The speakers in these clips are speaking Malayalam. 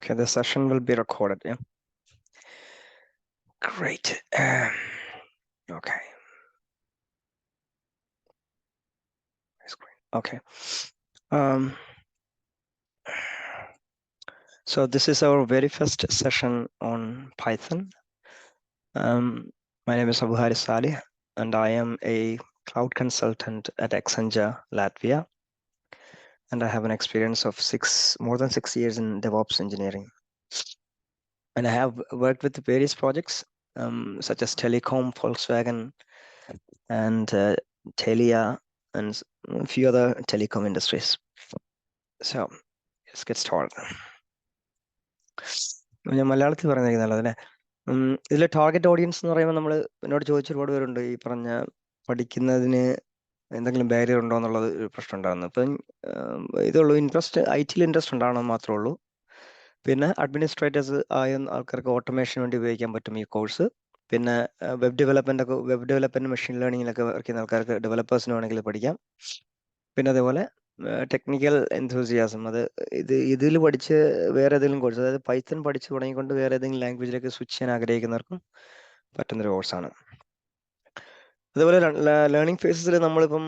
Okay, the session will be recorded, yeah. Great. Okay. Okay. Um, so this is our very first session on Python. My name is Abu Haris Salih, and I am a cloud consultant at Accenture, Latvia. And I have an experience of more than 6 years in DevOps engineering. And I have worked with various projects, such as Telecom, Volkswagen, and Telia, and a few other telecom industries. So let's get started. ഞാൻ മലയാളത്തിൽ പറഞ്ഞിരിക്കുന്നല്ലോ അല്ലേ? ഇതിലെ ടാർഗറ്റ് ഓഡിയൻസ് എന്ന് പറയുമ്പോൾ നമ്മൾ എന്നോട് ചോദിച്ച ഒരുപാട് പേരുണ്ട് ഈ പറഞ്ഞ പഠിക്കുന്നതിന് എന്തെങ്കിലും ബാരിയർ ഉണ്ടോ എന്നുള്ളത് ഒരു പ്രശ്നം ഉണ്ടാകുന്നു. അപ്പം ഇതുള്ളൂ, ഇൻട്രസ്റ്റ് ഐ ടിയിൽ ഇൻട്രസ്റ്റ് ഉണ്ടാവണമെന്ന് മാത്രമേ ഉള്ളൂ. പിന്നെ അഡ്മിനിസ്ട്രേറ്റേഴ്സ് ആയ ആൾക്കാർക്ക് ഓട്ടോമേഷന് വേണ്ടി ഉപയോഗിക്കാൻ പറ്റും ഈ കോഴ്സ്. പിന്നെ വെബ് ഡെവലപ്മെന്റ് മെഷീൻ ലേണിംഗിലൊക്കെ വർക്ക് ചെയ്യുന്ന ആൾക്കാർക്ക് ഡെവലപ്പേഴ്സിന് വേണമെങ്കിൽ പഠിക്കാം. പിന്നെ അതേപോലെ ടെക്നിക്കൽ എൻതൂസിയാസം, ഇതിൽ പഠിച്ച് വേറെ ഏതെങ്കിലും കോഴ്സ്, അതായത് പൈത്തൺ പഠിച്ച് തുടങ്ങിക്കൊണ്ട് വേറെ ഏതെങ്കിലും ലാംഗ്വേജിലേക്ക് സ്വിച്ച് ചെയ്യാൻ ആഗ്രഹിക്കുന്നവർക്കും പറ്റുന്നൊരു കോഴ്സാണ്. അതുപോലെ ലേണിംഗ് ഫേസസിൽ നമ്മളിപ്പം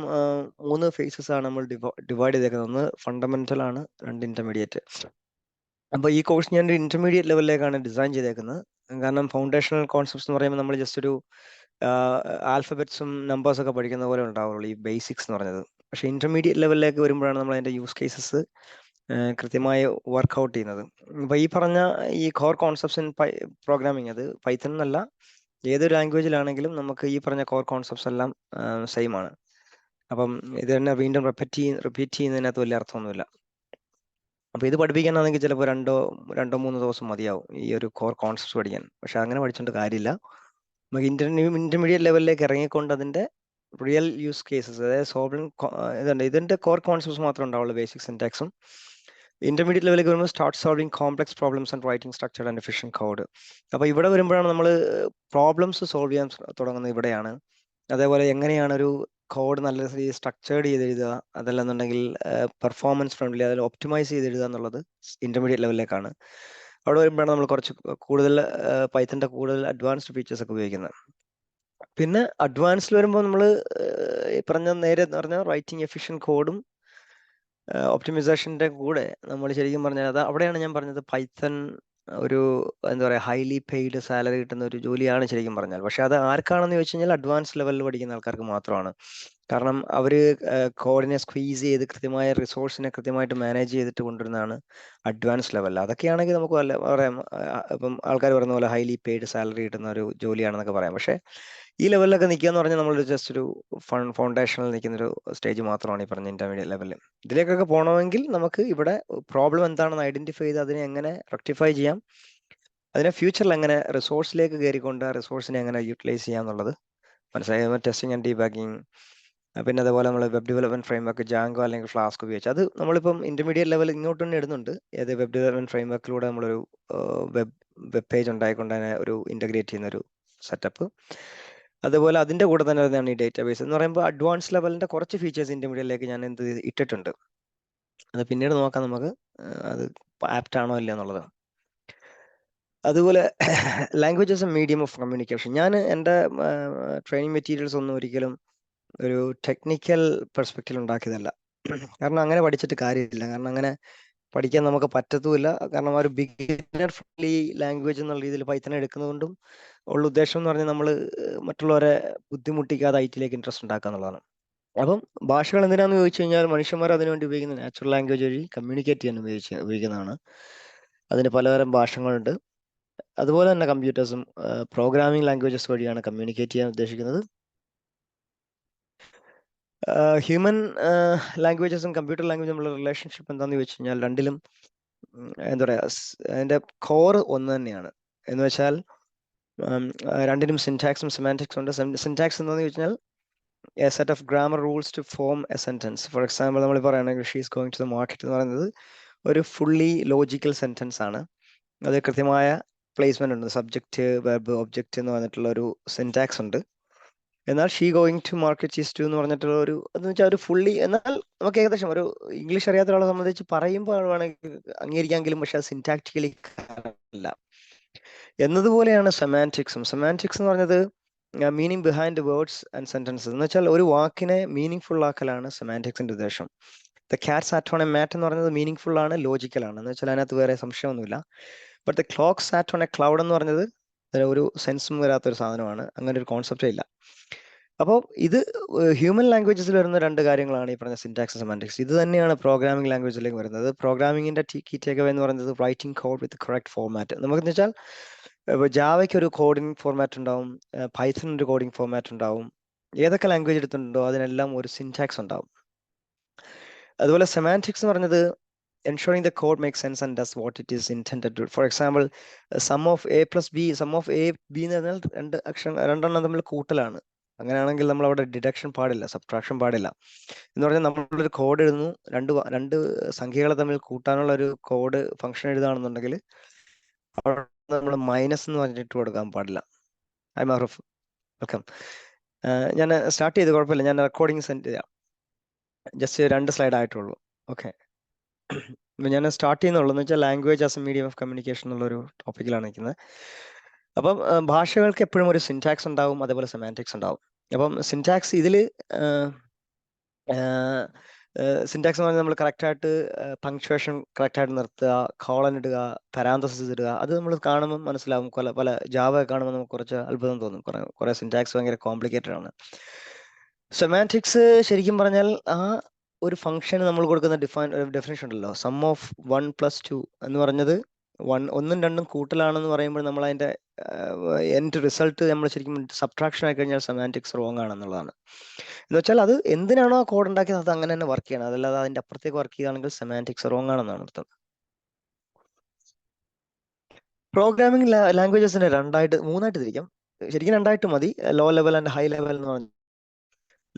3 ഫേസസ് ആണ് നമ്മൾ ഡിവൈഡ് ചെയ്തേക്കുന്നത്. ഒന്ന് ഫണ്ടമെന്റൽ ആണ്, 2 ഇന്റർമീഡിയറ്റ്. അപ്പോൾ ഈ കോഴ്സ് ഞാൻ ഒരു ഇന്റർമീഡിയറ്റ് ലെവലിലേക്കാണ് ഡിസൈൻ ചെയ്തേക്കുന്നത്. കാരണം ഫൗണ്ടേഷണൽ കോൺസെപ്റ്റ്സ് എന്ന് പറയുമ്പോൾ നമ്മൾ ജസ്റ്റ് ഒരു ആൽഫബറ്റ്സും നമ്പേഴ്സ് ഒക്കെ പഠിക്കുന്ന പോലെ ഉണ്ടാവുള്ളൂ ഈ ബേസിക്സ് എന്ന് പറഞ്ഞത്. പക്ഷേ ഇന്റർമീഡിയറ്റ് ലെവലിലേക്ക് വരുമ്പോഴാണ് നമ്മൾ അതിന്റെ യൂസ് കേസസ് കൃത്യമായി വർക്ക്ഔട്ട് ചെയ്യുന്നത്. അപ്പോൾ ഈ പറഞ്ഞ ഈ കോർ കോൺസെപ്റ്റ്സ് ഇൻ പ്രോഗ്രാമിംഗ്, അത് പൈത്തൺ എന്നല്ല, ഏതൊരു ലാംഗ്വേജിലാണെങ്കിലും നമുക്ക് ഈ പറഞ്ഞ കോർ കോൺസെപ്റ്റ്സ് എല്ലാം സെയിം ആണ്. അപ്പം ഇത് തന്നെ വീണ്ടും റിപ്പീറ്റ് ചെയ്യുന്നതിനകത്ത് വലിയ അർത്ഥമൊന്നുമില്ല. അപ്പോൾ ഇത് പഠിപ്പിക്കാനാണെങ്കിൽ ചിലപ്പോൾ രണ്ടോ മൂന്നോ ദിവസം മതിയാവും ഈ ഒരു കോർ കോൺസെപ്റ്റ്സ് പഠിക്കാൻ. പക്ഷെ അങ്ങനെ പഠിച്ചുകൊണ്ട് കാര്യമില്ല. നമുക്ക് ഇന്റർമീഡിയറ്റ് ലെവലിലേക്ക് ഇറങ്ങിക്കൊണ്ട് അതിന്റെ റിയൽ യൂസ് കേസസ്, അതായത് സോൾവിങ് ഇതിന്റെ കോർ കോൺസെപ്റ്റ്സ് മാത്രമേ ഉണ്ടാവുള്ളൂ, ബേസിക് സിന്റാക്സും. ഇന്റർമീഡിയറ്റ് ലെവലിലേക്ക് വരുമ്പോൾ start solving complex problems and writing structured and efficient code. അപ്പോൾ ഇവിടെ വരുമ്പോഴാണ് നമ്മൾ പ്രോബ്ലംസ് സോൾവ് ചെയ്യാൻ തുടങ്ങുന്നത് ഇവിടെയാണ്. അതേപോലെ എങ്ങനെയാണ് ഒരു കോഡ് നല്ല രീതിയിൽ സ്ട്രക്ചേർഡ് ചെയ്ത് എഴുതുക, അതല്ലെന്നുണ്ടെങ്കിൽ പെർഫോമൻസ് ഫ്രണ്ട്ലി, അതിൽ ഒപ്റ്റിമൈസ് ചെയ്ത് എഴുതുക എന്നുള്ളത് ഇന്റർമീഡിയറ്റ് ലെവലിലേക്കാണ്. അവിടെ വരുമ്പോഴാണ് നമ്മൾ കുറച്ച് കൂടുതൽ പൈത്തന്റെ കൂടുതൽ അഡ്വാൻസ്ഡ് ഫീച്ചേഴ്സ് ഒക്കെ ഉപയോഗിക്കുന്നത്. പിന്നെ അഡ്വാൻസ്ഡ് വരുമ്പോൾ നമ്മൾ നേരെ എന്ന് പറഞ്ഞാൽ റൈറ്റിംഗ് എഫിഷ്യന്റ് കോഡും ഒപ്റ്റിമൈസേഷന്റെ കൂടെ നമ്മൾ ശരിക്കും പറഞ്ഞാൽ അവിടെയാണ് ഞാൻ പറഞ്ഞത് പൈത്തൺ ഒരു എന്താ പറയുക ഹൈലി പെയ്ഡ് സാലറി കിട്ടുന്ന ഒരു ജോലിയാണ് ശരിക്കും പറഞ്ഞാൽ. പക്ഷെ അത് ആർക്കാണെന്ന് ചോദിച്ചു കഴിഞ്ഞാൽ അഡ്വാൻസ് ലെവലിൽ പഠിക്കുന്ന ആൾക്കാർക്ക് മാത്രമാണ്. കാരണം അവര് കോഡിനെ സ്ക്വീസ് ചെയ്ത് കൃത്യമായ റിസോഴ്സിനെ കൃത്യമായിട്ട് മാനേജ് ചെയ്തിട്ട് കൊണ്ടുവരുന്നതാണ് അഡ്വാൻസ് ലെവലിൽ. അതൊക്കെയാണെങ്കിൽ നമുക്ക് പറയാം, ഇപ്പം ആൾക്കാർ പറയുന്ന പോലെ ഹൈലി പെയ്ഡ് സാലറി കിട്ടുന്ന ഒരു ജോലിയാണെന്നൊക്കെ പറയാം. പക്ഷെ ഈ ലെവലിലൊക്കെ നിൽക്കുക എന്ന് പറഞ്ഞാൽ നമ്മൾ ജസ്റ്റ് ഒരു ഫൗണ്ടേഷനിൽ നിൽക്കുന്ന ഒരു സ്റ്റേജ് മാത്രമാണ് ഈ പറഞ്ഞ ഇന്റർമീഡിയറ്റ് ലെവലിൽ. ഇതിലേക്കൊക്കെ പോകണമെങ്കിൽ നമുക്ക് ഇവിടെ പ്രോബ്ലം എന്താണെന്ന് ഐഡന്റിഫൈ ചെയ്ത് അതിനെ എങ്ങനെ റെക്ടിഫൈ ചെയ്യാം, അതിനെ ഫ്യൂച്ചറിൽ എങ്ങനെ റിസോഴ്സിലേക്ക് കയറിക്കൊണ്ട് ആ റിസോഴ്സിനെ എങ്ങനെ യൂട്ടിലൈസ് ചെയ്യാം എന്നുള്ളത് മനസ്സിലായി. ടെസ്റ്റിംഗ് ആൻഡ് ഡീബഗിങ്, പിന്നെ അതേപോലെ നമ്മൾ വെബ് ഡെവലപ്മെന്റ് ഫ്രെയിംവർക്ക് ജാങ്കോ അല്ലെങ്കിൽ ഫ്ലാസ്ക് ഉപയോഗിച്ച്, അത് നമ്മളിപ്പം ഇന്റർമീഡിയറ്റ് ലെവൽ ഇങ്ങോട്ട് തന്നെ ഇടുന്നുണ്ട്. ഏത് വെബ് ഡെവലപ്മെന്റ് ഫ്രെയിംവർക്കിലൂടെ നമ്മളൊരു വെബ് പേജ് ഉണ്ടായിക്കൊണ്ട് അതിനെ ഒരു ഇന്റഗ്രേറ്റ് ചെയ്യുന്ന ഒരു സെറ്റപ്പ്. അതുപോലെ അതിന്റെ കൂടെ തന്നെ തന്നെയാണ് ഈ ഡേറ്റാബേസ് എന്ന് പറയുമ്പോൾ അഡ്വാൻസ് ലെവലിന്റെ കുറച്ച് ഫീച്ചേഴ്സ് ഇന്റർമീഡിയറ്റിലേക്ക് ഞാൻ ഇട്ടിട്ടുണ്ട്. അത് പിന്നീട് നോക്കാം നമുക്ക് അത് ആപ്റ്റ് ആണോ ഇല്ല എന്നുള്ളത്. അതുപോലെ language as a medium of communication, ഞാൻ എൻ്റെ ട്രെയിനിങ് മെറ്റീരിയൽസ് ഒന്നും ഒരിക്കലും ഒരു ടെക്നിക്കൽ പെർസ്പെക്റ്റീവ് ഉണ്ടാക്കിയതല്ല. കാരണം അങ്ങനെ പഠിച്ചിട്ട് കാര്യമില്ല. കാരണം അങ്ങനെ പഠിക്കാൻ നമുക്ക് പറ്റത്തുമില്ല. കാരണം ഒരു ബിഗിനർ ഫ്രണ്ട്ലി ലാംഗ്വേജ് എന്നുള്ള രീതിയിൽ പൈത്തൺ എടുക്കുന്നതുകൊണ്ടും ഉള്ള ഉദ്ദേശം എന്ന് പറഞ്ഞാൽ നമ്മൾ മറ്റുള്ളവരെ ബുദ്ധിമുട്ടിക്കാതെ ഐ ടിയിലേക്ക് ഇൻട്രസ്റ്റ് ഉണ്ടാക്കുക എന്നുള്ളതാണ്. അപ്പം ഭാഷകൾ എന്തിനാന്ന് ചോദിച്ചു കഴിഞ്ഞാൽ മനുഷ്യന്മാർ അതിനുവേണ്ടി ഉപയോഗിക്കുന്ന നാച്ചുറൽ ലാംഗ്വേജ് വഴി കമ്മ്യൂണിക്കേറ്റ് ചെയ്യാൻ ഉപയോഗിക്കുന്നതാണ്. അതിന് പലതരം ഭാഷകളുണ്ട്. അതുപോലെ തന്നെ കമ്പ്യൂട്ടേഴ്സും പ്രോഗ്രാമിംഗ് ലാംഗ്വേജസ് വഴിയാണ് കമ്മ്യൂണിക്കേറ്റ് ചെയ്യാൻ ഉദ്ദേശിക്കുന്നത്. ഹ്യൂമൻ ലാംഗ്വേജസും കമ്പ്യൂട്ടർ ലാംഗ്വേജും തമ്മിലുള്ള റിലേഷൻഷിപ്പ് എന്താണെന്ന് ചോദിച്ചു കഴിഞ്ഞാൽ രണ്ടിലും എന്താ പറയുക, അതിന്റെ കോർ ഒന്ന് തന്നെയാണ്. എന്ന് വെച്ചാൽ രണ്ടിനും സിൻടാക്സും സെമാന്റിക്സും ഉണ്ട്. സിൻടാക്സ് എന്താണെന്ന് ചോദിച്ചാൽ a set of grammar rules to form a sentence. For example നമ്മൾ പറയുകയാണെങ്കിൽ she is going to the market എന്ന് പറയുന്നത് ഒരു ഫുള്ളി ലോജിക്കൽ സെന്റൻസ് ആണ്. അത് കൃത്യമായ പ്ലേസ്മെന്റ് ഉണ്ട്, സബ്ജക്റ്റ് വെർബ് ഒബ്ജക്റ്റ് എന്ന് പറഞ്ഞിട്ടുള്ള ഒരു സിൻടാക്സ് ഉണ്ട്. എന്നാൽ she going to market cheese to എന്ന് പറഞ്ഞിട്ടുള്ള ഒരു എന്ന് വെച്ചാൽ ഒരു ഫുള്ളി, എന്നാൽ നമുക്ക് ഏകദേശം ഒരു ഇംഗ്ലീഷ് അറിയാത്ത ഒരാളെ സംബന്ധിച്ച് പറയുമ്പോൾ വേണമെങ്കിൽ അംഗീകരിക്കാമെങ്കിലും പക്ഷെ അത് സിൻടാക്ടിക്കലി അല്ല. എന്നതുപോലെയാണ് സെമാൻറ്റിക്സും. സെമാൻറ്റിക്സ് എന്ന് പറഞ്ഞത് meaning behind words and sentences എന്ന് വെച്ചാൽ ഒരു വാക്കിനെ മീനിങ് ഫുൾ ആക്കലാണ് സെമാൻറ്റിക്സിന്റെ ഉദ്ദേശം. The cat sat on a mat എന്ന് പറയുന്നത് മീനിങ് ഫുൾ ആണ്, ലോജിക്കൽ ആണ്, എന്ന് വെച്ചാൽ അതിനകത്ത് വേറെ സംശയമൊന്നുമില്ല. But the clock SAT on A cloud എന്ന് പറഞ്ഞത് ഒരു സെൻസും വരാത്ത ഒരു സാധനമാണ്, അങ്ങനെ ഒരു കോൺസെപ്റ്റേ ഇല്ല. അപ്പോൾ ഇത് ഹ്യൂമൻ ലാംഗ്വേജസിൽ വരുന്ന രണ്ട് കാര്യങ്ങളാണ് ഈ പറഞ്ഞ സിൻടാക്സ് സെമാൻറ്റിക്സ്. ഇത് തന്നെയാണ് പ്രോഗ്രാമിംഗ് ലാംഗ്വേജിലേക്ക് വരുന്നത്. പ്രോഗ്രാമിംഗിന്റെ കീ ടേക്ക് അവേ എന്ന് പറയുന്നത് writing code with correct format. നമുക്കെന്ന് വെച്ചാൽ ജാവയ്ക്ക് ഒരു കോഡിംഗ് ഫോർമാറ്റ് ഉണ്ടാവും, പൈത്തണിന് ഒരു കോഡിംഗ് ഫോർമാറ്റ് ഉണ്ടാവും. ഏതൊക്കെ ലാംഗ്വേജ് എടുത്തിട്ടുണ്ടോ അതിനെല്ലാം ഒരു സിൻടാക്സ് ഉണ്ടാവും. അതുപോലെ സെമാൻറ്റിക്സ് എന്ന് പറഞ്ഞത് ensuring the code makes sense and does what it is intended to. For example, sum of a plus b, sum of a b എന്ന് പറഞ്ഞാൽ രണ്ടെണ്ണം തമ്മിൽ കൂട്ടലാണ്. അങ്ങനെയാണെങ്കിൽ നമ്മൾ അവിടെ ഡിഡക്ഷൻ പാടില്ല, സബ്ട്രാക്ഷൻ പാടില്ല. എന്ന് പറഞ്ഞാൽ നമ്മളൊരു കോഡ് എഴുതുന്നു, രണ്ട് സംഖ്യകളെ തമ്മിൽ കൂട്ടാനുള്ള ഒരു കോഡ് ഫംഗ്ഷൻ എഴുതുകയാണെന്നുണ്ടെങ്കിൽ അവിടെ നമ്മൾ മൈനസ് എന്ന് പറഞ്ഞിട്ട് കൊടുക്കാൻ പാടില്ല. Hi Maroof, welcome. ഞാൻ സ്റ്റാർട്ട് ചെയ്ത് കുഴപ്പമില്ല, ഞാൻ റെക്കോർഡിംഗ് സെൻഡ് ചെയ്യാം. ജസ്റ്റ് 2 സ്ലൈഡ് ആയിട്ടുള്ളൂ. ഓക്കെ, ഞാൻ സ്റ്റാർട്ട് ചെയ്യുന്നുള്ളൂ വെച്ചാൽ language as a medium of communication എന്നുള്ളൊരു ടോപ്പിക്കിലാണ് നിൽക്കുന്നത്. അപ്പം ഭാഷകൾക്ക് എപ്പോഴും ഒരു സിൻടാക്സ് ഉണ്ടാവും, അതേപോലെ സെമാൻറ്റിക്സ് ഉണ്ടാവും. അപ്പം സിൻടാക്സ് ഇതിൽ സിൻടാക്സ് എന്ന് പറഞ്ഞാൽ നമ്മൾ കറക്റ്റായിട്ട് പങ്ക്ച്വേഷൻ കറക്റ്റായിട്ട് നിർത്തുക, കോളൻ ഇടുക, പാരാന്തസിസ് ഇടുക. അത് നമ്മൾ കാണുമ്പോൾ മനസ്സിലാവും. പല ജാവ കാണുമ്പോൾ നമുക്ക് കുറച്ച് അത്ഭുതം തോന്നും. കുറെ സിൻടാക്സ് ഭയങ്കര കോംപ്ലിക്കേറ്റഡ് ആണ്. സെമാൻറ്റിക്സ് ശരിക്കും പറഞ്ഞാൽ ആ ഒരു ഫംഗ്ഷന് നമ്മൾ കൊടുക്കുന്ന ഡെഫിനേഷൻ ഉണ്ടല്ലോ, സം ഓഫ് 1 + 2 എന്ന് പറഞ്ഞത് 1ഉം 2ഉം കൂട്ടലാണെന്ന് പറയുമ്പോൾ നമ്മൾ അതിന്റെ എൻഡ് റിസൾട്ട് നമ്മൾ ശരിക്കും സബ്ട്രാക്ഷൻ ആയി കഴിഞ്ഞാൽ സെമാൻറ്റിക്സ് റോങ് ആണെന്നുള്ളതാണ്. എന്ന് വെച്ചാൽ അത് എന്തിനാണോ ആ കോഡ് ഉണ്ടാക്കിയത് അത് അങ്ങനെ തന്നെ വർക്ക് ചെയ്യണം, അതല്ലാതെ അതിന്റെ അപ്പുറത്തേക്ക് വർക്ക് ചെയ്യുകയാണെങ്കിൽ സെമാൻറ്റിക്സ് റോങ് ആണെന്നാണ് അർത്ഥം. പ്രോഗ്രാമിംഗ് ലാംഗ്വേജസിനെ 3ആയിട്ട് തിരിക്കാം. ശരിക്കും 2ആയിട്ട് മതി, low level and high level എന്ന് പറഞ്ഞു.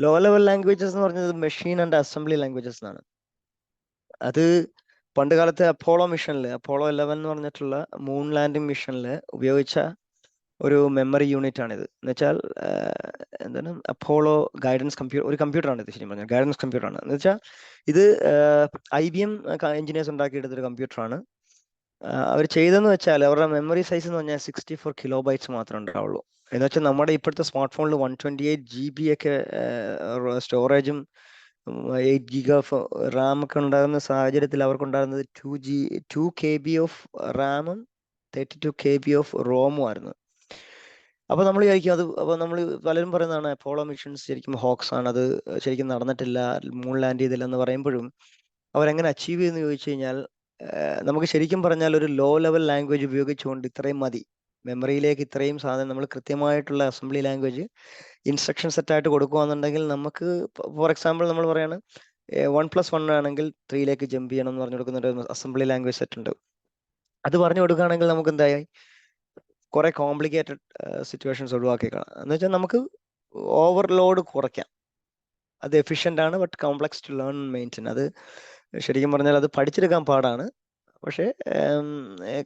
ലോ ലെവൽ ലാംഗ്വേജസ് എന്ന് പറഞ്ഞത് മെഷീൻ ആൻഡ് അസംബ്ലി ലാംഗ്വേജസ് എന്നാണ്. അത് പണ്ട് കാലത്തെ അപ്പോളോ 11 എന്ന് പറഞ്ഞിട്ടുള്ള മൂൺ ലാൻഡിംഗ് മിഷനിൽ ഉപയോഗിച്ച ഒരു മെമ്മറി യൂണിറ്റ് ആണിത്. എന്ന് വെച്ചാൽ എന്താണ്, അപ്പോളോ ഗൈഡൻസ് ഒരു കമ്പ്യൂട്ടറാണ് ഇത്. ശരിക്കും പറഞ്ഞാൽ ഗൈഡൻസ് കമ്പ്യൂട്ടറാണ്. എന്ന് വെച്ചാൽ ഇത് IBM എഞ്ചിനീയേഴ്സ് ഉണ്ടാക്കിയെടുത്തൊരു കമ്പ്യൂട്ടറാണ്. അവർ ചെയ്തെന്ന് വെച്ചാൽ അവരുടെ മെമ്മറി സൈസ് എന്ന് പറഞ്ഞാൽ 64 കിലോബൈറ്റ്സ് മാത്രമേ ഉണ്ടാവുള്ളൂ. എന്ന് വെച്ചാൽ നമ്മുടെ ഇപ്പോഴത്തെ സ്മാർട്ട് ഫോണിൽ 128 GB ഒക്കെ സ്റ്റോറേജും 8 GB ഓഫ് റാം ഒക്കെ ഉണ്ടാകുന്ന സാഹചര്യത്തിൽ അവർക്കുണ്ടാകുന്നത് 2 KB ഓഫ് റാമും 32 KB ഓഫ് റോമും ആയിരുന്നു. അപ്പൊ നമ്മൾ വിചാരിക്കും അത്, അപ്പൊ നമ്മൾ പലരും പറയുന്നതാണ് അപ്പോളോ മിഷൻസ് ശരിക്കും ഹോക്സ് ആണ്, അത് ശരിക്കും നടന്നിട്ടില്ല, മൂൺ ലാൻഡ് ചെയ്തില്ല എന്ന് പറയുമ്പോഴും അവരെങ്ങനെ അച്ചീവ് ചെയ്യുന്നു ചോദിച്ചു കഴിഞ്ഞാൽ നമുക്ക് ശരിക്കും പറഞ്ഞാൽ ഒരു ലോ ലെവൽ ലാംഗ്വേജ് ഉപയോഗിച്ചുകൊണ്ട് ഇത്രയും മതി. മെമ്മറിയിലേക്ക് ഇത്രയും സാധനം നമ്മൾ കൃത്യമായിട്ടുള്ള അസംബ്ലി ലാംഗ്വേജ് ഇൻസ്ട്രക്ഷൻ സെറ്റ് ആയിട്ട് കൊടുക്കുകയാണെന്നുണ്ടെങ്കിൽ നമുക്ക്, ഫോർ എക്സാമ്പിൾ നമ്മൾ പറയാണ് 1 + 1 ആണെങ്കിൽ 3ലേക്ക് ജമ്പ് ചെയ്യണം എന്ന് പറഞ്ഞു കൊടുക്കുന്ന ഒരു അസംബ്ലി ലാംഗ്വേജ് സെറ്റ് ഉണ്ട്. അത് പറഞ്ഞു കൊടുക്കുകയാണെങ്കിൽ നമുക്ക് എന്തായി കുറെ കോംപ്ലിക്കേറ്റഡ് സിറ്റുവേഷൻസ് ഒഴിവാക്കിയേക്കണം. എന്ന് വെച്ചാൽ നമുക്ക് ഓവർലോഡ് കുറയ്ക്കാം. അത് എഫിഷ്യൻ്റ് ആണ്, but complex to learn maintain. അത് ശരിക്കും പറഞ്ഞാൽ അത് പഠിച്ചെടുക്കാൻ പാടാണ്. പക്ഷേ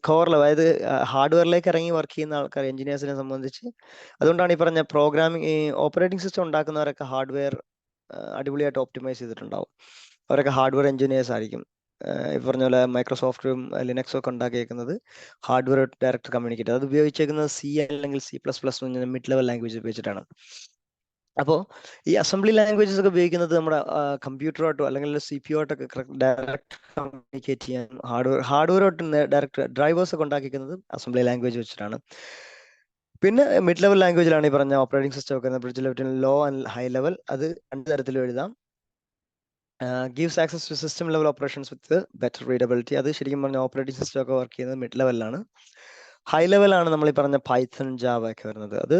കോറിൽ, അതായത് ഹാർഡ്വെയറിലേക്ക് ഇറങ്ങി വർക്ക് ചെയ്യുന്ന ആൾക്കാർ, എഞ്ചിനീയേഴ്സിനെ സംബന്ധിച്ച്, അതുകൊണ്ടാണ് ഈ പറഞ്ഞ പ്രോഗ്രാമിംഗ്, ഈ ഓപ്പറേറ്റിംഗ് സിസ്റ്റം ഉണ്ടാക്കുന്നവരൊക്കെ ഹാർഡ്വെയർ അടിപൊളിയായിട്ട് ഓപ്റ്റിമൈസ് ചെയ്തിട്ടുണ്ടാവും. അവരൊക്കെ ഹാർഡ്വെയർ എഞ്ചിനീയേഴ്സ് ആയിരിക്കും. ഈ പറഞ്ഞ പോലെ മൈക്രോസോഫ്റ്റും ലിനക്സും ഒക്കെ ഉണ്ടാക്കിയേക്കുന്നത് ഹാർഡ്വെയർ ഡയറക്റ്റ് കമ്മ്യൂണിക്കേറ്റ്, അത് ഉപയോഗിച്ചേക്കുന്നത് C അല്ലെങ്കിൽ C++ മിഡ് ലെവൽ ലാംഗ്വേജ് ഉപയോഗിച്ചിട്ടാണ്. അപ്പോൾ ഈ അസംബ്ലി ലാംഗ്വേജസ് ഒക്കെ ഉപയോഗിക്കുന്നത് നമ്മുടെ കമ്പ്യൂട്ടറുമായിട്ടോ അല്ലെങ്കിൽ CPU ആയിട്ടൊക്കെ ഡയറക്റ്റ് കമ്മ്യൂണിക്കേറ്റ് ചെയ്യാൻ ഹാർഡ്വെയറായിട്ട് ഡയറക്റ്റ് ഡ്രൈവേഴ്സ് ഒക്കെ ഉണ്ടാക്കിക്കുന്നത് അസംബ്ലി ലാംഗ്വേജ് വെച്ചിട്ടാണ്. പിന്നെ മിഡ് ലെവൽ ലാംഗ്വേജിലാണ് ഈ പറഞ്ഞ ഓപ്പറേറ്റിംഗ് സിസ്റ്റം ഒക്കെ bridge level, law and high level. അത് 2 തരത്തിലും എഴുതാം. gives access to system level operations with better readability. അത് ശരിക്കും പറഞ്ഞ ഓപ്പറേറ്റിംഗ് സിസ്റ്റം ഒക്കെ വർക്ക് ചെയ്യുന്നത് മിഡ് ലെവലിലാണ്. ഹൈ ലെവലാണ് നമ്മൾ ഈ പറഞ്ഞ പൈത്തൺ, ജാവ ഒക്കെ വരുന്നത്. അത്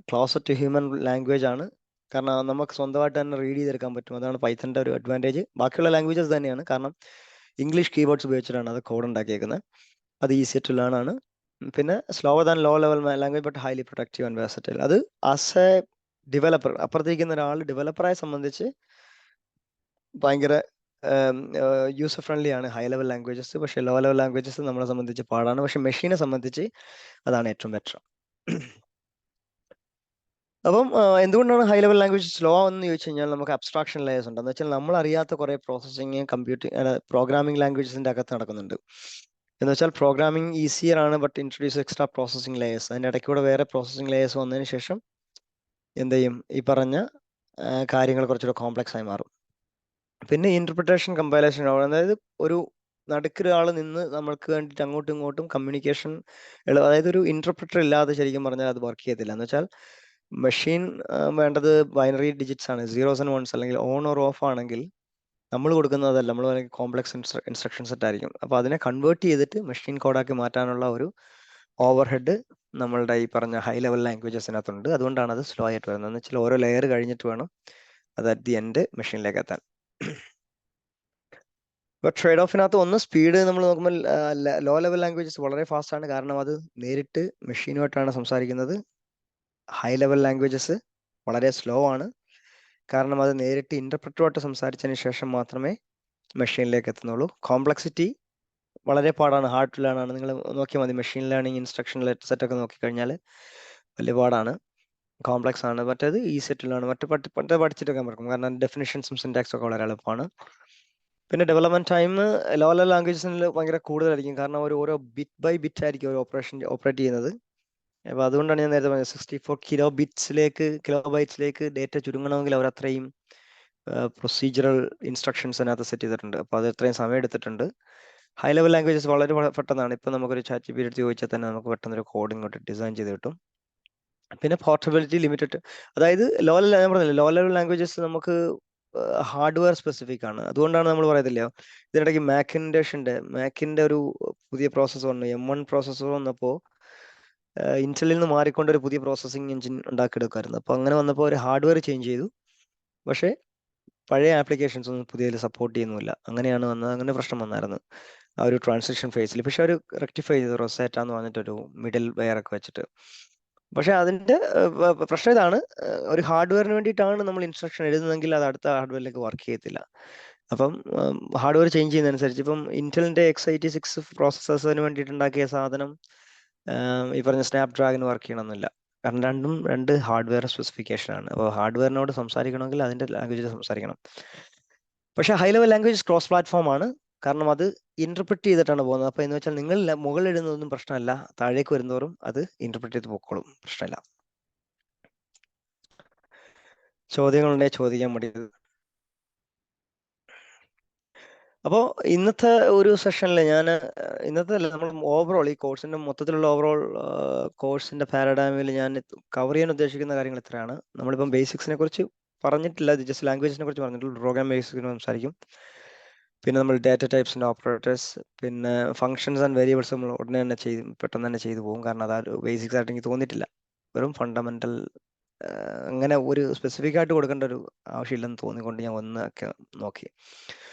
ക്ലോസർ ടു ഹ്യൂമൻ ലാംഗ്വേജ് ആണ്, കാരണം നമുക്ക് സ്വന്തമായിട്ട് തന്നെ റീഡ് ചെയ്തെടുക്കാൻ പറ്റും. അതാണ് പൈത്തണിന്റെ ഒരു അഡ്വാൻറ്റേജ്. ബാക്കിയുള്ള ലാംഗ്വേജസ് തന്നെയാണ്, കാരണം ഇംഗ്ലീഷ് കീബോർഡ്സ് ഉപയോഗിച്ചിട്ടാണ് അത് കോഡ് ഉണ്ടാക്കിയേക്കുന്നത്. അത് ഈസി ടു ലേൺ ആണ്. പിന്നെ slower than low level language but highly productive and versatile. അത് ആസ് എ ഡെവലപ്പർ, അപ്പുറത്തേക്കുന്ന ഒരാൾ ഡെവലപ്പറെ സംബന്ധിച്ച് ഭയങ്കര യൂസർ ഫ്രണ്ട്ലി ആണ് ഹൈ ലെവൽ ലാംഗ്വേജസ്. പക്ഷേ ലോ ലെവൽ ലാംഗ്വേജസ് നമ്മളെ സംബന്ധിച്ച് പാടാണ്. പക്ഷെ മെഷീനെ സംബന്ധിച്ച് അതാണ് ഏറ്റവും ബെറ്റർ. അപ്പം എന്തുകൊണ്ടാണ് ഹൈ ലെവൽ ലാംഗ്വേജ് സ്ലോ എന്ന് ചോദിച്ചു കഴിഞ്ഞാൽ നമുക്ക് അബ്സ്ട്രാക്ഷൻ ലെയേഴ്സ് ഉണ്ട്. എന്ന് വെച്ചാൽ നമ്മൾ അറിയാത്ത കുറെ പ്രോസസ്സിങ് കമ്പ്യൂട്ടിംഗ് പ്രോഗ്രാമിംഗ് ലാംഗ്വേജസിന്റെ അകത്ത് നടക്കുന്നുണ്ട്. എന്ന് വെച്ചാൽ പ്രോഗ്രാമിംഗ് ഈസിയർ ആണ്, but introduce extra processing layers. അതിന്റെ ഇടയ്ക്കൂടെ വേറെ പ്രോസസ്സിംഗ് ലെയേഴ്സ് വന്നതിന് ശേഷം എന്ത് ചെയ്യും, ഈ പറഞ്ഞ കാര്യങ്ങൾ കുറച്ചുകൂടെ കോംപ്ലക്സ് ആയി മാറും. പിന്നെ ഇന്റർപ്രിട്ടേഷൻ കമ്പൈലേഷൻ, അതായത് ഒരു നടുക്കൊരാൾ നിന്ന് നമ്മൾക്ക് വേണ്ടിയിട്ട് അങ്ങോട്ടും ഇങ്ങോട്ടും കമ്മ്യൂണിക്കേഷൻ, അതായത് ഒരു ഇന്റർപ്രിറ്റർ ഇല്ലാതെ ശരിക്കും പറഞ്ഞാൽ അത് വർക്ക് ചെയ്യത്തില്ല. എന്ന് വെച്ചാൽ മെഷീൻ വേണ്ടത് ബൈനറി ഡിജിറ്റ്സ് ആണ്, സീറോസ് ആൻഡ് വൺസ്, അല്ലെങ്കിൽ ഓൺ ഓർ ഓഫ് ആണെങ്കിൽ നമ്മൾ കൊടുക്കുന്നതല്ല, നമ്മൾ കോംപ്ലക്സ് ഇൻസ്ട്രക്ഷൻ സെറ്റ് ആയിരിക്കും. അപ്പോൾ അതിനെ കൺവേർട്ട് ചെയ്തിട്ട് മെഷീൻ കോഡാക്കി മാറ്റാനുള്ള ഒരു ഓവർ ഹെഡ് നമ്മളുടെ ഈ പറഞ്ഞ ഹൈ ലെവൽ ലാംഗ്വേജസിനകത്തുണ്ട്. അതുകൊണ്ടാണ് അത് സ്ലോ ആയിട്ട് വരുന്നത്. എന്ന് വെച്ചാൽ ഓരോ ലെയർ കഴിഞ്ഞിട്ട് വേണം അത് അറ്റ് ദി എൻഡ് മെഷീനിലേക്ക് എത്താൻ. ഇപ്പൊ ട്രേഡ് ഓഫിനകത്ത് ഒന്ന് സ്പീഡ് നമ്മൾ നോക്കുമ്പോൾ ലോ ലെവൽ ലാംഗ്വേജസ് വളരെ ഫാസ്റ്റ് ആണ്, കാരണം അത് നേരിട്ട് മെഷീനുമായിട്ടാണ് സംസാരിക്കുന്നത്. ഹൈ ലെവൽ ലാംഗ്വേജസ് വളരെ സ്ലോ ആണ്, കാരണം അത് നേരിട്ട് ഇന്റർപ്രറ്ററുമായിട്ട് സംസാരിച്ചതിന് ശേഷം മാത്രമേ മെഷീനിലേക്ക് എത്തുന്നുള്ളൂ. കോംപ്ലക്സിറ്റി വളരെ പാടാണ്, ഹാർഡ് ടു ലേൺ ആണ്. നിങ്ങൾ നോക്കിയാൽ മതി, മെഷീൻ ലേണിംഗ് ഇൻസ്ട്രക്ഷൻ സെറ്റ് ഒക്കെ നോക്കിക്കഴിഞ്ഞാൽ വലിയ പാടാണ്, കോംപ്ലക്സ് ആണ്. മറ്റേത് ഈസി ടു ലേൺ, മറ്റേ പഠിച്ചിട്ടൊക്കെ മറക്കും, കാരണം ഡെഫിനിഷൻസും സിൻടാക്സും ഒക്കെ വളരെ എളുപ്പമാണ്. പിന്നെ ഡെവലപ്മെന്റ് ടൈം ലോ ലെവൽ ലാംഗ്വേജസിൽ ഭയങ്കര കൂടുതലായിരിക്കും, കാരണം അവർ ഓരോ ബിറ്റ് ബൈ ബിറ്റ് ആയിരിക്കും ഒരു ഓപ്പറേറ്റ് ചെയ്യുന്നത്. അപ്പോൾ അതുകൊണ്ടാണ് ഞാൻ നേരത്തെ പറഞ്ഞത് 64 കിലോ ബൈറ്റ്സിലേക്ക് ഡേറ്റ ചുരുങ്ങണമെങ്കിൽ അവർ അത്രയും പ്രൊസീജിയറൽ ഇൻസ്ട്രക്ഷൻസ് അതിനകത്ത് സെറ്റ് ചെയ്തിട്ടുണ്ട്. അപ്പോൾ അത് അത്രയും സമയം എടുത്തിട്ടുണ്ട്. ഹൈ ലെവൽ ലാംഗ്വേജസ് വളരെ പെട്ടെന്നാണ്. ഇപ്പം നമുക്കൊരു ചാറ്റ് ജി പി ടി എടുത്ത് ചോദിച്ചാൽ തന്നെ നമുക്ക് പെട്ടെന്നൊരു കോഡ് ഇങ്ങോട്ട് ഡിസൈൻ ചെയ്ത് കിട്ടും. പിന്നെ പോർട്ടബിലിറ്റി ലിമിറ്റഡ്, അതായത് ഞാൻ പറഞ്ഞില്ല, ലോ ലെവൽ ലാംഗ്വേജസ് നമുക്ക് ഹാർഡ്വെയർ സ്പെസിഫിക് ആണ്. അതുകൊണ്ടാണ് നമ്മൾ പറയത്തില്ല, ഇതിനിടയ്ക്ക് മാക്കിന്റെ ഒരു പുതിയ പ്രോസസ്സർ വന്നു, M1 പ്രോസസ്സർ വന്നപ്പോൾ ഇന്റലിൽ നിന്ന് മാറിക്കൊണ്ട് ഒരു പുതിയ പ്രോസസ്സിംഗ് എഞ്ചിൻ ഉണ്ടാക്കിയെടുക്കുമായിരുന്നു. അപ്പോൾ അങ്ങനെ വന്നപ്പോൾ ഒരു ഹാർഡ്വെയർ ചേഞ്ച് ചെയ്തു, പക്ഷേ പഴയ ആപ്ലിക്കേഷൻസ് ഒന്നും പുതിയതിൽ സപ്പോർട്ട് ചെയ്യുന്നില്ല. അങ്ങനെയാണ് വന്നത്, അങ്ങനെ പ്രശ്നം വന്നായിരുന്നു ആ ഒരു ട്രാൻസിഷൻ ഫേസിൽ. പക്ഷെ അവർ റെക്ടിഫൈ ചെയ്തു, റൊസേറ്റ എന്ന് പറഞ്ഞിട്ടൊരു മിഡിൽ വെയർ ഒക്കെ വെച്ചിട്ട്. പക്ഷെ അതിന്റെ പ്രശ്നം ഇതാണ്, ഒരു ഹാർഡ്വെയറിന് വേണ്ടിയിട്ടാണ് നമ്മൾ ഇൻസ്ട്രക്ഷൻ എഴുതുന്നതെങ്കിൽ അത് അടുത്ത ഹാർഡ്വെയറിലേക്ക് വർക്ക് ചെയ്യത്തില്ല. അപ്പം ഹാർഡ്വെയർ ചേഞ്ച് ചെയ്യുന്നതനുസരിച്ച് ഇപ്പം ഇന്റലിന്റെ x86 പ്രോസസ്സേഴ്സിന് വേണ്ടിയിട്ട് ഉണ്ടാക്കിയ സാധനം ഈ പറഞ്ഞ സ്നാപ് ഡ്രാഗൺ വർക്ക് ചെയ്യണമെന്നില്ല, കാരണം രണ്ടും രണ്ട് ഹാർഡ്വെയർ സ്പെസിഫിക്കേഷൻ ആണ്. അപ്പോൾ ഹാർഡ്വെയറിനോട് സംസാരിക്കണമെങ്കിൽ അതിന്റെ ലാംഗ്വേജിൽ സംസാരിക്കണം. പക്ഷേ high level language cross platform ആണ്, കാരണം അത് ഇന്റർപ്രിറ്റ് ചെയ്തിട്ടാണ് പോകുന്നത്. അപ്പോൾ എന്ന് വെച്ചാൽ നിങ്ങൾ മുകളിൽ ഇടുന്നതൊന്നും പ്രശ്നമല്ല, താഴേക്ക് വരുന്നവരും അത് ഇന്റർപ്രിറ്റ് ചെയ്ത് പോയിക്കോളും, പ്രശ്നമില്ല. ചോദ്യങ്ങളുണ്ടെങ്കിൽ ചോദിക്കാൻ വേണ്ടി. അപ്പോൾ ഇന്നത്തെ ഒരു സെഷനിൽ ഇന്നത്തെ അല്ല, നമ്മൾ ഓവറോൾ ഈ കോഴ്സിന്റെ മൊത്തത്തിലുള്ള ഓവറോൾ കോഴ്സിന്റെ പാരഡൈമിൽ ഞാൻ കവർ ചെയ്യാൻ ഉദ്ദേശിക്കുന്ന കാര്യങ്ങൾ ഇത്രയാണ്. നമ്മളിപ്പം ബേസിക്സിനെ കുറിച്ച് പറഞ്ഞിട്ടില്ല, ജസ്റ്റ് ലാംഗ്വേജിനെ കുറിച്ച് പറഞ്ഞിട്ടുള്ളൂ. പ്രോഗ്രാം ബേസിക്സിനെ സംസാരിക്കും, പിന്നെ നമ്മൾ ഡാറ്റ ടൈപ്സിന്റെ ഓപ്പറേറ്റേഴ്സ്, പിന്നെ ഫംഗ്ഷൻസ് ആൻഡ് വേരിയബിൾസ് നമ്മൾ ഉടനെ തന്നെ പെട്ടെന്ന് തന്നെ ചെയ്തു പോകും, കാരണം അത് ബേസിക്സ് ആയിട്ട് എനിക്ക് തോന്നിയിട്ടില്ല. വെറും ഫണ്ടമെന്റൽ, അങ്ങനെ ഒരു സ്പെസിഫിക് ആയിട്ട് കൊടുക്കേണ്ട ഒരു ആവശ്യമില്ലെന്ന് തോന്നിക്കൊണ്ട് ഞാൻ ഒന്നൊക്കെ നോക്കി.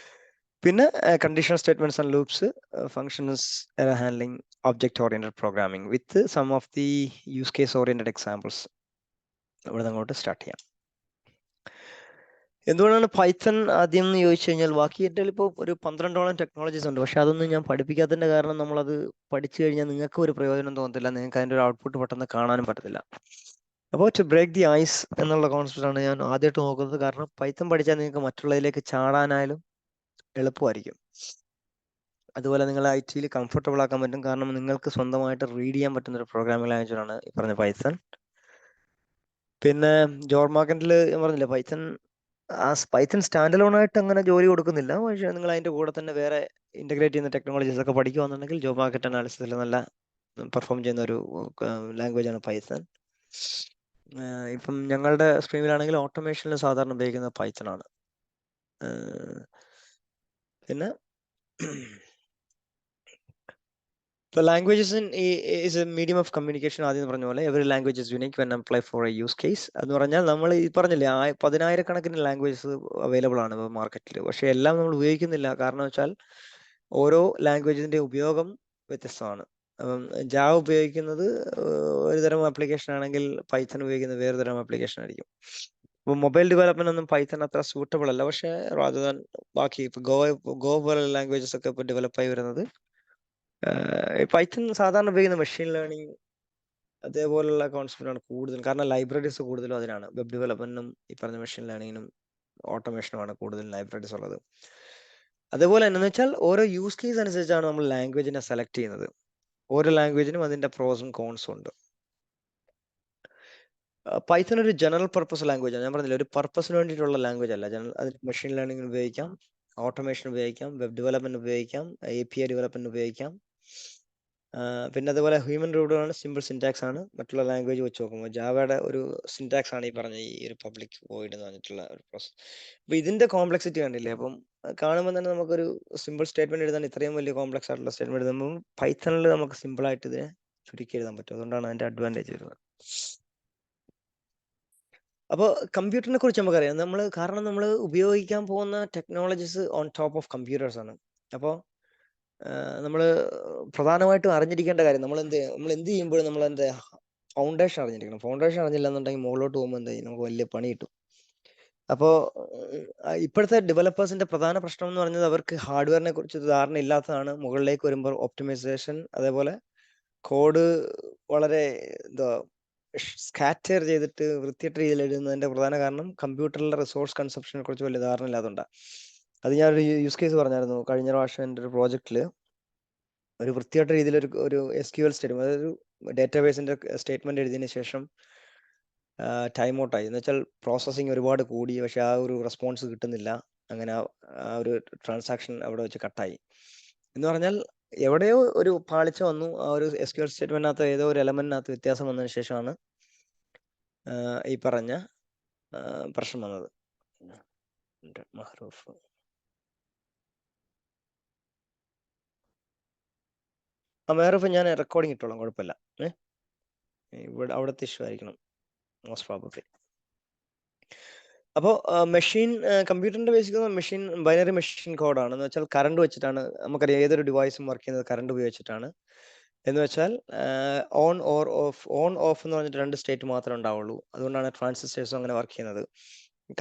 പിന്നെ conditional statements and loops, functions, error handling, object oriented programming with some of the use case oriented examples. ഇവിടെ അങ്ങോട്ട് സ്റ്റാർട്ട് ചെയ്യാം. എന്തുകൊണ്ടാണ് പൈത്തൺ ആദ്യം എന്ന് ചോദിച്ചു കഴിഞ്ഞാൽ, ബാക്കി എൻ്റെ ഇപ്പോൾ ഒരു 12ഓളം ടെക്നോളജീസ് ഉണ്ട്, പക്ഷെ അതൊന്നും ഞാൻ പഠിപ്പിക്കാത്തതിന്റെ കാരണം നമ്മളത് പഠിച്ചു കഴിഞ്ഞാൽ നിങ്ങൾക്ക് ഒരു പ്രയോജനം തോന്നത്തില്ല, നിങ്ങൾക്ക് അതിൻ്റെ ഒരു ഔട്ട്പുട്ട് പെട്ടെന്ന് കാണാനും പറ്റത്തില്ല. അപ്പോൾ ടു ബ്രേക്ക് ദി ഐസ് എന്നുള്ള കോൺസെപ്റ്റ് ആണ് ഞാൻ ആദ്യമായിട്ട് നോക്കുന്നത്, കാരണം പൈത്തൺ പഠിച്ചാൽ നിങ്ങൾക്ക് മറ്റുള്ളതിലേക്ക് ചാടാനായാലും എളുപ്പമായിരിക്കും. അതുപോലെ നിങ്ങൾ IT കംഫർട്ടബിൾ ആക്കാൻ പറ്റും, കാരണം നിങ്ങൾക്ക് സ്വന്തമായിട്ട് റീഡ് ചെയ്യാൻ പറ്റുന്ന ഒരു പ്രോഗ്രാമിംഗ് ലാംഗ്വേജ് ആണ് ഈ പറഞ്ഞ പൈത്തൺ. പിന്നെ ജോബ് മാർക്കറ്റിൽ ഞാൻ പറഞ്ഞില്ല, പൈത്തൺ സ്റ്റാൻഡ് അലോൺ ആയിട്ട് അങ്ങനെ ജോലി കൊടുക്കുന്നില്ല, പക്ഷേ നിങ്ങൾ അതിന്റെ കൂടെ തന്നെ വേറെ ഇന്റഗ്രേറ്റ് ചെയ്യുന്ന ടെക്നോളജീസ് ഒക്കെ പഠിക്കുകയാണെന്നുണ്ടെങ്കിൽ ജോബ് മാർക്കറ്റ് അനാലിസിസിൽ നല്ല പെർഫോം ചെയ്യുന്ന ഒരു ലാംഗ്വേജ് ആണ് പൈത്തൺ. ഇപ്പം ഞങ്ങളുടെ സ്ട്രീമിലാണെങ്കിൽ ഓട്ടോമേഷനിൽ സാധാരണ ഉപയോഗിക്കുന്ന പൈത്തൺ ആണ്. പിന്നെ ഇപ്പോൾ languages is A medium of communication. ആദ്യം പറഞ്ഞ പോലെ every language is unique when apply for A use case. എന്ന് പറഞ്ഞാൽ നമ്മൾ ഈ പറഞ്ഞില്ലേ, 10,000-കണക്കിന് ലാംഗ്വേജസ് അവൈലബിൾ ആണ് മാർക്കറ്റിൽ, പക്ഷെ എല്ലാം നമ്മൾ ഉപയോഗിക്കുന്നില്ല. കാരണം വെച്ചാൽ ഓരോ ലാംഗ്വേജിന്റെ ഉപയോഗം വ്യത്യസ്തമാണ്. അപ്പം ജാവ ഉപയോഗിക്കുന്നത് ഒരു തരം ആപ്ലിക്കേഷൻ ആണെങ്കിൽ പൈത്തൺ ഉപയോഗിക്കുന്നത് വേറെ തരം ആപ്ലിക്കേഷൻ ആയിരിക്കും. ഇപ്പോൾ മൊബൈൽ ഡെവലപ്മെന്റ് ഒന്നും പൈത്തൺ അത്ര സൂട്ടബിൾ അല്ല, പക്ഷേ റാദർ ദാൻ ബാക്കി ഇപ്പോൾ ഗോ പോലുള്ള ലാംഗ്വേജസ് ഒക്കെ ഇപ്പോൾ ഡെവലപ്പ് ആയി വരുന്നത് പൈത്തൺ സാധാരണ ഉപയോഗിക്കുന്ന മെഷീൻ ലേണിംഗ് അതേപോലുള്ള കോൺസെപ്റ്റാണ് കൂടുതൽ. കാരണം ലൈബ്രറീസ് കൂടുതലും അതിനാണ്. വെബ് ഡെവലപ്മെന്റിനും ഈ പറഞ്ഞ മെഷീൻ ലേണിങ്ങിനും ഓട്ടോമേഷനുമാണ് കൂടുതൽ ലൈബ്രറീസ് ഉള്ളത്. അതേപോലെ എന്ന് വെച്ചാൽ ഓരോ യൂസ് കേസ് അനുസരിച്ചാണ് നമ്മൾ ലാംഗ്വേജിനെ സെലക്ട് ചെയ്യുന്നത്. ഓരോ ലാംഗ്വേജിനും അതിന്റെ പ്രോസും കോൺസും ഉണ്ട്. പൈത്തൺ ഒരു ജനറൽ പർപ്പസ് ലാംഗ്വേജ് ആണ്. ഞാൻ പറഞ്ഞില്ല, ഒരു പർപ്പസിന് വേണ്ടിയിട്ടുള്ള ലാംഗ്വേജ് അല്ല. അത് മെഷീൻ ലേണിംഗിന് ഉപയോഗിക്കാം, ഓട്ടോമേഷൻ ഉപയോഗിക്കാം, വെബ് ഡെവലപ്മെന്റ് ഉപയോഗിക്കാം, API ഡെവലപ്മെന്റ് ഉപയോഗിക്കാം. പിന്നെ അതുപോലെ ഹ്യൂമൻ റൂഡാണ്, സിമ്പിൾ സിൻടാക്സ് ആണ്. മറ്റുള്ള ലാംഗ്വേജ് വെച്ച് നോക്കുമ്പോൾ ജാവയുടെ ഒരു സിൻടാക്സ് ആണ് ഈ പറഞ്ഞ ഈ ഒരു പബ്ലിക് വോയിഡ് എന്ന് പറഞ്ഞിട്ടുള്ള ഒരു പ്രോസസ്. അപ്പൊ ഇതിന്റെ കോംപ്ലക്സിറ്റി കണ്ടില്ലേ? അപ്പം കാണുമ്പോൾ തന്നെ നമുക്കൊരു സിമ്പിൾ സ്റ്റേറ്റ്മെന്റ് എഴുതാൻ ഇത്രയും വലിയ കോംപ്ലക്സ് ആയിട്ടുള്ള സ്റ്റേറ്റ്മെന്റ് എഴുതുമ്പോൾ പൈത്തണിൽ നമുക്ക് സിമ്പിൾ ആയിട്ട് ഇതിനെ ചുരുക്കി എഴുതാൻ പറ്റും. അതുകൊണ്ടാണ് അതിന്റെ അഡ്വാൻറ്റേജ് വരുന്നത്. അപ്പോൾ കമ്പ്യൂട്ടറിനെ കുറിച്ച് നമുക്കറിയാം. കാരണം നമ്മൾ ഉപയോഗിക്കാൻ പോകുന്ന technologies on top of computers ആണ്. അപ്പോൾ നമ്മൾ പ്രധാനമായിട്ടും അറിഞ്ഞിരിക്കേണ്ട കാര്യം, നമ്മൾ എന്ത് ചെയ്യുമ്പോഴും നമ്മൾ ഫൗണ്ടേഷൻ അറിഞ്ഞിരിക്കണം. ഫൗണ്ടേഷൻ അറിഞ്ഞില്ല എന്നുണ്ടെങ്കിൽ മുകളിലോട്ട് പോകുമ്പോൾ നമുക്ക് വലിയ പണി കിട്ടും. അപ്പോൾ ഇപ്പോഴത്തെ ഡെവലപ്പേഴ്സിന്റെ പ്രധാന പ്രശ്നം എന്ന് പറഞ്ഞത് അവർക്ക് ഹാർഡ്വെയറിനെ കുറിച്ച് ധാരണ ഇല്ലാത്തതാണ്. മുകളിലേക്ക് വരുമ്പോൾ ഓപ്റ്റിമൈസേഷൻ, അതേപോലെ കോഡ് വളരെ സ്കാറ്റർ ചെയ്തിട്ട് വൃത്തിയായിട്ട രീതിയിൽ എഴുതുന്നതിന്റെ പ്രധാന കാരണം കമ്പ്യൂട്ടറിലെ റിസോഴ്സ് കൺസപ്ഷനെ കുറിച്ച് വലിയ ധാരണ ഇല്ലാത്തതുകൊണ്ടാണ്. അത് ഞാനൊരു യൂസ് കേസ് പറഞ്ഞായിരുന്നു കഴിഞ്ഞ പ്രാവശ്യം എൻ്റെ ഒരു പ്രോജക്റ്റിൽ. ഒരു വൃത്തിയായിട്ട രീതിയിൽ ഒരു SQL സ്റ്റേറ്റ്മെന്റ്, അതായത് ഒരു ഡേറ്റാബേസിന്റെ സ്റ്റേറ്റ്മെന്റ് എഴുതിയതിനു ശേഷം ടൈം ഔട്ടായി. എന്ന് വെച്ചാൽ പ്രോസസ്സിങ് ഒരുപാട് കൂടി, പക്ഷെ ആ ഒരു റെസ്പോൺസ് കിട്ടുന്നില്ല. അങ്ങനെ ആ ഒരു ട്രാൻസാക്ഷൻ അവിടെ വെച്ച് കട്ടായി. എന്ന് പറഞ്ഞാൽ എവിടെയോ ഒരു പാളിച്ച വന്നു. ആ ഒരു SQL സ്റ്റേറ്റ്മെന്റിനകത്ത് ഏതോ ഒരു എലമെന്റിനകത്ത് വ്യത്യാസം വന്നതിന് ശേഷമാണ് ഈ പറഞ്ഞ പ്രശ്നം വന്നത്. വേറെ ഞാൻ റെക്കോർഡിംഗ് ഇട്ടോളാം, കുഴപ്പമില്ല. ഇവിടെ അവിടുത്തെ ഇഷ്യൂ ആയിരിക്കണം മോസ്റ്റ് പ്രോബബ്ലി. അപ്പോൾ കമ്പ്യൂട്ടറിന്റെ ബേസിക് മെഷീൻ ബൈനറി മെഷീൻ കോഡാണ്. എന്ന് വെച്ചാൽ കറണ്ട് വെച്ചിട്ടാണ്. നമുക്കറിയാം ഏതൊരു ഡിവൈസും വർക്ക് ചെയ്യുന്നത് കറണ്ട് ഉപയോഗിച്ചിട്ടാണ്. എന്ന് വെച്ചാൽ ഓൺ ഓഫ് എന്ന് പറഞ്ഞിട്ട് 2 സ്റ്റേറ്റ് മാത്രമേ ഉണ്ടാവുള്ളൂ. അതുകൊണ്ടാണ് ട്രാൻസിസ്റ്റേഴ്സും അങ്ങനെ വർക്ക് ചെയ്യുന്നത്.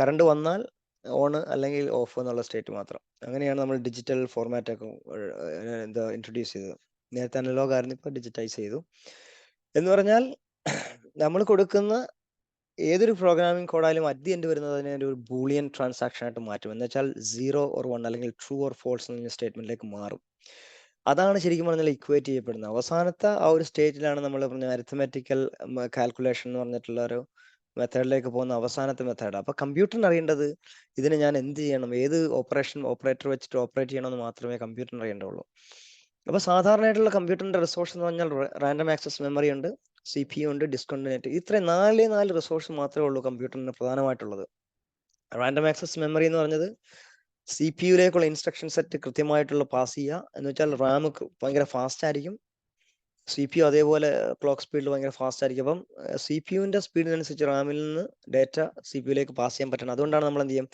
കറണ്ട് വന്നാൽ ഓൺ അല്ലെങ്കിൽ ഓഫ് എന്നുള്ള സ്റ്റേറ്റ് മാത്രം. അങ്ങനെയാണ് നമ്മൾ ഡിജിറ്റൽ ഫോർമാറ്റ് ഒക്കെ ഇൻട്രൊഡ്യൂസ് ചെയ്തത്. നേരത്തെ അനലോഗ് ആയിരുന്നു, ഇപ്പോൾ ഡിജിറ്റൈസ് ചെയ്തു. എന്ന് പറഞ്ഞാൽ നമ്മൾ കൊടുക്കുന്ന ഏതൊരു പ്രോഗ്രാമിംഗ് കോഡായാലും അറ്റ് ദി എൻഡ് വരുന്നത് അതിനെ ഒരു ബൂളിയൻ ട്രാൻസാക്ഷൻ ആയിട്ട് മാറ്റും. എന്ന് വെച്ചാൽ 0 or 1 അല്ലെങ്കിൽ ട്രൂ ഓർ ഫോൾസ് എന്ന സ്റ്റേറ്റ്മെന്റിലേക്ക് മാറും. അതാണ് ശരിക്കും പറഞ്ഞാൽ ഇക്വേറ്റ് ചെയ്യപ്പെടുന്നത്. അവസാനത്തെ ആ ഒരു സ്റ്റേറ്റിലാണ് നമ്മൾ പറഞ്ഞ അരിത്തമെറ്റിക്കൽ കാൽക്കുലേഷൻ എന്ന് പറഞ്ഞിട്ടുള്ള ഒരു മെത്തേഡിലേക്ക് പോകുന്ന അവസാനത്തെ മെത്തേഡ്. അപ്പൊ കമ്പ്യൂട്ടറിന് അറിയേണ്ടത് ഇതിന് ഞാൻ എന്ത് ചെയ്യണം, ഏത് ഓപ്പറേറ്റർ വെച്ചിട്ട് ഓപ്പറേറ്റ് ചെയ്യണമെന്ന് മാത്രമേ കമ്പ്യൂട്ടറിന് അറിയേണ്ടുള്ളൂ. അപ്പൊ സാധാരണയായിട്ടുള്ള കമ്പ്യൂട്ടറിന്റെ റിസോഴ്സ് എന്ന് പറഞ്ഞാൽ റാൻഡം ആക്സസ് മെമ്മറി ഉണ്ട്, CPU ഉണ്ട്, ഡിസ്ക് ഉണ്ട്, നെറ്റ്. ഇത്രയും 4 റിസോഴ്സ് മാത്രമേ ഉള്ളൂ കമ്പ്യൂട്ടറിന് പ്രധാനമായിട്ടുള്ളത്. റാൻഡം ആക്സസ് മെമ്മറി എന്ന് പറഞ്ഞത് CPU-ലേക്കുള്ള ഇൻസ്ട്രക്ഷൻ സെറ്റ് കൃത്യമായിട്ടുള്ള പാസ് ചെയ്യുക. എന്ന് വെച്ചാൽ റാം ഭയങ്കര ഫാസ്റ്റ് ആയിരിക്കും, CPU അതേപോലെ ക്ലോക്ക് സ്പീഡിൽ ഭയങ്കര ഫാസ്റ്റ് ആയിരിക്കും. അപ്പം CPU-ന്റെ സ്പീഡിനനുസരിച്ച് റാമിൽ നിന്ന് ഡേറ്റ CPU-ലേക്ക് പാസ് ചെയ്യാൻ പറ്റണം. അതുകൊണ്ടാണ് നമ്മൾ എന്ത് ചെയ്യും,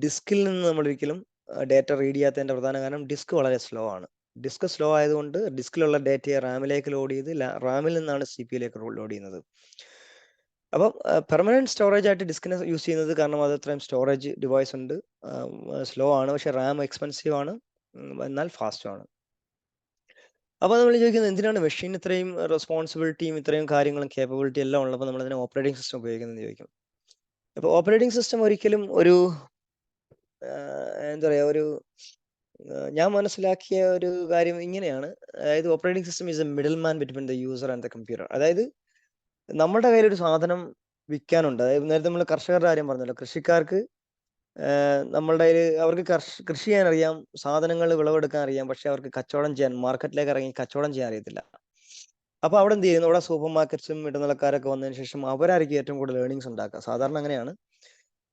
ഡിസ്കിൽ നിന്ന് നമ്മൾ ഒരിക്കലും ഡേറ്റ റീഡ് ചെയ്യാത്തതിന്റെ പ്രധാന കാരണം ഡിസ്ക് വളരെ സ്ലോ ആണ്. ഡിസ്ക് സ്ലോ ആയതുകൊണ്ട് ഡിസ്കിലുള്ള ഡേറ്റയെ റാമിലേക്ക് ലോഡ് ചെയ്ത് റാമിൽ നിന്നാണ് CPU-ലേക്ക് ലോഡ് ചെയ്യുന്നത്. അപ്പം പെർമനന്റ് സ്റ്റോറേജ് ആയിട്ട് ഡിസ്കിനെ യൂസ് ചെയ്യുന്നത് കാരണം അത് അത്രയും സ്റ്റോറേജ് ഡിവൈസ് ഉണ്ട്. സ്ലോ ആണ്, പക്ഷെ റാം എക്സ്പെൻസീവ് ആണ്, എന്നാൽ ഫാസ്റ്റും ആണ്. അപ്പോൾ നമ്മൾ ചോദിക്കുന്നത് എന്തിനാണ് മെഷീൻ ഇത്രയും റെസ്പോൺസിബിലിറ്റിയും ഇത്രയും കാര്യങ്ങളും കേപ്പബിലിറ്റി എല്ലാം ഉള്ളപ്പോൾ നമ്മൾ അതിനെ ഓപ്പറേറ്റിംഗ് സിസ്റ്റം ഉപയോഗിക്കുന്നത് ചോദിക്കും. അപ്പോൾ ഓപ്പറേറ്റിംഗ് സിസ്റ്റം ഒരിക്കലും ഒരു എന്താ പറയുക, ഞാൻ മനസ്സിലാക്കിയ ഒരു കാര്യം ഇങ്ങനെയാണ്. അതായത് operating system is A middle man between the user and the computer. അതായത് നമ്മുടെ കയ്യിൽ ഒരു സാധനം വിൽക്കാനുണ്ട്. അതായത് നേരത്തെ നമ്മൾ കർഷകരുടെ കാര്യം പറഞ്ഞല്ലോ. കൃഷിക്കാർക്ക് നമ്മളുടെ കയ്യിൽ അവർക്ക് കൃഷി ചെയ്യാൻ അറിയാം, സാധനങ്ങൾ വിളവെടുക്കാൻ അറിയാം, പക്ഷെ അവർക്ക് കച്ചവടം ചെയ്യാൻ, മാർക്കറ്റിലേക്ക് ഇറങ്ങി കച്ചവടം ചെയ്യാൻ അറിയത്തില്ല. അപ്പൊ അവിടെ എന്ത് ചെയ്യുന്നു, അവിടെ സൂപ്പർ മാർക്കറ്റ്സും ഇടനിലക്കാരൊക്കെ വന്നതിന് ശേഷം അവരായിരിക്കും ഏറ്റവും കൂടുതൽ ഏർണിങ്സ് ഉണ്ടാക്കുക. സാധാരണ അങ്ങനെയാണ്.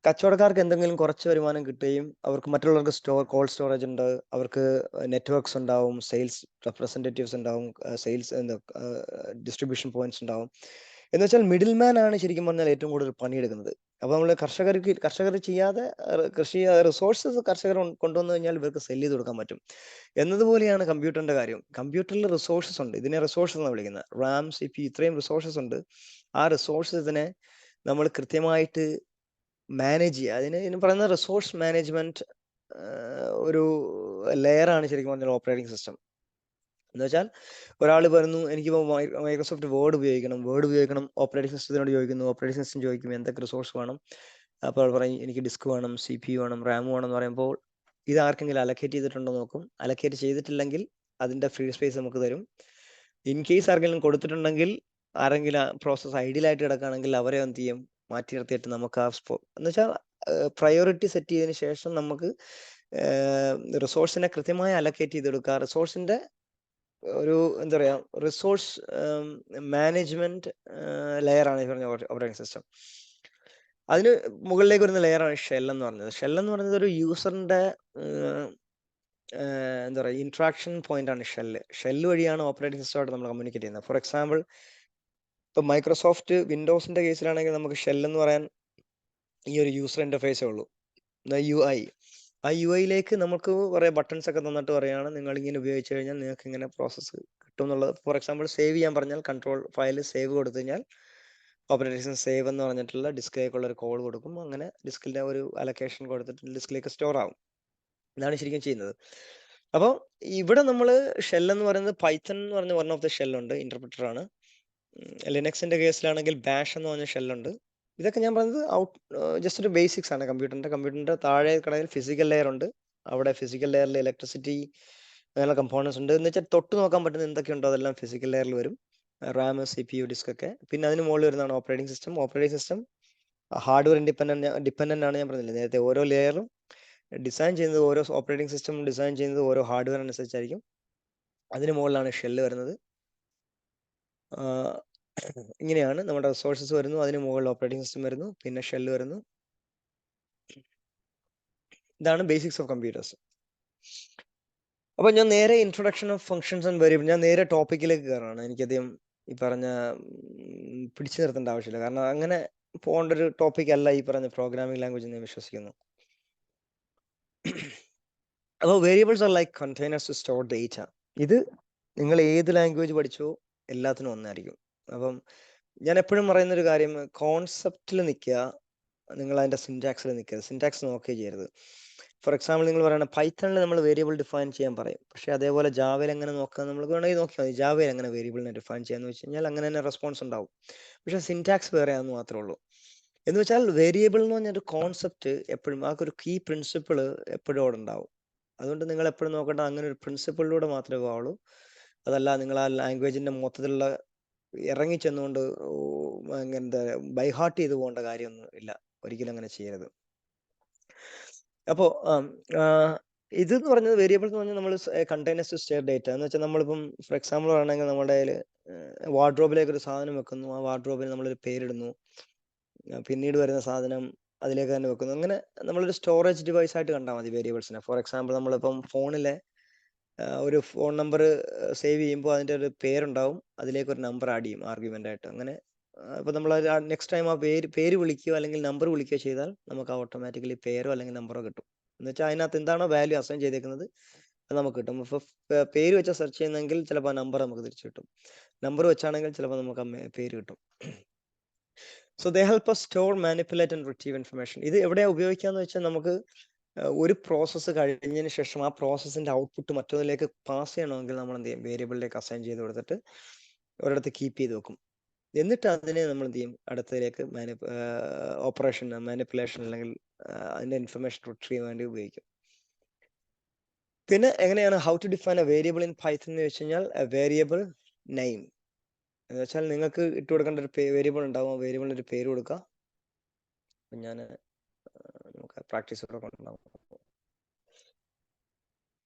കച്ചവടക്കാർക്ക് എന്തെങ്കിലും കുറച്ച് വരുമാനം കിട്ടുകയും അവർക്ക് മറ്റുള്ളവർക്ക് കോൾഡ് സ്റ്റോറേജ് ഉണ്ട്, അവർക്ക് നെറ്റ്വർക്ക്സ് ഉണ്ടാവും, സെയിൽസ് റെപ്രസെന്റേറ്റീവ്സ് ഉണ്ടാവും, ഡിസ്ട്രിബ്യൂഷൻ പോയിന്റ്സ് ഉണ്ടാവും. എന്ന് വെച്ചാൽ മിഡിൽ മാൻ ആണ് ശരിക്കും പറഞ്ഞാൽ ഏറ്റവും കൂടുതൽ പണിയെടുക്കുന്നത്. അപ്പൊ നമ്മൾ കർഷകർ ചെയ്യാതെ കൃഷി റിസോഴ്സസ് കർഷകർ കൊണ്ടുവന്നു കഴിഞ്ഞാൽ ഇവർക്ക് സെല് ചെയ്ത് കൊടുക്കാൻ പറ്റും. എന്നതുപോലെയാണ് കമ്പ്യൂട്ടറിന്റെ കാര്യം. കമ്പ്യൂട്ടറിൽ റിസോഴ്സസ് ഉണ്ട്, ഇതിനെ റിസോഴ്സസ് എന്നാണ് വിളിക്കുന്നത്. റാം, CPU ഇത്രയും റിസോഴ്സസ് ഉണ്ട്. ആ റിസോഴ്സസിനെ നമ്മൾ കൃത്യമായിട്ട് മാനേജ് ചെയ്യുക. ഇതിന് പറയുന്ന റിസോഴ്സ് മാനേജ്മെന്റ് ഒരു ലെയർ ആണ് ശരിക്കും പറഞ്ഞാൽ ഓപ്പറേറ്റിംഗ് സിസ്റ്റം. എന്ന് വെച്ചാൽ ഒരാൾ പറയുന്നു എനിക്കിപ്പോൾ മൈക്രോസോഫ്റ്റ് വേർഡ് ഉപയോഗിക്കണം, ഓപ്പറേറ്റിംഗ് സിസ്റ്റത്തിനോട് ചോദിക്കുന്നു, ഓപ്പറേറ്റിംഗ് സിസ്റ്റം ചോദിക്കും എന്തൊക്കെ റിസോഴ്സ് വേണം. അപ്പോൾ പറയും എനിക്ക് ഡിസ്ക് വേണം, CPU വേണം, റാം വേണം എന്ന് പറയുമ്പോൾ ഇത് ആർക്കെങ്കിലും അലക്കേറ്റ് ചെയ്തിട്ടുണ്ടോ നോക്കും. അലക്കേറ്റ് ചെയ്തിട്ടില്ലെങ്കിൽ അതിൻ്റെ ഫ്രീ സ്പേസ് നമുക്ക് തരും. ഇൻ കേസ് ആർക്കെങ്കിലും കൊടുത്തിട്ടുണ്ടെങ്കിൽ ആരെങ്കിലും പ്രോസസ്സ് ഐഡിയലായിട്ട് കിടക്കുകയാണെങ്കിൽ അവരെ എന്ത് ചെയ്യും, മാറ്റി നിർത്തിയിട്ട് നമുക്ക് ആ എന്ന് വെച്ചാൽ പ്രയോറിറ്റി സെറ്റ് ചെയ്തതിന് ശേഷം നമുക്ക് റിസോഴ്സിനെ കൃത്യമായി അലക്കേറ്റ് ചെയ്തെടുക്കുക. റിസോഴ്സിൻ്റെ ഒരു എന്താ പറയുക, റിസോഴ്സ് മാനേജ്മെന്റ് ലെയറാണ് ഈ പറഞ്ഞ ഓപ്പറേറ്റിംഗ് സിസ്റ്റം. അതിന് മുകളിലേക്ക് വരുന്ന ലെയറാണ് ഷെൽ എന്ന് പറഞ്ഞത്. ഷെൽ എന്ന് പറയുന്നത് ഒരു യൂസറിന്റെ എന്താ പറയുക ഇന്ററാക്ഷൻ പോയിന്റ് ആണ് ഷെല്ല്. ഷെല്ല് വഴിയാണ് ഓപ്പറേറ്റിംഗ് സിസ്റ്റമായിട്ട് നമ്മൾ കമ്മ്യൂണിക്കേറ്റ് ചെയ്യുന്നത്. ഫോർ എക്സാമ്പിൾ, ഇപ്പൊ മൈക്രോസോഫ്റ്റ് വിൻഡോസിന്റെ കേസിലാണെങ്കിൽ നമുക്ക് ഷെൽ എന്ന് പറയാൻ ഈ ഒരു യൂസർ ഇന്റർഫേസേ ഉള്ളൂ, UI. ആ UI-യിലേക്ക് നമുക്ക് കുറേ ബട്ടൺസ് ഒക്കെ തന്നിട്ട് പറയുകയാണ് നിങ്ങൾ ഇങ്ങനെ ഉപയോഗിച്ച് കഴിഞ്ഞാൽ നിങ്ങൾക്ക് ഇങ്ങനെ പ്രോസസ്സ് കിട്ടും എന്നുള്ളത്. ഫോർ എക്സാമ്പിൾ സേവ് ചെയ്യാൻ പറഞ്ഞാൽ കൺട്രോൾ ഫയൽ സേവ് കൊടുത്തു കഴിഞ്ഞാൽ ഓപ്പറേറ്റിംഗ് സിസ്റ്റം സേവ് എന്ന് പറഞ്ഞിട്ടുള്ള ഡിസ്കിലേക്കുള്ള ഒരു കോഡ് കൊടുക്കും. അങ്ങനെ ഡിസ്കിന്റെ ഒരു അലൊക്കേഷൻ കൊടുത്തിട്ട് ഡിസ്കിലേക്ക് സ്റ്റോർ ആവും. ഇതാണ് ശരിക്കും ചെയ്യുന്നത്. അപ്പോൾ ഇവിടെ നമ്മൾ ഷെൽ എന്ന് പറയുന്നത് പൈത്തൺ എന്ന് പറഞ്ഞ വൺ ഓഫ് ദ ഷെല്ലുണ്ട്, ഇന്റർപ്രിറ്റർ ആണ്. ലിനക്സിന്റെ കേസിലാണെങ്കിൽ ബാഷ് എന്ന് പറഞ്ഞ ഷെല്ലുണ്ട്. ഇതൊക്കെ ഞാൻ പറഞ്ഞത് ജസ്റ്റ് ഒരു ബേസിക്സ് ആണ്. കമ്പ്യൂട്ടറിന്റെ താഴെ കടയിൽ ഫിസിക്കൽ ലെയർ ഉണ്ട്. അവിടെ ഫിസിക്കൽ ലെയറിൽ ഇലക്ട്രിസിറ്റി അങ്ങനെയുള്ള കമ്പോണൻസ് ഉണ്ട്. എന്ന് വെച്ചാൽ തൊട്ട് നോക്കാൻ പറ്റുന്ന എന്തൊക്കെയുണ്ടോ അതെല്ലാം ഫിസിക്കൽ ലെയറിൽ വരും. റാം, CPU, ഡിസ്ക് ഒക്കെ. പിന്നെ അതിന് മുകളിൽ വരുന്നതാണ് operating system. Operating system hardware dependent ആണ്. ഞാൻ പറഞ്ഞില്ല നേരത്തെ, ഓരോ ലെയറും ഡിസൈൻ ചെയ്യുന്നത്, ഓരോ ഓപ്പറേറ്റിംഗ് സിസ്റ്റം ഡിസൈൻ ചെയ്യുന്നത് ഓരോ ഹാർഡ്വെയർ അനുസരിച്ചായിരിക്കും. അതിന് മുകളിലാണ് ഷെല്ല് വരുന്നത്. ഇങ്ങനെയാണ് നമ്മുടെ റിസോഴ്സസ് വരുന്നു, അതിന് മുകളിൽ ഓപ്പറേറ്റിംഗ് സിസ്റ്റം വരുന്നു, പിന്നെ ഷെല്ല് വരുന്നു. ഇതാണ് ബേസിക്സ് ഓഫ് കമ്പ്യൂട്ടേഴ്സ്. അപ്പൊ ഞാൻ നേരെ introduction of functions and variable, ഞാൻ നേരെ ടോപ്പിക്കിലേക്ക് കയറാണ്. എനിക്കധികം ഈ പറഞ്ഞ പിടിച്ചു നിർത്തേണ്ട ആവശ്യമില്ല, കാരണം അങ്ങനെ പോകേണ്ട ഒരു ടോപ്പിക് അല്ല ഈ പറഞ്ഞ പ്രോഗ്രാമിംഗ് ലാംഗ്വേജ് ഞാൻ വിശ്വസിക്കുന്നു. അപ്പോൾ variables are like containers to store data. ഇത് നിങ്ങൾ ഏത് ലാംഗ്വേജ് പഠിച്ചോ എല്ലാത്തിനും ഒന്നായിരിക്കും. അപ്പം ഞാൻ എപ്പോഴും പറയുന്ന ഒരു കാര്യം, കോൺസെപ്റ്റിൽ നിൽക്കുക, നിങ്ങൾ അതിന്റെ സിൻറ്റാക്സിൽ നിൽക്കുക. സിൻറ്റാക്സ് നോക്കുകയും ചെയ്യരുത്. ഫോർ എക്സാമ്പിൾ, നിങ്ങൾ പറയുന്നത് പൈത്തണിൽ നമ്മൾ വേരിയബിൾ ഡിഫൈൻ ചെയ്യാൻ പറയും, പക്ഷേ അതേപോലെ ജാവയിൽ എങ്ങനെ നോക്കുക, നമ്മൾ വേണമെങ്കിൽ നോക്കിയാൽ മതി. ജാവയിൽ എങ്ങനെ വേരിയബിളിനെ ഡിഫൈൻ ചെയ്യാന്ന് വെച്ച് കഴിഞ്ഞാൽ അങ്ങനെ തന്നെ റെസ്പോൺസ് ഉണ്ടാവും. പക്ഷേ സിൻറ്റാക്സ് വേറെ ആണെന്ന് മാത്രമേ ഉള്ളൂ. എന്ന് വെച്ചാൽ വേരിയബിൾ എന്ന് പറഞ്ഞൊരു കോൺസെപ്റ്റ് എപ്പോഴും ആ ഒരു കീ പ്രിൻസിപ്പിൾ എപ്പോഴും അവിടെ ഉണ്ടാവും. അതുകൊണ്ട് നിങ്ങൾ എപ്പോഴും നോക്കേണ്ട അങ്ങനെ ഒരു പ്രിൻസിപ്പിളിലൂടെ മാത്രമേ പോവുള്ളൂ. അതല്ല നിങ്ങൾ ആ ലാംഗ്വേജിന്റെ മൊത്തത്തിലുള്ള ഇറങ്ങി ചെന്നുകൊണ്ട് എന്താ ബൈഹാർട്ട് ചെയ്ത് പോകേണ്ട കാര്യമൊന്നും ഇല്ല. ഒരിക്കലും അങ്ങനെ ചെയ്യരുത്. അപ്പോൾ ഇതെന്ന് പറഞ്ഞത് വേരിയബിൾ എന്ന് പറഞ്ഞാൽ നമ്മൾ കണ്ടെയ്നേഴ്സ് ടു സ്റ്റോർ ഡേറ്റ എന്ന് വെച്ചാൽ നമ്മളിപ്പം ഫോർ എക്സാമ്പിൾ പറയുകയാണെങ്കിൽ നമ്മുടെ കയ്യിൽ വാർഡ്രോബിലേക്ക് ഒരു സാധനം വെക്കുന്നു, ആ വാർഡ്രോബിന് നമ്മളൊരു പേരിടുന്നു, പിന്നീട് വരുന്ന സാധനം അതിലേക്ക് തന്നെ വെക്കുന്നു. അങ്ങനെ നമ്മളൊരു സ്റ്റോറേജ് ഡിവൈസ് ആയിട്ട് കണ്ടാൽ മതി വേരിയബിൾസിനെ. ഫോർ എക്സാമ്പിൾ, നമ്മളിപ്പം ഫോണിലെ ഒരു ഫോൺ നമ്പർ സേവ് ചെയ്യുമ്പോൾ അതിൻ്റെ ഒരു പേരുണ്ടാവും, അതിലേക്ക് ഒരു നമ്പർ ആഡ് ചെയ്യും ആർഗ്യുമെന്റ് ആയിട്ട്. അങ്ങനെ ഇപ്പൊ നമ്മൾ നെക്സ്റ്റ് ടൈം ആ പേര് വിളിക്കുകയോ അല്ലെങ്കിൽ നമ്പർ വിളിക്കുകയോ ചെയ്താൽ നമുക്ക് ഓട്ടോമാറ്റിക്കലി പേരോ അല്ലെങ്കിൽ നമ്പറോ കിട്ടും. എന്ന് വെച്ചാൽ അതിനകത്ത് എന്താണോ വാല്യൂ അസൈൻ ചെയ്തേക്കുന്നത് അത് നമുക്ക് കിട്ടും. ഇപ്പൊ പേര് വെച്ചാൽ സെർച്ച് ചെയ്യുന്നെങ്കിൽ ചിലപ്പോൾ നമ്പർ നമുക്ക് തിരിച്ചു കിട്ടും. നമ്പർ വെച്ചാണെങ്കിൽ ചിലപ്പോൾ നമുക്ക് പേര് കിട്ടും. So they help us store, manipulate and retrieve information. ഇത് എവിടെയാണ് ഉപയോഗിക്കാന്ന് വെച്ചാൽ നമുക്ക് ഒരു പ്രോസസ്സ് കഴിഞ്ഞതിന് ശേഷം ആ പ്രോസസ്സിന്റെ ഔട്ട്പുട്ട് മറ്റൊന്നിലേക്ക് പാസ് ചെയ്യണമെങ്കിൽ നമ്മൾ എന്ത് ചെയ്യും, വേരിയബിളിലേക്ക് അസൈൻ ചെയ്ത് കൊടുത്തിട്ട് ഒരിടത്ത് കീപ്പ് ചെയ്ത് വെക്കും. എന്നിട്ട് അതിനെ നമ്മൾ എന്ത് ചെയ്യും, അടുത്തതിലേക്ക് ഓപ്പറേഷൻ മാനിപ്പുലേഷൻ അല്ലെങ്കിൽ അതിന്റെ ഇൻഫർമേഷൻ റിട്രീവ് ചെയ്യാൻ വേണ്ടി ഉപയോഗിക്കും. പിന്നെ എങ്ങനെയാണ് how to define a variable in Python എന്ന് വെച്ച് കഴിഞ്ഞാൽ വേരിയബിൾ നെയിം എന്ന് വെച്ചാൽ നിങ്ങൾക്ക് ഇട്ട് കൊടുക്കേണ്ട ഒരു വേരിയബിൾ ഉണ്ടാവും, ആ വേരിയബിളിന് ഒരു പേര് കൊടുക്കുക. ഞാൻ നമുക്ക് പ്രാക്ടീസ് ഒക്കെ കൊണ്ടുണ്ടാവും.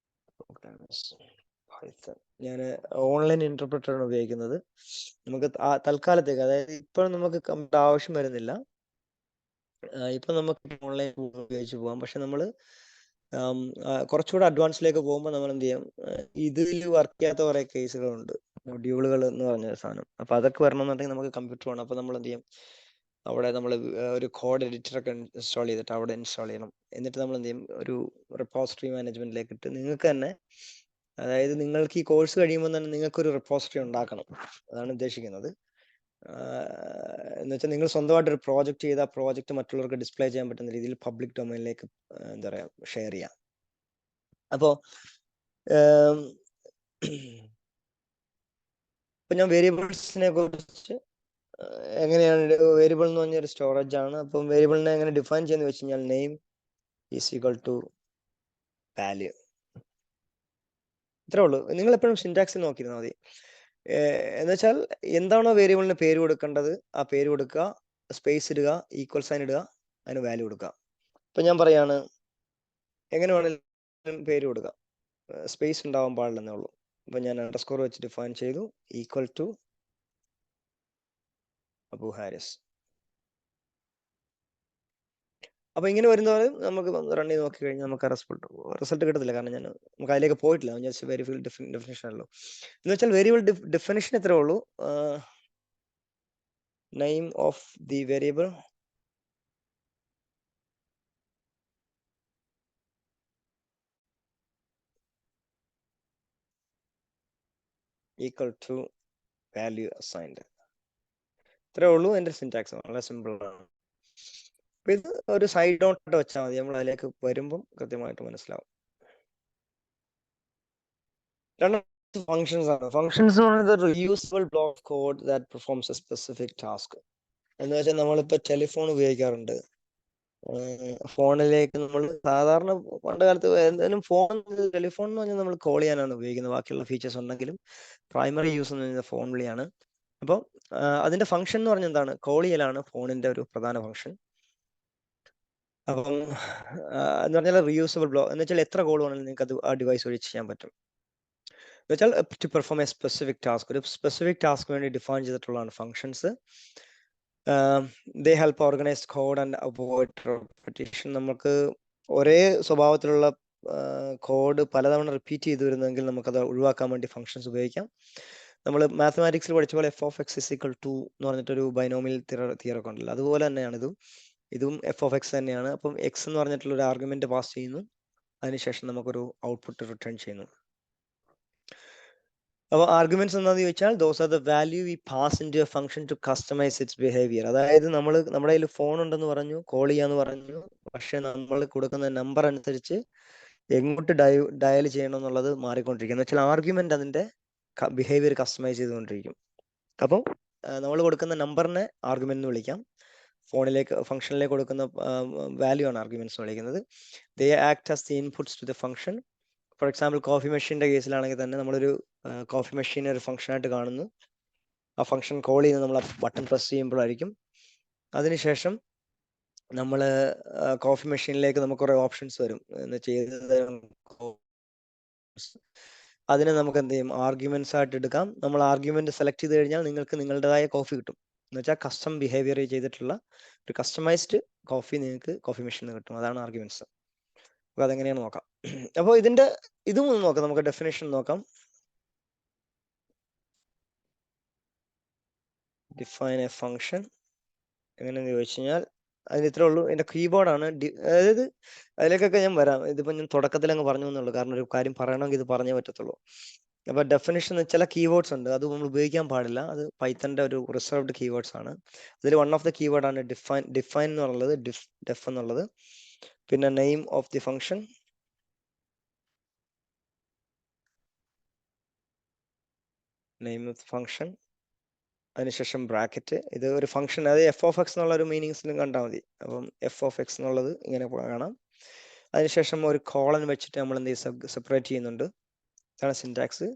ഞാൻ ഓൺലൈൻ ഇന്റർപ്രിറ്റർ ആണ് ഉപയോഗിക്കുന്നത്. നമുക്ക് തൽക്കാലത്തേക്ക്, അതായത് ഇപ്പോൾ നമുക്ക് ആവശ്യം വരുന്നില്ല, ഇപ്പൊ നമുക്ക് ഓൺലൈൻ ഉപയോഗിച്ച് പോകാം. പക്ഷെ നമ്മൾ കുറച്ചുകൂടെ അഡ്വാൻസിലേക്ക് പോകുമ്പോൾ നമ്മൾ എന്ത് ചെയ്യും, ഇതിൽ വർക്ക് ചെയ്യാത്ത കുറെ കേസുകളുണ്ട്, മൊഡ്യൂളുകൾ എന്ന് പറഞ്ഞ സാധനം. അപ്പൊ അതൊക്കെ വരണമെന്നുണ്ടെങ്കിൽ നമുക്ക് കമ്പ്യൂട്ടർ വേണം. അപ്പൊ നമ്മൾ എന്ത് ചെയ്യും, അവിടെ നമ്മൾ ഒരു കോഡ് എഡിറ്റർ ഒക്കെ ഇൻസ്റ്റാൾ ചെയ്തിട്ട് അവിടെ ഇൻസ്റ്റാൾ ചെയ്യണം. എന്നിട്ട് നമ്മൾ എന്ത് ചെയ്യും, ഒരു റിപ്പോസിറ്ററി മാനേജ്മെന്റിലേക്ക് ഇട്ട് നിങ്ങൾക്ക് തന്നെ, അതായത് നിങ്ങൾക്ക് ഈ കോഴ്സ് കഴിയുമ്പോൾ തന്നെ നിങ്ങൾക്കൊരു റിപ്പോസിറ്ററി ഉണ്ടാക്കണം. അതാണ് ഉദ്ദേശിക്കുന്നത്. എന്ന് വെച്ചാൽ നിങ്ങൾ സ്വന്തമായിട്ട് ഒരു പ്രോജക്റ്റ് ചെയ്ത് ആ പ്രോജക്റ്റ് മറ്റുള്ളവർക്ക് ഡിസ്പ്ലേ ചെയ്യാൻ പറ്റുന്ന രീതിയിൽ പബ്ലിക് ഡൊമൈനിലേക്ക് എന്താ പറയുക ഷെയർ ചെയ്യാം. അപ്പോൾ ഇപ്പൊ ഞാൻ വേരിയബിൾസിനെ കുറിച്ച് എങ്ങനെയാണ് വേരിയബിൾ എന്ന് പറഞ്ഞൊരു സ്റ്റോറേജ് ആണ്. അപ്പം വേരിയബിളിനെ എങ്ങനെ ഡിഫൈൻ ചെയ്യുന്ന വെച്ച് കഴിഞ്ഞാൽ name is equal to value. ഇത്രേ ഉള്ളൂ. നിങ്ങൾ എപ്പോഴും സിൻടാക്സിൽ നോക്കിയിരുന്നാൽ മതി. എന്ന് വെച്ചാൽ എന്താണോ വേരിയബിളിന് പേര് കൊടുക്കേണ്ടത് ആ പേര് കൊടുക്കുക, സ്പേസ് ഇടുക, ഈക്വൽ സൈൻ ഇടുക, അതിന് വാല്യൂ കൊടുക്കുക. ഇപ്പൊ ഞാൻ പറയാണ് എങ്ങനെ വേണമെങ്കിലും പേര് കൊടുക്കാം, സ്പേസ് ഉണ്ടാവാൻ പാടില്ലെന്നേ ഉള്ളൂ. അപ്പൊ ഞാൻ അണ്ടർസ്കോർ വെച്ച് ഡിഫൈൻ ചെയ്തു, ഈക്വൽ ടു അബു ഹാരിസ്. അപ്പൊ ഇങ്ങനെ വരുന്നവരെ നമുക്ക് റൺ ചെയ്ത് നോക്കി കഴിഞ്ഞാൽ നമുക്ക് റിസൾട്ട് കിട്ടത്തില്ല. കാരണം നമുക്ക് അതിലേക്ക് പോയിട്ടില്ല. ജസ്റ്റ് വേരിയബിൾ ഡെഫിനേഷൻ ആണല്ലോ. എന്ന് വെച്ചാൽ വേരിയബിൾ ഡെഫിനേഷൻ എത്രേ ഉള്ളൂ, name of the variable equal to value assigned. ഇത്രേ ഉള്ളൂ എൻ്റെ സിൻടാക്സ്. വളരെ സിമ്പിൾ ആണ്. അപ്പൊ ഇത് ഒരു സൈഡ് നോട്ട് വെച്ചാൽ മതി, നമ്മൾ അതിലേക്ക് വരുമ്പം കൃത്യമായിട്ട് മനസ്സിലാവും. ഫങ്ഷൻസ് ആണ്. Functions reusable block code that performs A specific task. എന്ന് വെച്ചാൽ നമ്മളിപ്പോ ടെലിഫോൺ ഉപയോഗിക്കാറുണ്ട്. ഫോണിലേക്ക് നമ്മൾ സാധാരണ പണ്ട് കാലത്ത് എന്തായാലും ടെലിഫോൺ എന്ന് പറഞ്ഞാൽ നമ്മൾ കോൾ ചെയ്യാനാണ് ഉപയോഗിക്കുന്നത്. ബാക്കിയുള്ള ഫീച്ചേഴ്സ് ഉണ്ടെങ്കിലും പ്രൈമറി യൂസ് എന്ന് പറയുന്നത് ഫോൺ വിളിയാണ്. അപ്പം അതിന്റെ ഫംഗ്ഷൻ എന്ന് പറഞ്ഞാൽ എന്താണ്, കോൾ ചെയ്യലാണ് ഫോണിന്റെ ഒരു പ്രധാന ഫംഗ്ഷൻ. അപ്പം എന്ന് പറഞ്ഞാൽ റീയൂസബിൾ ബ്ലോക്ക് എന്ന് വെച്ചാൽ എത്ര കോൾ വേണമെങ്കിലും നിങ്ങൾക്ക് അത് ആ ഡിവൈസ് വഴി ചെയ്യാൻ പറ്റും. എന്ന് വെച്ചാൽ to perform a specific task, ഒരു സ്പെസിഫിക് ടാസ്ക് വേണ്ടി ഡിഫൈൻ ചെയ്തിട്ടുള്ളതാണ് functions. They help organize code and avoid repetition. നമുക്ക് ഒരേ സ്വഭാവത്തിലുള്ള കോഡ് പലതവണ റിപ്പീറ്റ് ചെയ്തു വരുന്നെങ്കിൽ നമുക്കത് ഒഴിവാക്കാൻ വേണ്ടി ഫംഗ്ഷൻസ് ഉപയോഗിക്കാം. നമ്മൾ മാത്തമാറ്റിക്സിൽ പഠിച്ച പോലെ F of X is equal to എന്ന് പറഞ്ഞിട്ടൊരു ബൈനോമിയൽ തിയറൊക്കെ ഉണ്ടല്ലോ, അതുപോലെ തന്നെയാണ് ഇതും എഫ് ഓഫ് എക്സ് തന്നെയാണ്. അപ്പം എക്സ് എന്ന് പറഞ്ഞിട്ടുള്ള ഒരു ആർഗ്യുമെന്റ് പാസ് ചെയ്യുന്നു, അതിനുശേഷം നമുക്കൊരു ഔട്ട്പുട്ട് റിട്ടേൺ ചെയ്യുന്നു. അപ്പോൾ ആർഗ്യുമെന്റ്സ് എന്താണെന്ന് ചോദിച്ചാൽ those are the value we pass in to a function to customize its behaviour. അതായത് നമ്മുടെ കയ്യിൽ ഫോൺ ഉണ്ടെന്ന് പറഞ്ഞു, കോൾ ചെയ്യാന്ന് പറഞ്ഞു, പക്ഷെ നമ്മൾ കൊടുക്കുന്ന നമ്പർ അനുസരിച്ച് എങ്ങോട്ട് ഡയൽ ചെയ്യണം എന്നുള്ളത് മാറിക്കൊണ്ടിരിക്കും. എന്ന് വെച്ചാൽ ആർഗ്യുമെന്റ് അതിന്റെ ബിഹേവിയർ കസ്റ്റമൈസ് ചെയ്തുകൊണ്ടിരിക്കും. അപ്പം നമ്മൾ കൊടുക്കുന്ന നമ്പറിനെ ആർഗ്യുമെന്റ് എന്ന് വിളിക്കാം. ഫംഗ്ഷനിലേക്ക് കൊടുക്കുന്ന വാല്യൂ ആണ് ആർഗ്യുമെന്റ്സ് വിളിക്കുന്നത്. They act as the inputs to the function. For example coffee മെഷീന്റെ കേസിലാണെങ്കിൽ തന്നെ നമ്മളൊരു കോഫി മെഷീനെ ഒരു ഫംഗ്ഷൻ ആയിട്ട് കാണുന്നു. ആ ഫംഗ്ഷൻ കോൾ ചെയ്യുന്നത് നമ്മൾ ബട്ടൺ പ്രസ് ചെയ്യുമ്പോഴായിരിക്കും. അതിനുശേഷം നമ്മൾ കോഫി മെഷീനിലേക്ക് നമുക്ക് കുറെ ഓപ്ഷൻസ് വരും. അതിനെ നമുക്ക് എന്ത് ചെയ്യും, ആർഗ്യുമെന്റ്സ് ആയിട്ട് എടുക്കാം. നമ്മൾ ആർഗ്യുമെന്റ് സെലക്ട് ചെയ്ത് കഴിഞ്ഞാൽ നിങ്ങൾക്ക് നിങ്ങളുടേതായ കോഫി കിട്ടും. എന്ന് വെച്ചാൽ കസ്റ്റം ബിഹേവിയർ ചെയ്തിട്ടുള്ള ഒരു കസ്റ്റമൈസ്ഡ് കോഫി നിങ്ങൾക്ക് കോഫി മെഷീനിൽ നിന്ന് കിട്ടും. അതാണ് ആർഗ്യുമെന്റ്സ്. അപ്പോൾ അതെങ്ങനെയാണ് നോക്കാം. അപ്പോൾ ഇതും ഒന്ന് നോക്കാം, നമുക്ക് ഡെഫിനേഷൻ നോക്കാം. ഡിഫൈൻ എ ഫംഗ്ഷൻ എങ്ങനെയെന്ന് ചോദിച്ചു കഴിഞ്ഞാൽ അതിന് ഇത്രേ ഉള്ളൂ. എൻ്റെ കീബോർഡാണ്. അതായത് അതിലേക്കൊക്കെ ഞാൻ വരാം. ഇതിപ്പോൾ ഞാൻ തുടക്കത്തിൽ അങ്ങ് പറഞ്ഞു എന്നുള്ളൂ, കാരണം ഒരു കാര്യം പറയണമെങ്കിൽ ഇത് പറഞ്ഞേ പറ്റത്തുള്ളൂ. അപ്പൊ ഡെഫിനേഷൻ ചില കീവേഡ്സ് ഉണ്ട്, അത് നമ്മൾ ഉപയോഗിക്കാൻ പാടില്ല. അത് പൈത്തന്റെ ഒരു റിസർവ്ഡ് കീവേഡ്സ് ആണ്. അതിൽ വൺ ഓഫ് ദ കീവേഡ് ആണ് ഡിഫൈൻ എന്നുള്ളത്, ഡെഫ് എന്നുള്ളത്. പിന്നെ നെയിം ഓഫ് ദി ഫംഗ്ഷൻ, അതിനുശേഷം ബ്രാക്കറ്റ്. ഇത് ഒരു ഫംഗ്ഷൻ, അതായത് എഫ് ഓഫ് എക്സ് എന്നുള്ള ഒരു മീനിങ്സിലും കണ്ടാൽ മതി. അപ്പം എഫ് ഓഫ് എക്സ് എന്നുള്ളത് ഇങ്ങനെ കാണാം. അതിനുശേഷം ഒരു കോളൻ വെച്ചിട്ട് നമ്മൾ എന്ത് ചെയ്യും, സെപ്പറേറ്റ് ചെയ്യുന്നുണ്ട്. ഇതാണ് സിൻടാക്സ്.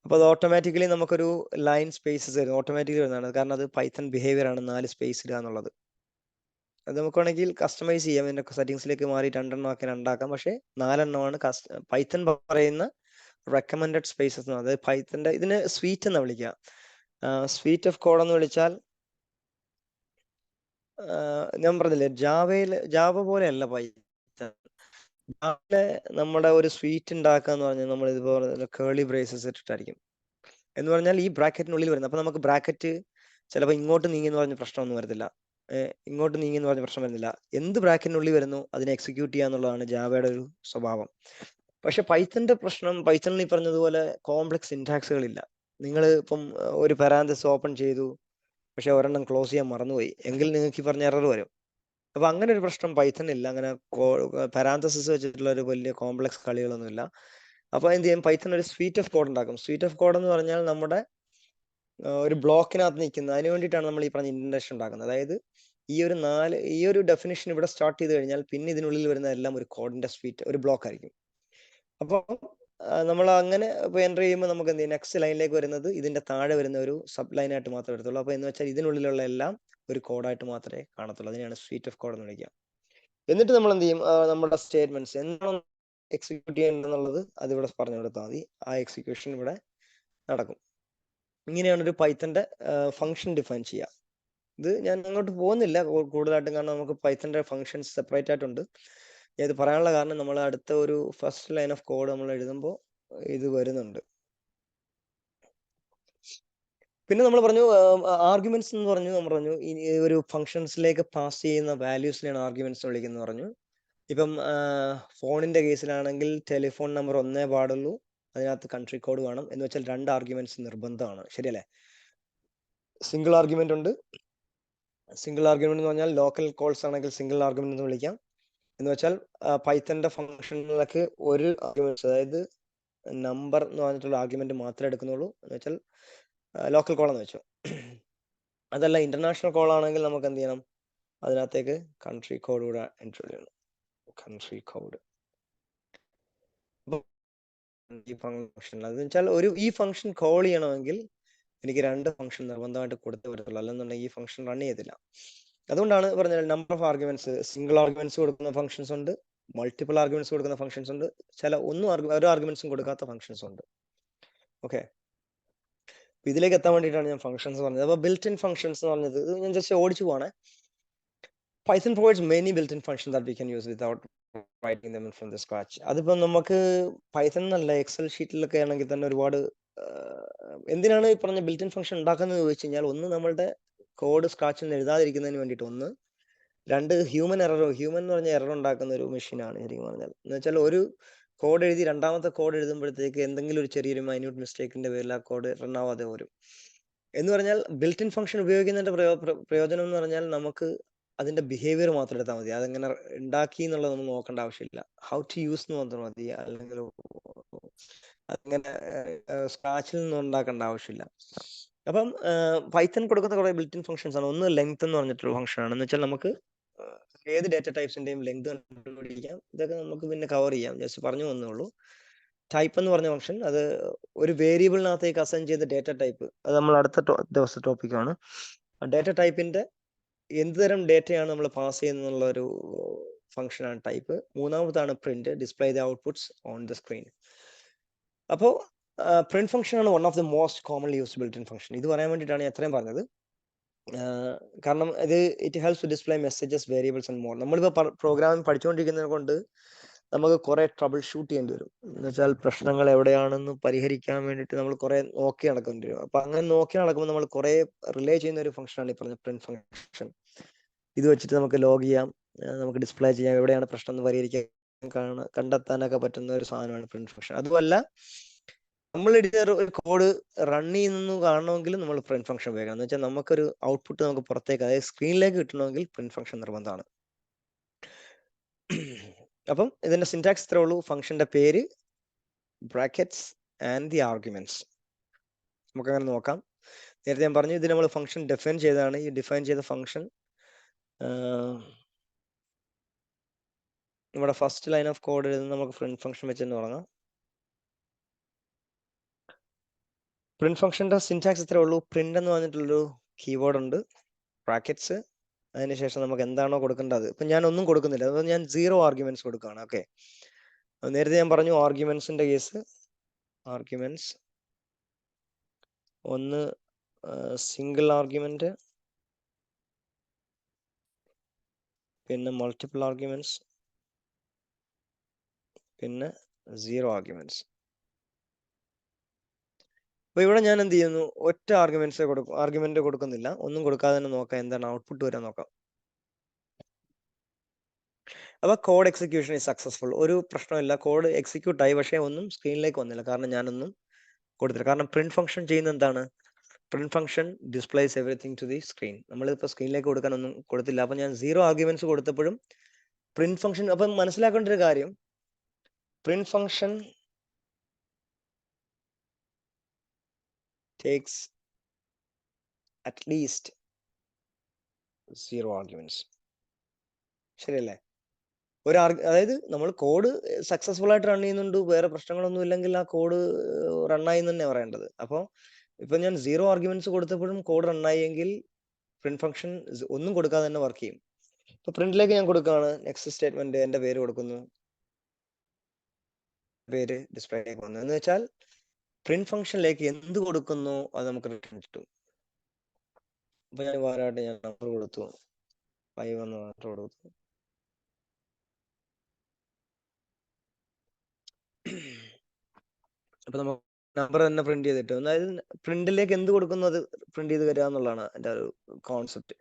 അപ്പോൾ അത് ഓട്ടോമാറ്റിക്കലി നമുക്കൊരു ലൈൻ സ്പേസസ് വരും, ഓട്ടോമാറ്റിക്കലി വരുന്നതാണ്. കാരണം അത് പൈത്തൺ ബിഹേവിയർ ആണ് 4 സ്പേസ് ഇടുക എന്നുള്ളത്. അത് നമുക്ക് വേണമെങ്കിൽ കസ്റ്റമൈസ് ചെയ്യാം, ഇതിന്റെ സെറ്റിംഗ്സിലേക്ക് മാറി 2 എണ്ണം ആക്കി 2 ആക്കാം. പക്ഷേ 4 എണ്ണമാണ് പൈത്തൺ പറയുന്ന റെക്കമെൻഡഡ് സ്പേസസ്. അതായത് പൈത്തന്റെ ഇതിന് സ്വീറ്റ് എന്ന് വിളിക്കുക. സ്വീറ്റ് ഓഫ് കോഡ് എന്ന് വിളിച്ചാൽ ഞാൻ പറഞ്ഞില്ലേ, ജാവ പോലെയല്ല പൈത്തൺ. ജാവയിലെ നമ്മുടെ ഒരു സ്വീറ്റ് ഉണ്ടാക്കുക എന്ന് പറഞ്ഞാൽ നമ്മൾ ഇതുപോലെ കേളി ബ്രേസസ് ഇട്ടിട്ടായിരിക്കും. എന്ന് പറഞ്ഞാൽ ഈ ബ്രാക്കറ്റിനുള്ളിൽ വരുന്നത്. അപ്പൊ നമുക്ക് ബ്രാക്കറ്റ് ചിലപ്പോൾ ഇങ്ങോട്ട് നീങ്ങി എന്ന് പറഞ്ഞ പ്രശ്നമൊന്നും വരത്തില്ല, ഇങ്ങോട്ട് നീങ്ങി എന്ന് പറഞ്ഞ പ്രശ്നം വരുന്നില്ല. എന്ത് ബ്രാക്കറ്റിനുള്ളിൽ വരുന്നു അതിനെ എക്സിക്യൂട്ട് ചെയ്യുക എന്നുള്ളതാണ് ജാവയുടെ ഒരു സ്വഭാവം. പക്ഷെ പൈത്തന്റെ പ്രശ്നം, പൈത്തണിൽ ഈ പറഞ്ഞതുപോലെ കോംപ്ലക്സ് സിൻടാക്സുകളില്ല. നിങ്ങൾ ഇപ്പം ഒരു പാരാന്തസ് ഓപ്പൺ ചെയ്തു, പക്ഷെ ഒരെണ്ണം ക്ലോസ് ചെയ്യാൻ മറന്നുപോയി എങ്കിൽ നിങ്ങൾക്ക് ഈ പറഞ്ഞ എറർ വരും. അപ്പൊ അങ്ങനെ ഒരു പ്രശ്നം പൈത്തൺ ഇല്ല. അങ്ങനെ പാരാന്തസിസ് വെച്ചിട്ടുള്ള ഒരു വലിയ കോംപ്ലക്സ് കളികളൊന്നുമില്ല. അപ്പൊ എന്ത് ചെയ്യും, പൈത്തൺ ഒരു സ്വീറ്റ് ഓഫ് കോഡ് ഉണ്ടാക്കും. സ്വീറ്റ് ഓഫ് കോഡ് എന്ന് പറഞ്ഞാൽ നമ്മുടെ ഒരു ബ്ലോക്കിനകത്ത് നിൽക്കുന്നത്. അതിന് വേണ്ടിയിട്ടാണ് നമ്മൾ ഈ പറഞ്ഞ ഇൻഡൻഷൻ ഉണ്ടാക്കുന്നത്. അതായത് ഈ ഒരു ഡെഫിനിഷൻ ഇവിടെ സ്റ്റാർട്ട് ചെയ്ത് കഴിഞ്ഞാൽ പിന്നെ ഇതിനുള്ളിൽ വരുന്ന എല്ലാം ഒരു കോഡിന്റെ സ്വീറ്റ്, ഒരു ബ്ലോക്ക് ആയിരിക്കും. അപ്പോൾ നമ്മൾ അങ്ങനെ ഇപ്പോൾ എൻ്റർ ചെയ്യുമ്പോൾ നമുക്ക് എന്ത് ചെയ്യും, നെക്സ്റ്റ് ലൈനിലേക്ക് വരുന്നത് ഇതിന്റെ താഴെ വരുന്ന ഒരു സബ് ലൈനായിട്ട് മാത്രമേ എടുത്തുള്ളൂ. അപ്പോൾ എന്ന് വെച്ചാൽ ഇതിനുള്ളിലുള്ള എല്ലാം ഒരു കോഡായിട്ട് മാത്രമേ കാണത്തുള്ളൂ. അതിനെയാണ് സ്വീറ്റ് ഓഫ് കോഡ് എന്ന് വിളിക്കുക. എന്നിട്ട് നമ്മൾ എന്ത് ചെയ്യും, നമ്മുടെ സ്റ്റേറ്റ്മെന്റ്സ് എന്താണോ എക്സിക്യൂട്ട് ചെയ്യേണ്ടതെന്നുള്ളത് അതിവിടെ പറഞ്ഞു കൊടുത്താൽ മതി. ആ എക്സിക്യൂഷൻ ഇവിടെ നടക്കും. ഇങ്ങനെയാണ് ഒരു പൈത്തന്റെ ഫംഗ്ഷൻ ഡിഫൈൻ ചെയ്യുക. ഇത് ഞാൻ അങ്ങോട്ട് പോകുന്നില്ല കൂടുതലായിട്ടും, കാരണം നമുക്ക് പൈത്തന്റെ ഫംഗ്ഷൻസ് സെപ്പറേറ്റ് ആയിട്ടുണ്ട്. ഇത് പറയാനുള്ള കാരണം നമ്മൾ അടുത്ത ഒരു ഫസ്റ്റ് ലൈൻ ഓഫ് കോഡ് നമ്മൾ എഴുതുമ്പോൾ ഇത് വരുന്നുണ്ട്. പിന്നെ നമ്മൾ പറഞ്ഞു ആർഗ്യുമെന്റ്സ് എന്ന് പറഞ്ഞു. നമ്മൾ പറഞ്ഞു ഒരു ഫംഗ്ഷൻസിലേക്ക് പാസ് ചെയ്യുന്ന വാല്യൂസിനെയാണ് ആർഗ്യുമെന്റ്സ് വിളിക്കുന്നത് പറഞ്ഞു. ഇപ്പം ഫോണിന്റെ കേസിലാണെങ്കിൽ ടെലിഫോൺ നമ്പർ ഒന്നേ പാടുള്ളൂ, അതിനകത്ത് കൺട്രി കോഡ് വേണം. എന്ന് വെച്ചാൽ 2 ആർഗ്യുമെന്റ്സ് നിർബന്ധമാണ്, ശരിയല്ലേ? സിംഗിൾ ആർഗ്യുമെന്റ് ഉണ്ട്. സിംഗിൾ ആർഗ്യുമെന്റ് എന്ന് പറഞ്ഞാൽ ലോക്കൽ കോൾസ് ആണെങ്കിൽ സിംഗിൾ ആർഗ്യുമെന്റ് എന്ന് വിളിക്കാം. എന്ന് വെച്ചാൽ പൈത്തന്റെ ഫംഗ്ഷനിലേക്ക് ഒരു ആർഗ്യുമെന്റ്, അതായത് നമ്പർ എന്ന് പറഞ്ഞിട്ടുള്ള ആർഗ്യുമെന്റ് മാത്രമേ എടുക്കുന്നുള്ളൂ. എന്ന് വെച്ചാൽ ലോക്കൽ കോൾ എന്ന് വെച്ചോ. അതല്ല ഇന്റർനാഷണൽ കോൾ ആണെങ്കിൽ നമുക്ക് എന്ത് ചെയ്യണം, അതിനകത്തേക്ക് കൺട്രി കോഡ് കൂടെ എൻറ്റർ ചെയ്യണം. കൺട്രി കോഡ് ഈ ഫംഗ്ഷൻ, അതെന്ന് വെച്ചാൽ ഈ ഫംഗ്ഷൻ കോൾ ചെയ്യണമെങ്കിൽ എനിക്ക് 2 ഫംഗ്ഷൻ നിർബന്ധമായിട്ട് കൊടുത്തേ വരത്തുള്ളൂ, അല്ലെന്നുണ്ടെങ്കിൽ ഈ ഫംഗ്ഷൻ റൺ ചെയ്യത്തില്ല. അതുകൊണ്ടാണ് പറഞ്ഞത് number of arguments, single arguments കൊടുക്കുന്ന ഫംഗ്ഷൻസ് ഉണ്ട്, മൾട്ടിപ്പിൾ ആർഗ്യുമെന്റ്സ് കൊടുക്കുന്ന ഫംഗ്ഷൻസ് ഉണ്ട്, ഒരു ആർഗ്യുമെന്റ്സും കൊടുക്കാത്ത ഫംഗ്ഷൻസ് ഉണ്ട്. ഓക്കെ, ഇതിലേക്ക് എത്താൻ വേണ്ടിയിട്ടാണ് ഞാൻ ഫംഗ്ഷൻസ് പറഞ്ഞത്. അപ്പോൾ ബിൽറ്റ് ഇൻ ഫംഗ്ഷൻസ് എന്ന് പറഞ്ഞത് ഞാൻ ജസ്റ്റ് ഓടിച്ചു പോവാണേ. Python provides many built-in functions that we can use without writing them from the scratch. അതിപ്പോൾ നമുക്ക് പൈത്തൺ എന്നല്ല, എക്സൽ ഷീറ്റിലൊക്കെ ആണെങ്കിൽ തന്നെ ഒരുപാട് എന്തിനാണ് ഈ പറഞ്ഞ ബിൽറ്റ് ഇൻ ഫംഗ്ഷൻ ഉണ്ടാക്കുന്നത് ചോദിച്ചു കഴിഞ്ഞാൽ, ഒന്ന് നമ്മളുടെ കോഡ് സ്ക്രാച്ചിൽ നിന്ന് എഴുതാതിരിക്കുന്നതിന് വേണ്ടിയിട്ട്, 2 ഹ്യൂമൻ എന്ന് പറഞ്ഞ എറർ ഉണ്ടാക്കുന്ന ഒരു മെഷീനാണ് ശരിക്കും പറഞ്ഞാൽ. എന്ന് വെച്ചാൽ ഒരു കോഡ് എഴുതി രണ്ടാമത്തെ കോഡ് എഴുതുമ്പോഴത്തേക്ക് എന്തെങ്കിലും ഒരു ചെറിയൊരു മൈന്യൂട്ട് മിസ്റ്റേക്കിന്റെ പേരിൽ ആ കോഡ് റൺ ആവാതെ വരും. എന്ന് പറഞ്ഞാൽ ബിൽറ്റ് ഇൻ ഫംഗ്ഷൻ ഉപയോഗിക്കുന്നതിന്റെ പ്രയോജനം എന്ന് പറഞ്ഞാൽ നമുക്ക് അതിന്റെ ബിഹേവിയർ മാത്രം എടുത്താൽ മതി. അതെങ്ങനെ ഉണ്ടാക്കി എന്നുള്ളത് നമ്മൾ നോക്കേണ്ട ആവശ്യമില്ല. ഹൗ ടു യൂസ് എന്ന് മാത്രം മതി. അല്ലെങ്കിൽ അങ്ങനെ സ്ക്രാച്ചിൽ നിന്ന് ഉണ്ടാക്കേണ്ട ആവശ്യമില്ല. അപ്പം പൈത്തൺ കൊടുക്കുന്ന കുറെ ബിൽറ്റ് ഇൻ ഫംഗ്ഷൻസ് ആണ്. ഒന്ന് ലെങ്ത് എന്ന് പറഞ്ഞിട്ടുള്ള ഫംഗ്ഷൻ ആണ്. എന്ന് വെച്ചാൽ നമുക്ക് ഏത് ഡേറ്റ ടൈപ്സിന്റെയും ലെങ്ത് കണ്ടുപിടിക്കാം. ഇതൊക്കെ നമുക്ക് പിന്നെ കവർ ചെയ്യാം, ജസ്റ്റ് പറഞ്ഞു വന്നേ ഉള്ളൂ. ടൈപ്പ് എന്ന് പറഞ്ഞ ഫംഗ്ഷൻ, അത് ഒരു വേരിയബിളിനകത്തേക്ക് അസൈൻ ചെയ്ത ഡേറ്റ ടൈപ്പ്, അത് നമ്മൾ അടുത്ത ദിവസത്തെ ടോപ്പിക്കാണ്. ഡേറ്റ ടൈപ്പിന്റെ എന്ത് തരം ഡേറ്റയാണ് നമ്മൾ പാസ് ചെയ്യുന്നുള്ള ഒരു ഫംഗ്ഷനാണ് ടൈപ്പ്. മൂന്നാമതാണ് print, display the outputs on the screen. അപ്പോൾ പ്രിന്റ് ഫംഗ്ഷൻ ആണ് one of the most commonly used built in function. ഇത് പറയാൻ വേണ്ടിയിട്ടാണ് ഞാൻ എത്രയും പറഞ്ഞത്. കാരണം it helps to display messages, variables and more. നമ്മളിപ്പോൾ പ്രോഗ്രാമിംഗ് പഠിച്ചുകൊണ്ടിരിക്കുന്നത് കൊണ്ട് നമുക്ക് കുറെ ട്രബിൾ ഷൂട്ട് ചെയ്യേണ്ടി വരും. എന്ന് വെച്ചാൽ പ്രശ്നങ്ങൾ എവിടെയാണെന്ന് പരിഹരിക്കാൻ വേണ്ടിയിട്ട് നമ്മൾ കുറെ നോക്കി നടക്കേണ്ടി വരും. അപ്പൊ അങ്ങനെ നോക്കി നടക്കുമ്പോൾ നമ്മൾ കുറെ റിലേ ചെയ്യുന്ന ഒരു ഫംഗ്ഷനാണ് ഈ പറഞ്ഞ പ്രിന്റ് ഫംഗ്ഷൻ. ഇത് വെച്ചിട്ട് നമുക്ക് ലോഗ് ചെയ്യാം, നമുക്ക് ഡിസ്പ്ലേ ചെയ്യാം, എവിടെയാണ് പ്രശ്നം എന്ന് പരിഹരിക്കാൻ കണ്ടെത്താനൊക്കെ പറ്റുന്ന ഒരു സാധനമാണ് പ്രിന്റ് ഫംഗ്ഷൻ. അതുമല്ല, നമ്മൾ ഒരു കോഡ് റൺ ചെയ്യുന്നു കാണണമെങ്കിൽ നമ്മൾ പ്രിന്റ് ഫംഗ്ഷൻ ഉപയോഗിക്കണം. എന്ന് വെച്ചാൽ നമുക്കൊരു ഔട്ട്പുട്ട് നമുക്ക് പുറത്തേക്ക്, അതായത് സ്ക്രീനിലേക്ക് കിട്ടണമെങ്കിൽ പ്രിന്റ് ഫംഗ്ഷൻ നിർബന്ധമാണ്. അപ്പം ഇതിന്റെ സിന്റാക്സ് ഇത്രേ ഉള്ളൂ. ഫംഗ്ഷന്റെ പേര്, ബ്രാക്കറ്റ്സ് ആൻഡ് ദി ആർഗ്യുമെന്റ്സ്. നമുക്ക് അങ്ങനെ നോക്കാം. നേരത്തെ ഞാൻ പറഞ്ഞു ഇത് നമ്മൾ ഫംഗ്ഷൻ ഡിഫൈൻ ചെയ്തതാണ്. ഈ ഡിഫൈൻ ചെയ്ത ഫംഗ്ഷൻ നമ്മുടെ ഫസ്റ്റ് ലൈൻ ഓഫ് കോഡ് എഴുതുന്ന നമുക്ക് പ്രിന്റ് ഫംഗ്ഷൻ വെച്ച് തന്നെ തുടങ്ങാം. പ്രിന്റ് ഫംഗ്ഷന്റെ സിന്റാക്സ് ഇത്രേ ഉള്ളൂ. പ്രിന്റ് എന്ന് പറഞ്ഞിട്ടുള്ളൊരു കീവേഡ് ഉണ്ട്, ബ്രാക്കറ്റ്സ്, അതിനുശേഷം നമുക്ക് എന്താണോ കൊടുക്കേണ്ടത്. ഇപ്പൊ ഞാൻ ഒന്നും കൊടുക്കുന്നില്ല, അതുകൊണ്ട് ഞാൻ 0 ആർഗ്യുമെന്റ്സ് കൊടുക്കുകയാണ്. ഓക്കെ, നേരത്തെ ഞാൻ പറഞ്ഞു ആർഗ്യുമെന്റ്സിന്റെ കേസ്, ആർഗ്യുമെന്റ്സ് ഒന്ന് സിംഗിൾ ആർഗ്യുമെന്റ്, പിന്നെ മൾട്ടിപ്പിൾ ആർഗ്യുമെന്റ്സ്, പിന്നെ 0 ആർഗ്യുമെന്റ്സ്. അപ്പൊ ഇവിടെ ഞാൻ എന്ത് ചെയ്യുന്നു, ഒറ്റ ആർഗ്യുമെന്റ് കൊടുക്കുന്നില്ല, ഒന്നും കൊടുക്കാതെ തന്നെ നോക്കാം എന്താണ് ഔട്ട്പുട്ട് വരാൻ നോക്കാം. അപ്പൊ കോഡ് എക്സിക്യൂഷൻ ഈസ് സക്സസ്ഫുൾ. ഒരു പ്രശ്നമില്ല, കോഡ് എക്സിക്യൂട്ട് ആയി, പക്ഷേ ഒന്നും സ്ക്രീനിലേക്ക് വന്നില്ല, കാരണം ഞാനൊന്നും കൊടുത്തില്ല. കാരണം പ്രിന്റ് ഫംഗ്ഷൻ ചെയ്യുന്ന എന്താണ്, print function displays everything to the screen. നമ്മളിപ്പോൾ സ്ക്രീനിലേക്ക് കൊടുക്കാൻ ഒന്നും കൊടുത്തില്ല. അപ്പൊ ഞാൻ 0 ആർഗ്യുമെന്റ്സ് കൊടുത്തപ്പോഴും പ്രിന്റ് ഫംഗ്ഷൻ, അപ്പം മനസ്സിലാക്കേണ്ട ഒരു കാര്യം, print function takes at least 0 arguments. ശരിയല്ലേ? അതായത് നമ്മൾ കോഡ് സക്സസ്ഫുൾ ആയിട്ട് റൺ ചെയ്യുന്നുണ്ട്, വേറെ പ്രശ്നങ്ങളൊന്നും ഇല്ലെങ്കിൽ ആ കോഡ് റണ്ണായി എന്ന് തന്നെ പറയേണ്ടത്. അപ്പോൾ ഇപ്പൊ ഞാൻ 0 ആർഗ്യുമെന്റ്സ് കൊടുത്തപ്പോഴും കോഡ് റണ്ണായെങ്കിൽ പ്രിന്റ് ഫംഗ്ഷൻ ഒന്നും കൊടുക്കാതെ തന്നെ വർക്ക് ചെയ്യും. ഇപ്പൊ പ്രിന്റിലേക്ക് ഞാൻ കൊടുക്കുകയാണ്, നെക്സ്റ്റ് സ്റ്റേറ്റ്മെന്റ് എന്റെ പേര് കൊടുക്കുന്നു, പേര് ഡിസ്പ്ലേയിലേക്ക് വന്നു എന്ന് വെച്ചാൽ പ്രിന്റ് ഫംഗ്ഷനിലേക്ക് എന്ത് കൊടുക്കുന്നു അത് നമുക്ക് റിട്ടേൺ കിട്ടും. അപ്പൊ ഞാൻ വാരായിട്ട് ഞാൻ നമ്പർ കൊടുത്തു, 5 എന്ന് മാത്രം കൊടുത്തു. അപ്പൊ നമുക്ക് നമ്പർ തന്നെ പ്രിന്റ് ചെയ്തിട്ട്, അതായത് പ്രിന്റിലേക്ക് എന്ത് കൊടുക്കുന്നു അത് പ്രിന്റ് ചെയ്ത് തരിക എന്നുള്ളതാണ് എൻ്റെ ഒരു കോൺസെപ്റ്റ്.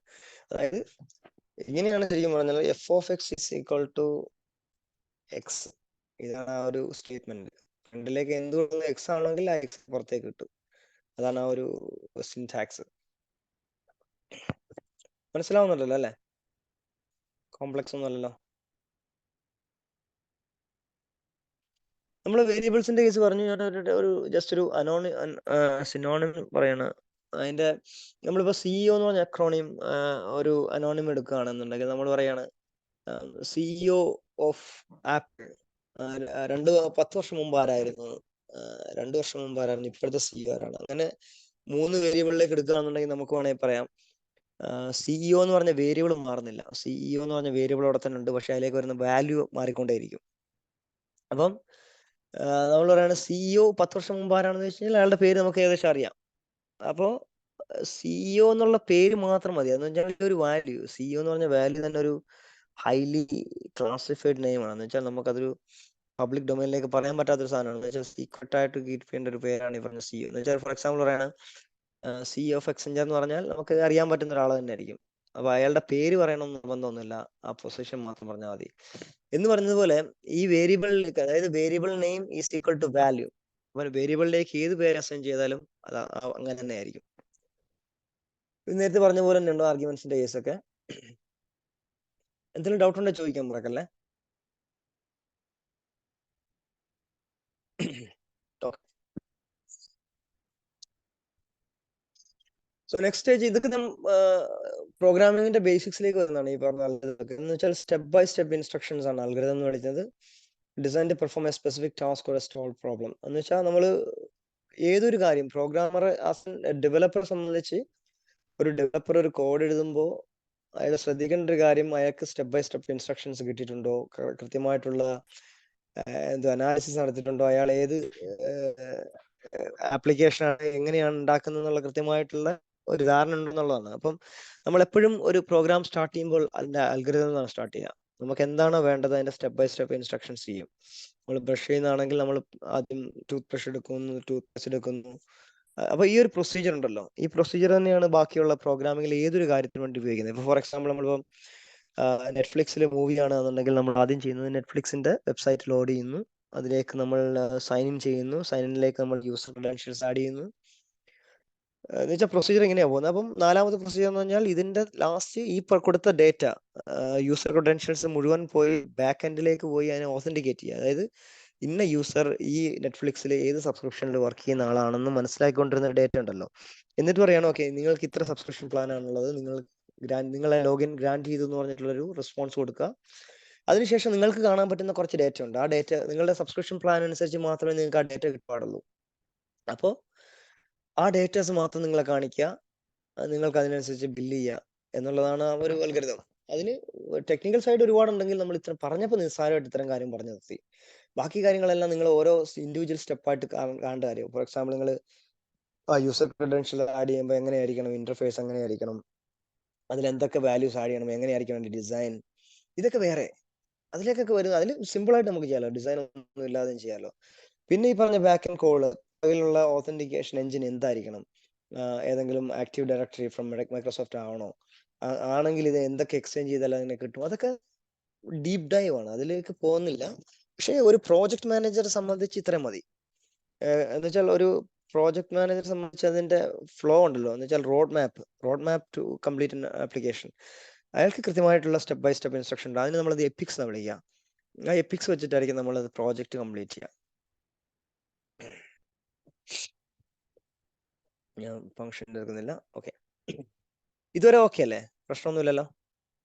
അതായത് ഇങ്ങനെയാണ് ശരിക്കും പറഞ്ഞാൽ F of X is equal to X. ഇതാണ് ആ ഒരു സ്റ്റേറ്റ്മെന്റ്. പ്രിന്റിലേക്ക് എന്ത് കൊടുക്കുന്നു എക്സ് ആണെങ്കിൽ ആ എക്സ് പുറത്തേക്ക് കിട്ടും. അതാണ് ആ ഒരു സിൻടാക്സ്. മനസ്സിലാവുന്നുണ്ടല്ലോ അല്ലെ? കോംപ്ലക്സ് ഒന്നുമല്ലല്ലോ. നമ്മൾ വേരിയബിൾസിന്റെ കേസ് പറഞ്ഞു, ഞാൻ ഒരു ജസ്റ്റ് ഒരു സിനോണിം പറയാണ്. അതിന്റെ നമ്മളിപ്പോ സിഇഒ എന്ന് പറഞ്ഞ അക്രോണിം ഒരു അനോണിം എടുക്കുകയാണെന്നുണ്ടെങ്കിൽ നമ്മൾ പറയാണ് സിഇഒ ഓഫ് ആപ്പിൾ. 10 വർഷം മുമ്പ് ആരായിരുന്നു, 2 വർഷം മുമ്പ് ആരായിരുന്നു, ഇപ്പോഴത്തെ സിഇഒ ആരാണ്. അങ്ങനെ 3 വേരിയബിളിലേക്ക് എടുക്കുകയാണെന്നുണ്ടെങ്കിൽ നമുക്ക് വേണമെങ്കിൽ പറയാം സിഇഒ എന്ന് പറഞ്ഞ വേരിയബിൾ മാറുന്നില്ല, സിഇഒ എന്ന് പറഞ്ഞ വേരിയബിൾ അവിടെ തന്നെ ഉണ്ട്, പക്ഷെ അതിലേക്ക് വരുന്ന വാല്യൂ മാറിക്കൊണ്ടേയിരിക്കും. അപ്പം നമ്മൾ പറയുന്നത് സിഇഒ 10 വർഷം മുമ്പ് ആരാണെന്ന് വെച്ച് കഴിഞ്ഞാൽ അയാളുടെ പേര് നമുക്ക് ഏകദേശം അറിയാം. അപ്പോൾ സിഇഒ എന്നുള്ള പേര് മാത്രം മതി. എന്ന് വെച്ചാൽ ഒരു വാല്യൂ, സിഇഒ എന്ന് പറഞ്ഞ വാല്യൂ തന്നെ ഒരു ഹൈലി ക്ലാസിഫൈഡ് നെയിം ആണ്. എന്ന് വെച്ചാൽ നമുക്കതൊരു പബ്ലിക് ഡൊമൈനിലേക്ക് പറയാൻ പറ്റാത്തൊരു സാധനമാണ്. എന്ന് വെച്ചാൽ സീക്രട്ട് ആയിട്ട് കീപ്പ് ചെയ്യേണ്ട ഒരു പേരാണ് ഈ പറഞ്ഞ സിഇഒ. എന്ന് വെച്ചാൽ ഫോർ എക്സാമ്പിൾ പറയാണ് സിഇഒ ഓഫ് എക്സെഞ്ചർ എന്ന് പറഞ്ഞാൽ നമുക്ക് അറിയാൻ പറ്റുന്ന ഒരാൾ തന്നെ ആയിരിക്കും. അപ്പൊ അയാളുടെ പേര് പറയണമെന്ന് നിർബന്ധമൊന്നുമില്ല, ആ പൊസിഷൻ മാത്രം പറഞ്ഞാൽ മതി. എന്ന് പറഞ്ഞതുപോലെ ഈ വേരിയബിളിലേക്ക്, അതായത് variable name is equal to value. അപ്പൊ വേരിയബിളിലേക്ക് ഏത് പേര് അസൈൻ ചെയ്താലും അത് അങ്ങനെ തന്നെ ആയിരിക്കും. നേരത്തെ പറഞ്ഞ പോലെ തന്നെ ഉണ്ടോ ആർഗ്യുമെന്റ്സിന്റെ കേസ് ഒക്കെ? എന്തെങ്കിലും ഡൗട്ട് ഉണ്ടെങ്കിൽ ചോദിക്കാൻ മറക്കല്ലേ. സോ നെക്സ്റ്റ് സ്റ്റേജ്, ഇതൊക്കെ പ്രോഗ്രാമിംഗിന്റെ ബേസിക്സിലേക്ക് വരുന്നതാണ് ഈ പറഞ്ഞ അൽഗരിതം. എന്ന് വെച്ചാൽ സ്റ്റെപ്പ് ബൈ സ്റ്റെപ്പ് ഇൻസ്ട്രക്ഷൻസ് ആണ് അൽഗരിതം എന്ന് പറയുന്നത്. Design to perform a specific task or solve problem. എന്ന് വെച്ചാൽ നമ്മൾ ഏതൊരു കാര്യം ഡെവലപ്പറെ സംബന്ധിച്ച്, ഒരു ഡെവലപ്പർ ഒരു കോഡ് എഴുതുമ്പോൾ അയാൾ ശ്രദ്ധിക്കേണ്ട ഒരു കാര്യം, അയാൾക്ക് സ്റ്റെപ്പ് ബൈ സ്റ്റെപ്പ് ഇൻസ്ട്രക്ഷൻസ് കിട്ടിയിട്ടുണ്ടോ, കൃത്യമായിട്ടുള്ള അനാലിസിസ് നടത്തിയിട്ടുണ്ടോ, അയാൾ ഏത് ആപ്ലിക്കേഷനാണ് എങ്ങനെയാണ് ഉണ്ടാക്കുന്നത് എന്നുള്ള കൃത്യമായിട്ടുള്ള ഒരു ധാരണ ഉണ്ടെന്നുള്ളതാണ്. അപ്പം നമ്മൾ എപ്പോഴും ഒരു പ്രോഗ്രാം സ്റ്റാർട്ട് ചെയ്യുമ്പോൾ അതിന്റെ അൽഗരിതം എന്നാണ് സ്റ്റാർട്ട് ചെയ്യുക. നമുക്ക് എന്താണോ വേണ്ടത് അതിന്റെ സ്റ്റെപ്പ് ബൈ സ്റ്റെപ്പ് ഇൻസ്ട്രക്ഷൻസ് ചെയ്യും. നമ്മൾ ബ്രഷ് ചെയ്യുന്നതാണെങ്കിൽ നമ്മൾ ആദ്യം ടൂത്ത് ബ്രഷ് എടുക്കുന്നു, ടൂത്ത് പേസ്റ്റ് എടുക്കുന്നു. അപ്പൊ ഈ ഒരു പ്രൊസീജിയർ ഉണ്ടല്ലോ, ഈ പ്രൊസീജിയർ തന്നെയാണ് ബാക്കിയുള്ള പ്രോഗ്രാമിംഗിൽ ഏതൊരു കാര്യത്തിന് വേണ്ടി ഉപയോഗിക്കുന്നത്. ഇപ്പൊ ഫോർ എക്സാമ്പിൾ നമ്മളിപ്പം നെറ്റ്ഫ്ലിക്സിൽ മൂവി ആണെന്നുണ്ടെങ്കിൽ നമ്മൾ ആദ്യം ചെയ്യുന്നത് നെറ്റ്ഫ്ലിക്സിന്റെ വെബ്സൈറ്റ് ലോഡ് ചെയ്യുന്നു, അതിലേക്ക് നമ്മൾ സൈൻ ഇൻ ചെയ്യുന്നു, സൈൻ ഇനിലേക്ക് നമ്മൾ യൂസർ ക്രെഡൻഷ്യൽസ് ആഡ് ചെയ്യുന്നു. എന്ന് വെച്ചാൽ പ്രൊസീജിയർ ഇങ്ങനെയാ പോകുന്നത്. അപ്പം 4ാമത്തെ പ്രൊസീജിയർ എന്ന് പറഞ്ഞാൽ ഇതിന്റെ ലാസ്റ്റ് ഈ കൊടുത്ത ഡേറ്റ യൂസർ ക്രെഡൻഷ്യൽസ് മുഴുവൻ പോയി ബാക്ക് എൻഡിലേക്ക് പോയി അതിനെ ഓതന്റിക്കേറ്റ് ചെയ്യുക. അതായത് ഇന്ന യൂസർ ഈ നെറ്റ്ഫ്ലിക്സിൽ ഏത് സബ്സ്ക്രിപ്ഷനിൽ വർക്ക് ചെയ്യുന്ന ആളാണെന്ന് മനസ്സിലാക്കിക്കൊണ്ടിരുന്ന ഡേറ്റ ഉണ്ടല്ലോ. എന്നിട്ട് പറയണം ഓക്കെ നിങ്ങൾക്ക് ഇത്ര സബ്സ്ക്രിപ്ഷൻ പ്ലാൻ ആണുള്ളത്, നിങ്ങളെ ലോഗിൻ ഗ്രാൻഡ് ചെയ്തു എന്ന് പറഞ്ഞിട്ടുള്ളൊരു റെസ്പോൺസ് കൊടുക്കുക. അതിനുശേഷം നിങ്ങൾക്ക് കാണാൻ പറ്റുന്ന കുറച്ച് ഡേറ്റ ഉണ്ട്. ആ ഡേറ്റ നിങ്ങളുടെ സബ്സ്ക്രിപ്ഷൻ പ്ലാൻ അനുസരിച്ച് മാത്രമേ നിങ്ങൾക്ക് ആ ഡേറ്റ കിട്ടാറുള്ളൂ. അപ്പോൾ ആ ഡേറ്റാസ് മാത്രം നിങ്ങളെ കാണിക്കുക, നിങ്ങൾക്ക് അതിനനുസരിച്ച് ബില്ല് ചെയ്യുക എന്നുള്ളതാണ് ആ ഒരു അൽഗരിതം. അതിന് ടെക്നിക്കൽ സൈഡ് ഒരുപാടുണ്ടെങ്കിൽ നമ്മൾ ഇത്ര പറഞ്ഞപ്പോൾ നിസ്സാരമായിട്ട് ഇത്തരം കാര്യം പറഞ്ഞു നിർത്തി. ബാക്കി കാര്യങ്ങളെല്ലാം നിങ്ങൾ ഓരോ ഇൻഡിവിജ്വൽ സ്റ്റെപ്പായിട്ട് കാണേണ്ട കാര്യം. ഫോർ എക്സാമ്പിൾ നിങ്ങൾ യൂസർ ക്രെഡൻഷ്യൽ ആഡ് ചെയ്യുമ്പോൾ എങ്ങനെയായിരിക്കണം ഇന്റർഫേസ്, എങ്ങനെയായിരിക്കണം, അതിൽ എന്തൊക്കെ വാല്യൂസ് ആഡ് ചെയ്യണം, എങ്ങനെയായിരിക്കണം ഡിസൈൻ, ഇതൊക്കെ വേറെ അതിലേക്കൊക്കെ വരുന്നത്. അതിൽ സിമ്പിൾ ആയിട്ട് നമുക്ക് ചെയ്യാലോ, ഡിസൈൻ ഒന്നും ഇല്ലാതെയും ചെയ്യാലോ. പിന്നെ ഈ പറഞ്ഞ ബാക്ക് ആൻഡ് കോള്, അതിലുള്ള ഓതന്റിക്കേഷൻ എഞ്ചിൻ എന്തായിരിക്കണം, ഏതെങ്കിലും ആക്റ്റീവ് ഡയറക്ടറി ഫ്രം മൈക്രോസോഫ്റ്റ് ആവണോ, ആണെങ്കിൽ ഇത് എന്തൊക്കെ എക്സ്ചേഞ്ച് ചെയ്താൽ അതിനെ കിട്ടും, അതൊക്കെ ഡീപ് ഡൈവ് ആണ്, അതിലേക്ക് പോകുന്നില്ല. പക്ഷേ ഒരു പ്രോജക്ട് മാനേജറെ സംബന്ധിച്ച് ഇത്രയും മതി. എന്ന് വെച്ചാൽ ഒരു പ്രോജക്ട് മാനേജറെ സംബന്ധിച്ച് അതിന്റെ ഫ്ലോ ഉണ്ടല്ലോ, എന്ന് വെച്ചാൽ road map to complete application. അയാൾക്ക് കൃത്യമായിട്ടുള്ള സ്റ്റെപ്പ് ബൈ സ്റ്റെപ്പ് ഇൻസ്ട്രക്ഷൻ ഉണ്ട്. അതിന് നമ്മളത് എപ്പിക്സ് എന്ന് വിളിക്കുക. ആ എപ്പിക്സ് വെച്ചിട്ടായിരിക്കും നമ്മളത് പ്രോജക്റ്റ് കംപ്ലീറ്റ് ചെയ്യുക. ഞാൻ ഫംഗ്ഷൻ എടുക്കുന്നില്ല. ഓക്കെ, ഇതുവരെ ഓക്കെ അല്ലേ? പ്രശ്നമൊന്നുമില്ലല്ലോ?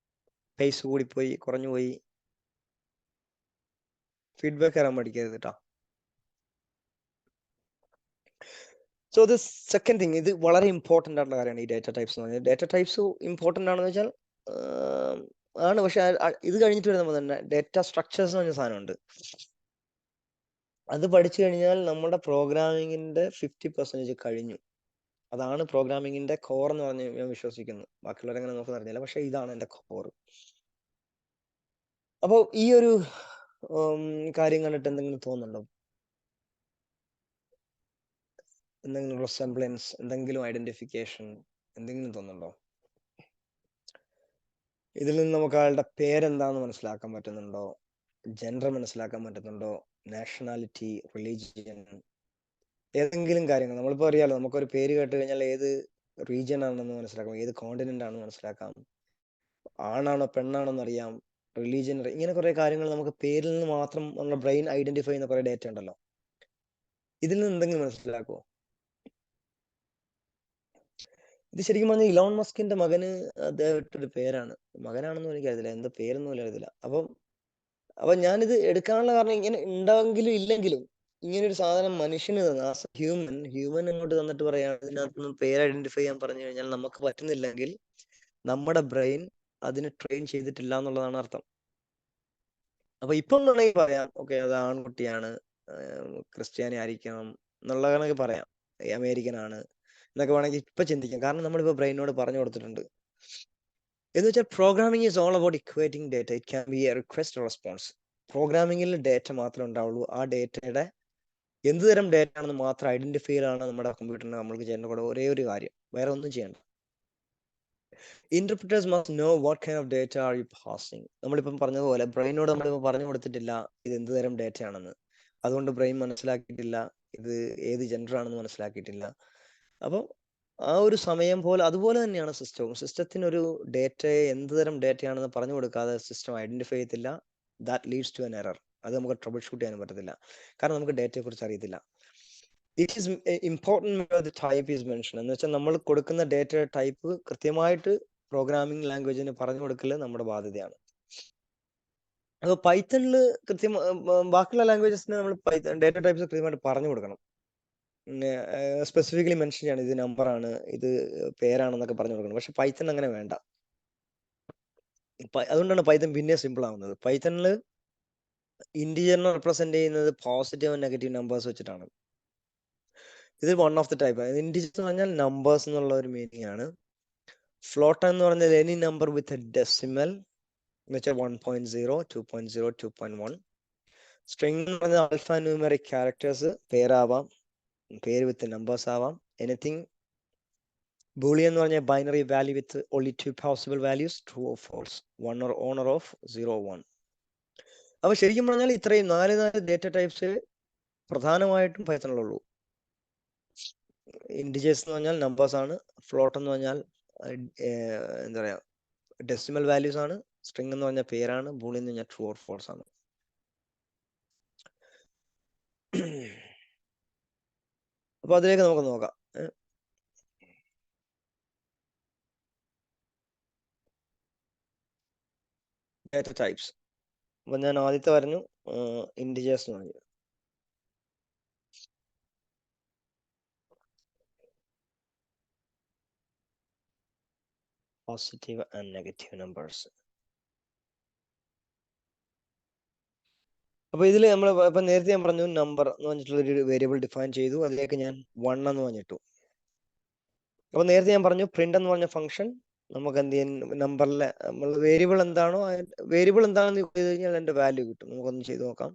പേസ് കൂടിപ്പോയി, കുറഞ്ഞു പോയി? ഫീഡ്ബാക്ക് തരാൻ പഠിക്കരുത് കേട്ടോ. സോ ദ സെക്കൻഡ് തിങ്, ഇത് വളരെ ഇമ്പോർട്ടൻ്റ് ആയിട്ടുള്ള കാര്യമാണ് ഈ ഡേറ്റ ടൈപ്സ് എന്ന് പറഞ്ഞാൽ. ഡേറ്റ ടൈപ്സ് ഇമ്പോർട്ടൻ്റ് ആണെന്ന് വെച്ചാൽ ആണ്, പക്ഷെ ഇത് കഴിഞ്ഞിട്ട് വരുമ്പോൾ തന്നെ ഡേറ്റ സ്ട്രക്ചേഴ്സ് എന്ന് പറഞ്ഞ സാധനമുണ്ട്. അത് പഠിച്ചു കഴിഞ്ഞാൽ നമ്മുടെ പ്രോഗ്രാമിങ്ങിന്റെ 50% കഴിഞ്ഞു. അതാണ് പ്രോഗ്രാമിങ്ങിന്റെ കോർ എന്ന് പറഞ്ഞ് ഞാൻ വിശ്വസിക്കുന്നു. ബാക്കിയുള്ളവരെങ്ങനെ നോക്കുന്ന അറിഞ്ഞില്ല, പക്ഷെ ഇതാണ് എന്റെ കോർ. അപ്പോൾ ഈ ഒരു കാര്യം കണ്ടിട്ട് എന്തെങ്കിലും തോന്നുന്നുണ്ടോ? എന്തെങ്കിലും റിസംബ്ലൻസ്, എന്തെങ്കിലും ഐഡന്റിഫിക്കേഷൻ, എന്തെങ്കിലും തോന്നുന്നുണ്ടോ? ഇതിൽ നിന്ന് നമുക്ക് ആളുടെ പേരെന്താന്ന് മനസ്സിലാക്കാൻ പറ്റുന്നുണ്ടോ? ജെൻഡർ മനസ്സിലാക്കാൻ പറ്റുന്നുണ്ടോ? നാഷണാലിറ്റി, റിലീജിയൻ, ഏതെങ്കിലും കാര്യങ്ങൾ. നമ്മളിപ്പോൾ അറിയാലോ, നമുക്കൊരു പേര് കേട്ട് കഴിഞ്ഞാൽ ഏത് റീജിയൻ ആണെന്ന് മനസ്സിലാക്കാം, ഏത് കോണ്ടിനെന്റ് ആണെന്ന് മനസ്സിലാക്കാം, ആണാണോ പെണ്ണാണോ എന്നറിയാം, റിലീജിയൻ, ഇങ്ങനെ കുറെ കാര്യങ്ങൾ നമുക്ക് പേരിൽ നിന്ന് മാത്രം നമ്മുടെ ബ്രെയിൻ ഐഡന്റിഫൈ ചെയ്യുന്ന കുറെ ഡേറ്റ ഉണ്ടല്ലോ. ഇതിൽ നിന്ന് എന്തെങ്കിലും മനസ്സിലാക്കുമോ? ഇത് ശരിക്കും പറഞ്ഞാൽ ഇലോൺ മസ്കിന്റെ മകന് അദ്ദേഹത്തിന്റെ പേരാണ്. മകനാണെന്നും എനിക്കറിയത്തില്ല, എന്താ പേരൊന്നും അറിയത്തില്ല. അപ്പൊ ഞാനിത് എടുക്കാനുള്ള കാരണം, ഇങ്ങനെ ഉണ്ടെങ്കിലും ഇല്ലെങ്കിലും ഇങ്ങനെ ഒരു സാധനം മനുഷ്യന് ഹ്യൂമൻ അങ്ങോട്ട് തന്നിട്ട് പറയാണ് ഇതിനകത്ത് പേര് ഐഡന്റിഫൈ ചെയ്യാൻ പറഞ്ഞു കഴിഞ്ഞാൽ നമുക്ക് പറ്റുന്നില്ലെങ്കിൽ നമ്മുടെ ബ്രെയിൻ അതിന് ട്രെയിൻ ചെയ്തിട്ടില്ല എന്നുള്ളതാണ് അർത്ഥം. അപ്പൊ ഇപ്പം വേണമെങ്കിൽ പറയാം, ഓക്കെ അത് ആൺകുട്ടിയാണ്, ക്രിസ്ത്യാനി ആയിരിക്കണം എന്നുള്ള കണക്ക് പറയാം, അമേരിക്കൻ ആണ് എന്നൊക്കെ വേണമെങ്കിൽ ഇപ്പൊ ചിന്തിക്കാം. കാരണം നമ്മളിപ്പോ ബ്രെയിനോട് പറഞ്ഞു കൊടുത്തിട്ടുണ്ട്. എന്ന് വെച്ചാൽ programming is all about equating data. It can be a request response. പ്രോഗ്രാമിംഗിൽ ഡേറ്റ മാത്രമേ ഉണ്ടാവുള്ളൂ. ആ ഡേറ്റയുടെ എന്ത് തരം ഡേറ്റ ആണെന്ന് മാത്രം ഐഡന്റിഫൈ ആണ് നമ്മുടെ കമ്പ്യൂട്ടറിന് നമ്മൾക്ക് ചെയ്യേണ്ട കൂടെ ഒരേ ഒരു കാര്യം. വേറെ ഒന്നും ചെയ്യണ്ട. Interpreters must know what kind of data are you passing. നമ്മളിപ്പം പറഞ്ഞതുപോലെ ബ്രെയിനോട് നമ്മളിപ്പോൾ പറഞ്ഞു കൊടുത്തിട്ടില്ല ഇത് എന്ത് തരം ഡേറ്റ ആണെന്ന്. അതുകൊണ്ട് ബ്രെയിൻ മനസ്സിലാക്കിയിട്ടില്ല ഇത് ഏത് ജെൻഡർ ആണെന്ന് മനസ്സിലാക്കിയിട്ടില്ല. അപ്പോൾ ആ ഒരു സമയം പോലെ അതുപോലെ തന്നെയാണ് സിസ്റ്റവും. സിസ്റ്റത്തിന് ഒരു ഡേറ്റയെ എന്ത് തരം ഡേറ്റയാണെന്ന് പറഞ്ഞു കൊടുക്കാതെ സിസ്റ്റം ഐഡന്റിഫൈ ചെയ്യത്തില്ല. That leads to an error. അത് നമുക്ക് ട്രബിൾ ഷൂട്ട് ചെയ്യാൻ പറ്റത്തില്ല, കാരണം നമുക്ക് ഡേറ്റയെ കുറിച്ച് അറിയത്തില്ല. It is important type is mention. എന്ന് വെച്ചാൽ നമ്മൾ കൊടുക്കുന്ന ഡേറ്റ ടൈപ്പ് കൃത്യമായിട്ട് പ്രോഗ്രാമിംഗ് ലാംഗ്വേജിന് പറഞ്ഞു കൊടുക്കൽ നമ്മുടെ ബാധ്യതയാണ്. അപ്പോൾ പൈത്തണിൽ ബാക്കിയുള്ള ലാംഗ്വേജസിന് നമ്മൾ ഡേറ്റ ടൈപ്സ് കൃത്യമായിട്ട് പറഞ്ഞു കൊടുക്കണം. സ്പെസിഫിക്കലി മെൻഷൻ ചെയ്യണം, ഇത് നമ്പറാണ്, ഇത് പേരാണെന്നൊക്കെ പറഞ്ഞു കൊടുക്കണം. പക്ഷെ പൈത്തൺ അങ്ങനെ വേണ്ട. അതുകൊണ്ടാണ് പൈത്തൺ പിന്നെ സിമ്പിൾ ആവുന്നത്. പൈത്തണിൽ ഇന്റിജറിനെ റെപ്രസെന്റ് ചെയ്യുന്നത് പോസിറ്റീവ് ആൻഡ് നെഗറ്റീവ് നമ്പേഴ്സ് വെച്ചിട്ടാണ്. ഇത് one of the type. Integers എന്ന് പറഞ്ഞാൽ നമ്പേഴ്സ് എന്നുള്ള ഒരു മീനിങ് ആണ്. ഫ്ലോട്ട് എന്ന് പറഞ്ഞാൽ any number with a decimal എന്ന് വെച്ചാൽ 1.0, 2.0, 2.1. സ്ട്രിംഗ് എന്ന് പറഞ്ഞാൽ ആൽഫ ന്യൂമറിക് ക്യാരക്ടേഴ്സ്, പേരാവാം, പേര് വിത്ത് നമ്പേഴ്സ് ആവാം, എനിത്തിങ്. ബൂളിയൻ എന്ന് പറഞ്ഞാൽ binary value with only 2 possible values, true or false, one or on or off 0, 1. അപ്പൊ ശരിക്കും പറഞ്ഞാൽ ഇത്രയും നാല് ഡേറ്റ ടൈപ്സ് പ്രധാനമായിട്ടും പൈത്തണിലുള്ളൂ. ഇൻഡിജേഴ്സ് എന്ന് പറഞ്ഞാൽ നമ്പേഴ്സ് ആണ്, ഫ്ലോട്ട് എന്ന് പറഞ്ഞാൽ എന്താ പറയാ ഡെസിമൽ വാല്യൂസ് ആണ്, സ്ട്രിംഗ് എന്ന് പറഞ്ഞാൽ പേരാണ്, ബൂളിയൻ എന്ന് പറഞ്ഞാൽ ട്രൂ ഓർ ഫോൾസ് ആണ്. അപ്പൊ അതിലേക്ക് നമുക്ക് നോക്കാം. Data types. അപ്പൊ ഞാൻ ആദ്യത്തെ പറഞ്ഞു ഇൻഡിജേഴ്സ് എന്ന് പറഞ്ഞു. Positive and negative numbers. അപ്പൊ ഇതിൽ നമ്മൾ ഇപ്പൊ നേരത്തെ ഞാൻ പറഞ്ഞു നമ്പർ എന്ന് പറഞ്ഞിട്ടുള്ള ഒരു വേരിയബിൾ ഡിഫൈൻ ചെയ്തു, അതിലേക്ക് ഞാൻ 1 എന്ന് പറഞ്ഞിട്ടു. അപ്പൊ നേരത്തെ ഞാൻ പറഞ്ഞു പ്രിന്റ് എന്ന് പറഞ്ഞ ഫംഗ്ഷൻ നമുക്ക് എന്ത് ചെയ്യാൻ, നമ്പറിലെ നമ്മൾ വേരിയബിൾ എന്താണോ എന്താണെന്ന് ചെയ്ത് കഴിഞ്ഞാൽ അതിന്റെ വാല്യൂ കിട്ടും. നമുക്കൊന്ന് ചെയ്ത് നോക്കാം.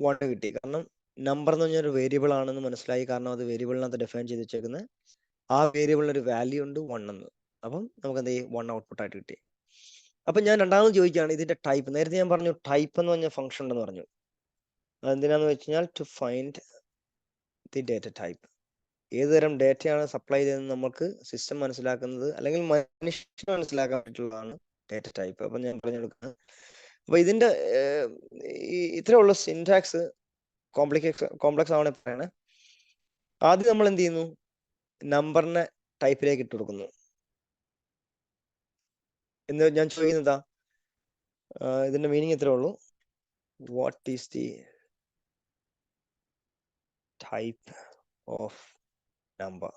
1 കിട്ടി, കാരണം നമ്പർ എന്ന് പറഞ്ഞ ഒരു വേരിയബിൾ ആണെന്ന് മനസ്സിലായി, കാരണം അത് വേരിയബിളിനകത്ത് ഡിഫൈൻ ചെയ്ത് വെച്ചേക്കുന്നത്. ആ വേരിയബിളിന് ഒരു വാല്യൂ ഉണ്ട് 1 എന്ന്. അപ്പം നമുക്ക് എന്ത് ചെയ്യും, 1 ഔട്ട്പുട്ട് ആയിട്ട് കിട്ടി. അപ്പൊ ഞാൻ രണ്ടാമത് ചോദിക്കുകയാണ് ഇതിന്റെ ടൈപ്പ്. നേരത്തെ ഞാൻ പറഞ്ഞു ടൈപ്പ് എന്ന് പറഞ്ഞ ഫംഗ്ഷൻ ഉണ്ടെന്ന് പറഞ്ഞു. അതെന്തിനാന്ന് വെച്ച് കഴിഞ്ഞാൽ to find the data type. ഏതുതരം ഡേറ്റയാണ് സപ്ലൈ ചെയ്തതെന്ന് നമുക്ക് സിസ്റ്റം മനസ്സിലാക്കുന്നത്, അല്ലെങ്കിൽ മനുഷ്യന് മനസ്സിലാക്കാൻ പറ്റുള്ളതാണ് ഡേറ്റ ടൈപ്പ്. അപ്പൊ ഞാൻ പറഞ്ഞു കൊടുക്കുന്നത്, അപ്പൊ ഇതിന്റെ ഇത്രയുള്ള സിൻടാക്സ് കോംപ്ലക്സ് ആവണേ പറയണേ. ആദ്യം നമ്മൾ എന്ത് ചെയ്യുന്നു? നമ്പറിനെ ടൈപ്പിലേക്ക് ഇട്ട് കൊടുക്കുന്നു. എന്ന് ഞാൻ ചോദിക്കുന്നതാ, ഇതിന്റെ മീനിങ് ഇത്രേ ഉള്ളൂ. What is the type of number?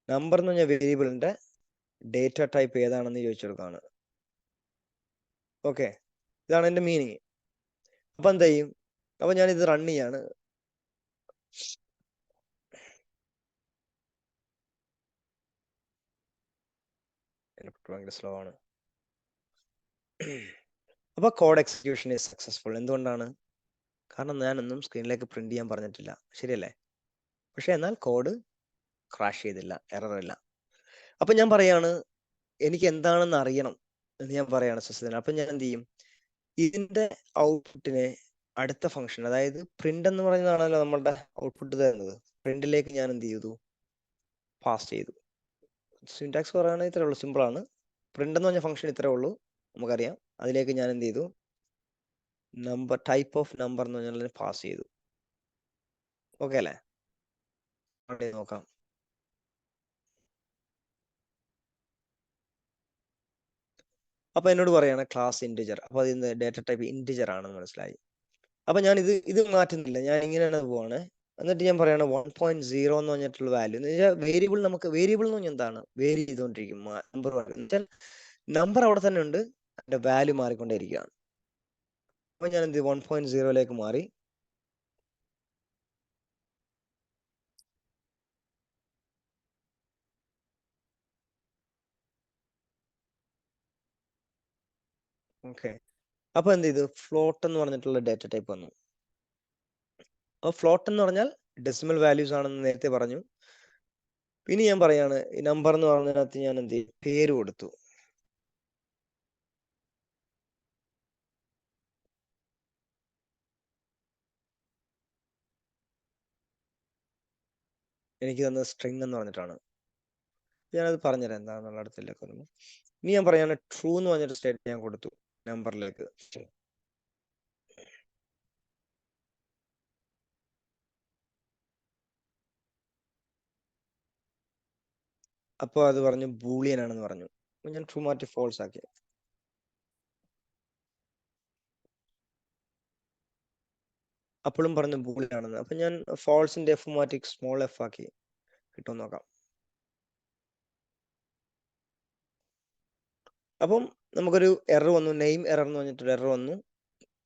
Number എന്ന് പറഞ്ഞ വേരിയബിളിന്റെ ഡേറ്റ ടൈപ്പ് ഏതാണെന്ന് ചോദിച്ചെടുക്കാണ്. ഓക്കെ, ഇതാണ് എന്റെ മീനിങ്. അപ്പൊ എന്ത് ചെയ്യും? അപ്പൊ ഞാൻ ഇത് റൺ ചെയ്യാണ്. ഭയങ്കര സ്ലോ ആണ്. അപ്പൊ കോഡ് എക്സിക്യൂഷൻ ഈസ് സക്സസ്ഫുൾ. എന്തുകൊണ്ടാണ്? കാരണം ഞാനൊന്നും സ്ക്രീനിലേക്ക് പ്രിന്റ് ചെയ്യാൻ പറഞ്ഞിട്ടില്ല, ശരിയല്ലേ? പക്ഷെ എന്നാൽ കോഡ് ക്രാഷ് ചെയ്തില്ല, എറർ ഇല്ല. അപ്പൊ ഞാൻ പറയാണ്, എനിക്ക് എന്താണെന്ന് അറിയണം എന്ന് ഞാൻ പറയാണ് സിസ്റ്റത്തിന്. അപ്പൊ ഞാൻ എന്ത് ചെയ്യും? ഇതിന്റെ ഔട്ട്പുട്ടിനെ അടുത്ത ഫംഗ്ഷൻ, അതായത് പ്രിന്റ് എന്ന് പറയുന്നതാണല്ലോ നമ്മളുടെ ഔട്ട്പുട്ട് തരുന്നത്, പ്രിന്റിലേക്ക് ഞാൻ എന്ത് ചെയ്തു? പാസ് ചെയ്തു. സിൻടാക്സ് പറയുകയാണെങ്കിൽ ഇത്രേ ഉള്ളൂ, സിമ്പിൾ ആണ്. പ്രിന്റ് എന്ന് പറഞ്ഞ ഫംഗ്ഷൻ ഇത്രേ ഉള്ളൂ, നമുക്കറിയാം. അതിലേക്ക് ഞാൻ എന്ത് ചെയ്തു? നമ്പർ, ടൈപ്പ് ഓഫ് നമ്പർ എന്ന് പറഞ്ഞാൽ പാസ് ചെയ്തു. ഓക്കെ അല്ലേ? നോക്കാം. അപ്പൊ എന്നോട് പറയാണ് ക്ലാസ് ഇന്റിജർ. അപ്പൊ അതിന്റെ ഡേറ്റ ടൈപ്പ് ഇന്റിജർ ആണെന്ന് മനസ്സിലായി. അപ്പൊ ഞാൻ ഇത് മാറ്റുന്നില്ല, ഞാൻ ഇങ്ങനെയാണ് പോവാണ്. എന്നിട്ട് ഞാൻ പറയാണ് 1.0 എന്ന് പറഞ്ഞിട്ടുള്ള വാല്യൂ എന്ന് വെച്ചാൽ വേരിയബിൾ. നമുക്ക് വേരിയബിൾ എന്ന് പറഞ്ഞാൽ എന്താണ്? വേരി ചെയ്തുകൊണ്ടിരിക്കും നമ്പർ. എന്നുവെച്ചാൽ നമ്പർ അവിടെ തന്നെ ഉണ്ട്, അതിന്റെ വാല്യൂ മാറിക്കൊണ്ടേയിരിക്കുകയാണ്. അപ്പൊ ഞാൻ എന്ത് 1.0ലേക്ക് മാറി. ഓക്കെ, അപ്പൊ എന്ത് ചെയ്തു? ഫ്ലോട്ട് എന്ന് പറഞ്ഞിട്ടുള്ള ഡേറ്റ ടൈപ്പ് വന്നു. അപ്പൊ ഫ്ലോട്ട് എന്ന് പറഞ്ഞാൽ ഡെസിമൽ വാല്യൂസ് ആണെന്ന് നേരത്തെ പറഞ്ഞു. ഇനി ഞാൻ പറയാണ്, ഈ നമ്പർ എന്ന് പറഞ്ഞതിനകത്ത് ഞാൻ എന്ത് ചെയ്യും? പേര് കൊടുത്തു. എനിക്ക് തന്ന സ്ട്രിങ് എന്ന് പറഞ്ഞിട്ടാണ്. ഞാനത് പറഞ്ഞുതരാം എന്താണെന്നുള്ള അടുത്തിലേക്ക് വരുമ്പോൾ. ഇനി ഞാൻ പറയാണ് ട്രൂ എന്ന് പറഞ്ഞിട്ട് സ്റ്റേറ്റ് ഞാൻ കൊടുത്തു നമ്പറിലേക്ക്. അപ്പോൾ അത് പറഞ്ഞു ബൂളിയൻ ആണെന്ന് പറഞ്ഞു. ഞാൻ ട്രൂ മാറ്റി ഫോൾസ് ആക്കി. അപ്പോഴും പറഞ്ഞു ബൂളിയൻ ആണെന്ന്. അപ്പൊ ഞാൻ ഫോൾസിന്റെ എഫ് മാറ്റി സ്മോൾ എഫ് ആക്കി. കിട്ടും നോക്കാം. അപ്പം നമുക്കൊരു എറർ വന്നു, നെയിം എറർ എന്ന് പറഞ്ഞിട്ടൊരു എറർ വന്നു.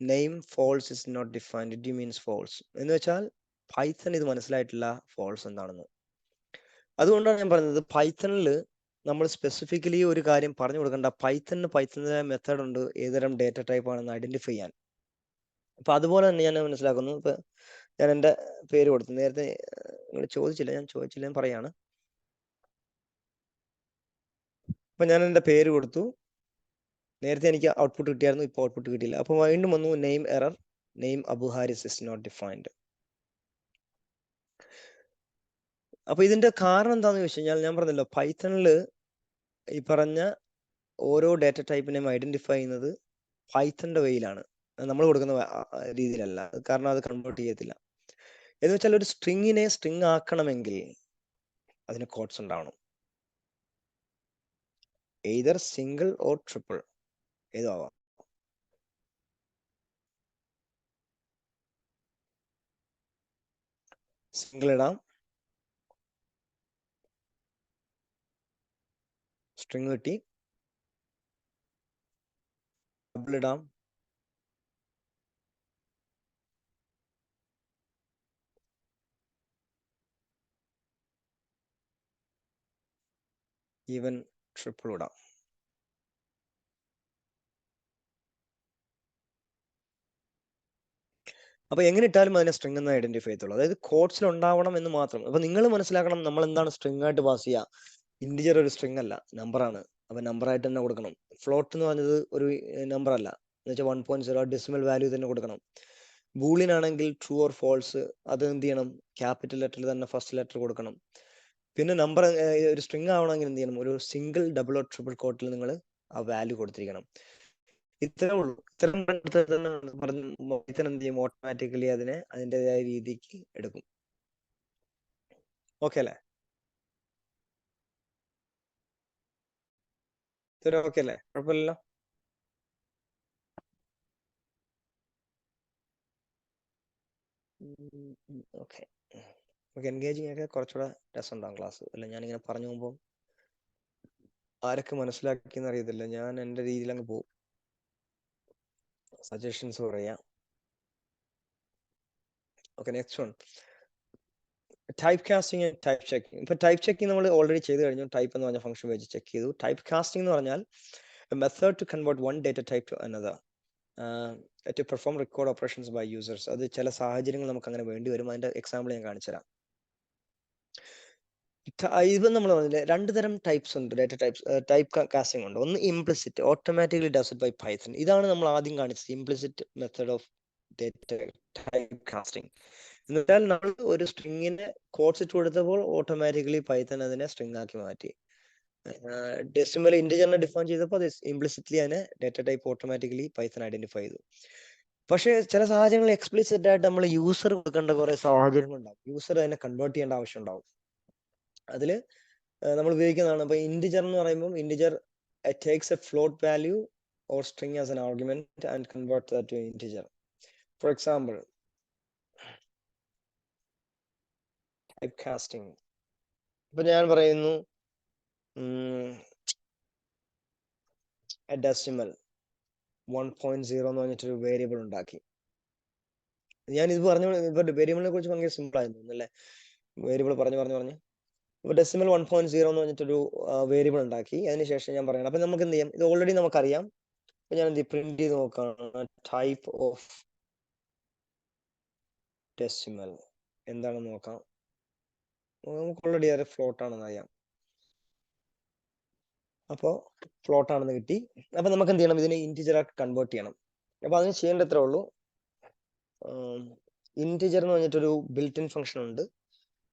Name false is not defined, it means false എന്ന് വെച്ചാൽ പൈത്തൺ ഇത് മനസ്സിലായിട്ടില്ല ഫോൾസ് എന്താണെന്ന്. അതുകൊണ്ടാണ് ഞാൻ പറഞ്ഞത് പൈത്തണിൽ നമ്മൾ സ്പെസിഫിക്കലി ഒരു കാര്യം പറഞ്ഞു കൊടുക്കേണ്ട. പൈത്തണിന്റെ മെത്തേഡ് ഉണ്ട് ഏതുതരം ഡേറ്റ ടൈപ്പ് ആണെന്ന് ഐഡന്റിഫൈ ചെയ്യാൻ. അപ്പൊ അതുപോലെ തന്നെ ഞാൻ മനസ്സിലാക്കുന്നു. ഇപ്പൊ ഞാൻ എൻ്റെ പേര് കൊടുത്തു. നേരത്തെ നിങ്ങൾ ചോദിച്ചില്ല, ഞാൻ ചോദിച്ചില്ല, ഞാൻ പറയാണ്. അപ്പൊ ഞാൻ എൻ്റെ പേര് കൊടുത്തു. നേരത്തെ എനിക്ക് ഔട്ട്പുട്ട് കിട്ടിയായിരുന്നു, ഇപ്പോൾ ഔട്ട്പുട്ട് കിട്ടിയില്ല. അപ്പൊ വീണ്ടും വന്നു name error, name Abu Haris is not defined. അപ്പൊ ഇതിന്റെ കാരണം എന്താണെന്ന് ചോദിച്ചു കഴിഞ്ഞാൽ, ഞാൻ പറഞ്ഞല്ലോ പൈത്തണിൽ ഈ പറഞ്ഞ ഓരോ ഡേറ്റ ടൈപ്പിനെയും ഐഡന്റിഫൈ ചെയ്യുന്നത് പൈത്തണിന്റെ വേയിലാണ്, നമ്മൾ കൊടുക്കുന്ന രീതിയിലല്ല. കാരണം അത് കൺവേർട്ട് ചെയ്യത്തില്ല. എന്ന് വെച്ചാൽ ഒരു സ്ട്രിങ്ങിനെ സ്ട്രിങ് ആക്കണമെങ്കിൽ അതിന് കോഡ്സ് ഉണ്ടാവണം, എയ്തർ സിംഗിൾ ഓർ ട്രിപ്പിൾ, ഏതോ ആവാം. സിംഗിൾ ഇടാം, സ്ട്രിങ് കിട്ടി. ഡബിൾ ഇടാം, ഈവൻ ട്രിപ്പിൾ ഇടാം. അപ്പൊ എങ്ങനെ ഇട്ടാലും അതിനെ സ്ട്രിങ് എന്ന് ഐഡന്റിഫൈ ചെയ്യത്തുള്ളൂ. അതായത് കോഡ്സിൽ ഉണ്ടാവണം എന്ന് മാത്രം. അപ്പൊ നിങ്ങൾ മനസ്സിലാക്കണം, നമ്മൾ എന്താണ് സ്ട്രിങ് ആയിട്ട് പാസ് ചെയ്യുക. ഇന്റിജർ ഒരു സ്ട്രിങ് അല്ല, നമ്പർ ആണ്. അപ്പൊ നമ്പർ ആയിട്ട് തന്നെ കൊടുക്കണം. ഫ്ലോട്ട് എന്ന് പറഞ്ഞത് ഒരു നമ്പർ അല്ല, എന്ന് വെച്ചാൽ 1.0 ഡെസിമൽ വാല്യൂ തന്നെ കൊടുക്കണം. ബൂളിയൻ ആണെങ്കിൽ ട്രൂ ഓർ ഫോൾസ്, അത് എന്ത് ചെയ്യണം? ക്യാപിറ്റൽ ലെറ്ററിൽ തന്നെ ഫസ്റ്റ് ലെറ്റർ കൊടുക്കണം. പിന്നെ നമ്പർ ഒരു സ്ട്രിങ് ആവണമെങ്കിൽ എന്ത് ചെയ്യണം? ഒരു സിംഗിൾ, ഡബിൾ ഓർ ട്രിപ്പിൾ കോട്ടിൽ നിങ്ങൾ ആ വാല്യൂ കൊടുത്തിരിക്കണം. ഇത്രേ ഉള്ളൂ. ഇത്രയും പൈത്തൺ എന്ത് ചെയ്യും, ഓട്ടോമാറ്റിക്കലി അതിനെ അതിൻ്റെതായ രീതിക്ക് എടുക്കും. ഓക്കെ അല്ലേ? ഇത്ര ഓക്കെ അല്ലേ? കുഴപ്പമില്ലല്ലോ? Okay okay. എൻഗേജിങ് ഒക്കെ കുറച്ചുകൂടെ രസമുണ്ടാകും ക്ലാസ്. അല്ല, ഞാനിങ്ങനെ പറഞ്ഞു പോകുമ്പോൾ ആരൊക്കെ മനസ്സിലാക്കിയെന്ന് അറിയത്തില്ല. ഞാൻ എൻ്റെ രീതിയിൽ അങ്ങ് പോകും, സജഷൻസ് പറയാം. Okay, next one, type casting and type checking. ഇപ്പൊ ടൈപ്പ് ചെക്കിംഗ് നമ്മൾ ഓൾറെഡി ചെയ്ത് കഴിഞ്ഞു. ടൈപ്പ് എന്ന് പറഞ്ഞ ഫംഗ്ഷൻ വെച്ച് ചെക്ക് ചെയ്തു. ടൈപ്പ് കാസ്റ്റിംഗ് എന്ന് പറഞ്ഞാൽ method to convert one data type to another to perform record operations by users. അത് ചില സാഹചര്യങ്ങൾ നമുക്ക് അങ്ങനെ വേണ്ടി വരും. അതിന്റെ എക്സാമ്പിൾ ഞാൻ കാണിച്ചു തരാം. ഇത് നമ്മൾ പറഞ്ഞില്ലേ, രണ്ട് തരം ടൈപ്സ് ഉണ്ട്, ഡേറ്റ ടൈപ്സ്. ടൈപ്പ് കാസ്റ്റിംഗ് ഉണ്ട്. ഒന്ന് implicit, automatically does it by Python. ഇതാണ് നമ്മൾ ആദ്യം കാണിച്ചത്, implicit method of data type casting. എന്ന് വെച്ചാൽ നമ്മൾ ഒരു സ്ട്രിങ്ങിന്റെ കോഡ്സ് ഇട്ട് കൊടുത്തപ്പോൾ ഓട്ടോമാറ്റിക്കലി പൈത്തൺ അതിനെ സ്ട്രിങ് ആക്കി മാറ്റി. ഡെസിമൽ ഇന്റിജറിനെ ഡിഫൈൻ ചെയ്തപ്പോൾ അത് ഇംപ്ലിസിറ്റ്ലി അതിനെ data type automatically Python identify ചെയ്തു. പക്ഷേ ചില സാഹചര്യങ്ങളിൽ എക്സ്പ്ലിസിറ്റ് ആയിട്ട് നമ്മൾ യൂസർ കൊടുക്കേണ്ട കുറെ സാഹചര്യങ്ങൾ ഉണ്ടാവും. യൂസർ അതിനെ കൺവേർട്ട് ചെയ്യേണ്ട ആവശ്യം ഉണ്ടാവും. അതില് നമ്മൾ ഉപയോഗിക്കുന്നതാണ്. അപ്പൊ ഇന്റിജർ എന്ന് പറയുമ്പോൾ integer takes a float value or string as an argument and convert that to integer. For example, type casting. ഇപ്പൊ ഞാൻ പറയുന്നു ഡെസിമൽ 1.0 എന്ന് പറഞ്ഞിട്ടൊരു വേരിയബിൾ ഉണ്ടാക്കി. ഞാൻ ഇത് പറഞ്ഞു, ഇപ്പൊ വേരിയബിളിനെ കുറിച്ച് ഭയങ്കര സിമ്പിൾ ആയിരുന്നു അല്ലേ? വേരിയബിൾ പറഞ്ഞു ഇപ്പൊ ഡെസിമൽ 1.0 എന്ന് പറഞ്ഞിട്ടൊരു വേരിയബിൾ ഉണ്ടാക്കി. അതിനുശേഷം ഞാൻ പറയണം, അപ്പൊ നമുക്ക് എന്ത് ചെയ്യാം, ഇത് ഓൾറെഡി നമുക്കറിയാം. അപ്പൊ ഞാൻ എന്ത് പ്രിന്റ് ചെയ്ത് നോക്കുകയാണ്, ടൈപ്പ് ഓഫ് ഡെസിമൽ എന്താണെന്ന് നോക്കാം. നമുക്ക് ഓൾറെഡി അത് ഫ്ലോട്ട് ആണെന്ന് അറിയാം. അപ്പോൾ ഫ്ലോട്ട് ആണെന്ന് കിട്ടി. അപ്പൊ നമുക്ക് എന്ത് ചെയ്യണം, ഇതിനെ ഇന്റിജർ ആക്കി കൺവേർട്ട് ചെയ്യണം. അപ്പൊ അതിന് ചെയ്യേണ്ട അത്രേ ഉള്ളൂ. ഇന്റിജർ എന്ന് പറഞ്ഞിട്ടൊരു ബിൽറ്റ് ഇൻ ഫംഗ്ഷൻ ഉണ്ട്,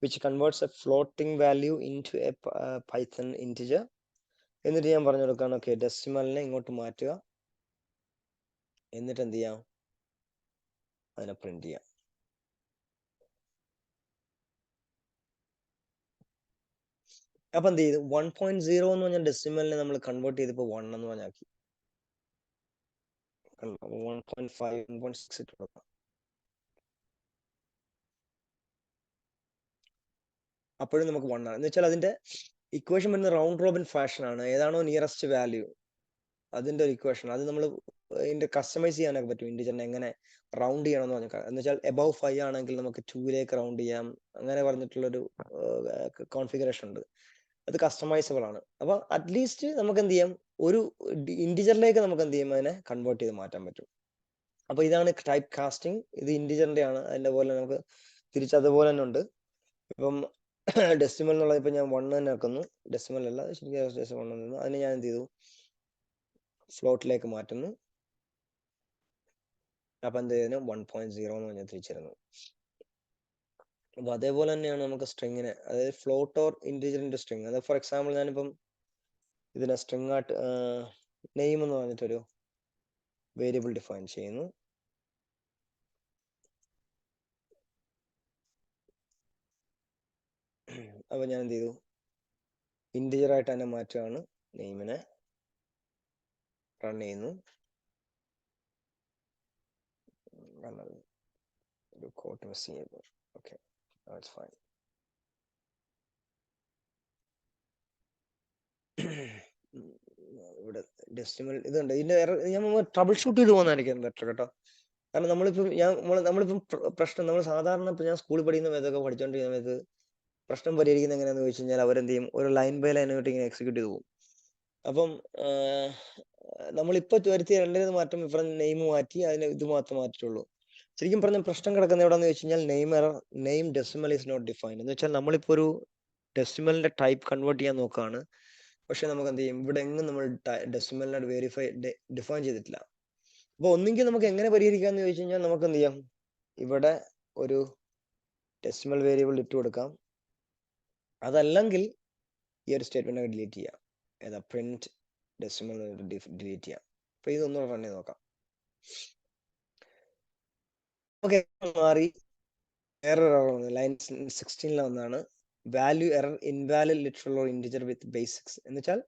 which converts a floating value into a Python integer. എന്നിട്ട് ഞാൻ പറഞ്ഞു കൊടുക്കുകയാണ്, ഓക്കെ ഡെസിമലിനെ ഇങ്ങോട്ട് മാറ്റുക, എന്നിട്ട് എന്ത് ചെയ്യാം, അതിനെ പ്രിന്റ് ചെയ്യാം. അപ്പൊ എന്ത് ചെയ്തു, 1.0 എന്ന് പറഞ്ഞ ഡെസിമലിനെ നമ്മൾ കൺവേർട്ട് ചെയ്തപ്പോ 1 എന്ന് പറഞ്ഞാക്കി. 1.5 1.6 ഇട്ട് കൊടുക്കാം. അപ്പോഴും നമുക്ക് 1 ആണ്. എന്ന് വെച്ചാൽ അതിന്റെ ഇക്വേഷൻ വരുന്ന റൗണ്ട് റോബിൻ ഫാഷൻ ആണ്. ഏതാണോ നിയറസ്റ്റ് വാല്യൂ അതിന്റെ ഒരു ഇക്വേഷൻ, അത് നമ്മൾ ഇതിന്റെ കസ്റ്റമൈസ് ചെയ്യാനൊക്കെ പറ്റും. ഇന്റിജറിനെ എങ്ങനെ റൗണ്ട് ചെയ്യണം എന്ന് പറഞ്ഞാൽ, എന്ന് വെച്ചാൽ എബവ് 5 ആണെങ്കിൽ നമുക്ക് 2ലേക്ക് റൗണ്ട് ചെയ്യാം, അങ്ങനെ പറഞ്ഞിട്ടുള്ളൊരു കോൺഫിഗറേഷൻ ഉണ്ട്. അത് കസ്റ്റമൈസബിൾ ആണ്. അപ്പൊ അറ്റ്ലീസ്റ്റ് നമുക്ക് എന്ത് ചെയ്യാം, ഒരു ഇന്റിജറിലേക്ക് നമുക്ക് എന്ത് ചെയ്യാം, അതിനെ കൺവേർട്ട് ചെയ്ത് മാറ്റാൻ പറ്റും. അപ്പൊ ഇതാണ് ടൈപ്പ് കാസ്റ്റിംഗ്. ഇത് ഇന്റിജറിന്റെ ആണ്. അതിന്റെ പോലെ നമുക്ക് തിരിച്ചതുപോലെ തന്നെ ഉണ്ട്. ഇപ്പം ഡെസിമൽ എന്നുള്ളത് ഇപ്പൊ ഞാൻ 1 തന്നെ വെക്കുന്നു. ഡെസിമൽ അല്ല, ശരിക്കും ഡെസിമൽ 1 എന്ന്. അതിന് ഞാൻ എന്ത് ചെയ്തു, ഫ്ലോട്ടിലേക്ക് മാറ്റുന്നു. അപ്പൊ എന്ത് ചെയ്യുന്നു, 1.0 എന്ന് പറഞ്ഞാൽ തിരിച്ചിരുന്നു. അപ്പൊ അതേപോലെ തന്നെയാണ് നമുക്ക് സ്ട്രിങ്ങിനെ, അതായത് ഫ്ലോട്ട് ഓർ ഇന്റിജറിന്റെ സ്ട്രിങ്. അത് ഫോർ എക്സാമ്പിൾ ഞാനിപ്പം ഇതിനെ സ്ട്രിങ് ആയിട്ട് നെയിം എന്ന് പറഞ്ഞിട്ടൊരു വേരിയബിൾ ഡിഫൈൻ ചെയ്യുന്നു. അപ്പൊ ഞാൻ എന്ത് ചെയ്തു, ഇന്റിജർ ആയിട്ട് തന്നെ മാറ്റുകയാണ്. നെയിമിനെ റൺ ചെയ്യുന്നു. ഒരു കോട്ട് മിസ് ചെയ്തു. Okay, that's fine. ഇവിടെ ഡെസിമൽ ഇതുണ്ട്. ഇതിന്റെ ഞാൻ ട്രബിൾ ഷൂട്ട് ചെയ്ത് പോകുന്നതായിരിക്കും ബെറ്റർ കേട്ടോ. കാരണം നമ്മളിപ്പം നമ്മളിപ്പം പ്രശ്നം, നമ്മൾ സാധാരണ ഇപ്പൊ ഞാൻ സ്കൂളിൽ പഠിക്കുന്ന സമയത്തൊക്കെ പഠിച്ചുകൊണ്ടിരിക്കുന്ന സമയത്ത് പ്രശ്നം പരിഹരിക്കുന്നത് എങ്ങനെയാന്ന് ചോദിച്ചു കഴിഞ്ഞാൽ, അവരെന്ത് ചെയ്യും, ഒരു ലൈൻ ബൈ ലൈൻ ആയിട്ട് ഇങ്ങനെ എക്സിക്യൂട്ട് ചെയ്ത് പോകും. അപ്പം നമ്മളിപ്പോ വരുത്തിയ രണ്ടിന് മാറ്റം, ഇപ്പം നെയിം മാറ്റി, അതിന് ഇത് മാത്രം മാറ്റിയിട്ടുള്ളൂ. ശരിക്കും പറഞ്ഞ പ്രശ്നം കിടക്കുന്ന എവിടെന്ന് വെച്ച് കഴിഞ്ഞാൽ, name decimal is not defined. എന്ന് വെച്ചാൽ നമ്മളിപ്പോ ഒരു ഡെസിമലിന്റെ ടൈപ്പ് കൺവേർട്ട് ചെയ്യാൻ നോക്കുകയാണ്. പക്ഷെ നമുക്ക് എന്ത് ചെയ്യും, ഇവിടെ എങ്ങും നമ്മൾ ഡെസിമലിനെ ഡിഫൈൻ ചെയ്തിട്ടില്ല. അപ്പൊ ഒന്നെങ്കിൽ നമുക്ക് എങ്ങനെ പരിഹരിക്കാന്ന് ചോദിച്ചു കഴിഞ്ഞാൽ, നമുക്ക് എന്ത് ചെയ്യാം, ഇവിടെ ഒരു ഡെസിമൽ വേരിയബിൾ ഇട്ട് കൊടുക്കാം. അതല്ലെങ്കിൽ ഈ ഒരു സ്റ്റേറ്റ്മെന്റ് ഡിലീറ്റ് ചെയ്യാം. ഏതാ, പ്രിന്റ് ഡെസിമൽ ഡിലീറ്റ് ചെയ്യാം. അപ്പൊ ഇതൊന്നും റൺ ചെയ്ത് നോക്കാം. ഓക്കെ, മാറി. എറർ ലൈൻ 16 വന്നാണ് value error invalid literal or integer with basics. എന്ന് വെച്ചാൽ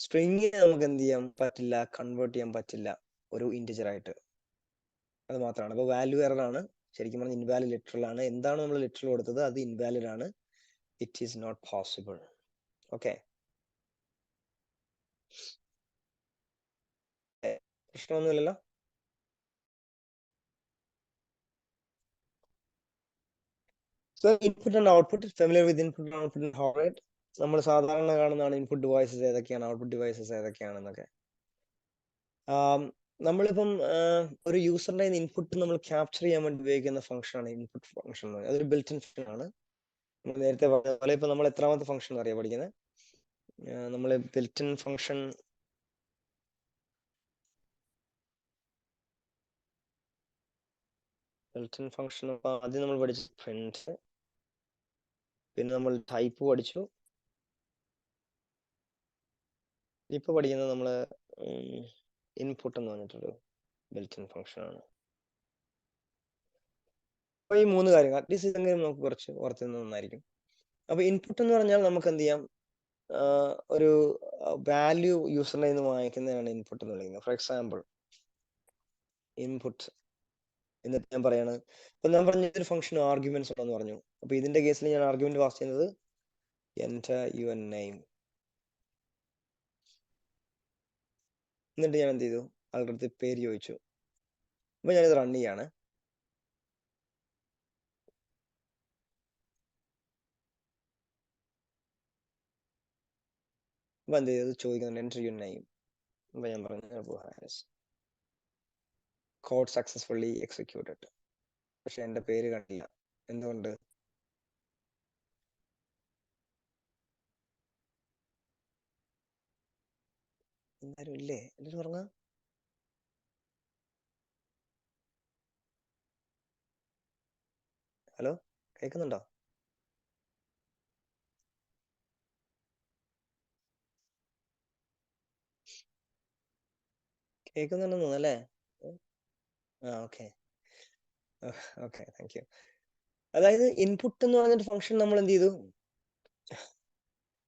സ്ട്രിങ്ങിനെ നമുക്ക് എന്ത് ചെയ്യാൻ പറ്റില്ല, കൺവേർട്ട് ചെയ്യാൻ പറ്റില്ല ഒരു ഇന്റിജർ ആയിട്ട്. അത് മാത്രമാണ്. അപ്പൊ വാല്യൂ എറർ ആണ്, ശരിക്കും പറഞ്ഞാൽ ഇൻവാലിഡ് ലിറ്ററൽ ആണ്. എന്താണ് നമ്മൾ ലിറ്ററൽ കൊടുത്തത്, അത് ഇൻവാലിഡ് ആണ്. It is not possible. Okay, പ്രശ്നമൊന്നുമില്ലല്ലോ. So input and output, familiar with input and output in ഹോറൈറ്റ്. നമ്മൾ സാധാരണ കാണുന്നതാണ് ഇൻപുട്ട് ഡിവൈസസ് ഏതൊക്കെയാണ്, ഔട്ട്പുട്ട് ഡിവൈസസ് ഏതൊക്കെയാണെന്നൊക്കെ. നമ്മളിപ്പം ഒരു യൂസറിന്റെ ഇൻപുട്ട് നമ്മൾ ക്യാപ്ചർ ചെയ്യാൻ വേണ്ടി ഉപയോഗിക്കുന്ന ഫംഗ്ഷനാണ് ഇൻപുട്ട് ഫംഗ്ഷൻ എന്ന് പറയുന്നത്. അതൊരു ബിൽറ്റ് ഇൻ ഫംഗ്ഷൻ ആണ്. നമ്മൾ നേരത്തെ പറഞ്ഞ പോലെ ഇപ്പൊ നമ്മൾ എത്രാമത്തെ ഫംഗ്ഷൻ അറിയാം പഠിക്കുന്നത്, നമ്മൾ ബിൽറ്റ് ഇൻ ഫംഗ്ഷൻ ആദ്യം നമ്മൾ പഠിച്ചു പ്രിന്റ്, പിന്നെ നമ്മൾ ടൈപ്പ് പഠിച്ചു. ഇപ്പൊ പഠിക്കുന്നത് നമ്മള് ഇൻപുട്ട് എന്ന് പറഞ്ഞിട്ടൊരു ബിൽറ്റ് ഇൻ ഫംഗ്ഷൻ ആണ്. അപ്പൊ ഈ 3 കാര്യങ്ങൾ അറ്റ്ലീസ്റ്റ് ഇതെങ്കിലും നമുക്ക് കുറച്ച് ഓർത്തുന്നത് നന്നായിരിക്കും. അപ്പൊ ഇൻപുട്ട് എന്ന് പറഞ്ഞാൽ നമുക്ക് എന്ത് ചെയ്യാം, ഒരു വാല്യൂ യൂസറിന്റെ നിന്ന് വാങ്ങിക്കുന്നതാണ് ഇൻപുട്ട് എന്ന് വിളിക്കുന്നത്. ഫോർ എക്സാമ്പിൾ ഇൻപുട്ട് എന്നിട്ട് ഞാൻ പറയാണ്, ഇപ്പൊ ഞാൻ പറഞ്ഞ ഒരു ഫംഗ്ഷൻ ആർഗ്യുമെന്റ്സ് ഉണ്ടെന്ന് പറഞ്ഞു. അപ്പൊ ഇതിന്റെ കേസിൽ ഞാൻ ആർഗ്യുമെന്റ് പാസ് ചെയ്യുന്നത് enter your name. എന്നിട്ട് ഞാൻ എന്ത് ചെയ്തു, ആളുടെ അടുത്ത് പേര് ചോദിച്ചു. അപ്പൊ ഞാനിത് റൺ ചെയ്യാണ്. അപ്പൊ എന്ത് ചെയ്തത് ചോദിക്കുന്നുണ്ട് enter your name. അപ്പൊ ഞാൻ പറഞ്ഞു Abu Haris. Code successfully executed. പക്ഷെ എന്റെ പേര് കണ്ടില്ല. എന്തുകൊണ്ട്? എന്തായാലും ഇല്ലേ? എന്നിട്ട് പറഞ്ഞ ഹലോ, കേൾക്കുന്നുണ്ടോ? കേൾക്കുന്നുണ്ടെന്ന് തോന്നുന്നല്ലേ? Okay okay, thank you. അതായത് ഇൻപുട്ട് എന്ന് പറഞ്ഞൊരു ഫംഗ്ഷൻ നമ്മൾ എന്ത് ചെയ്തു,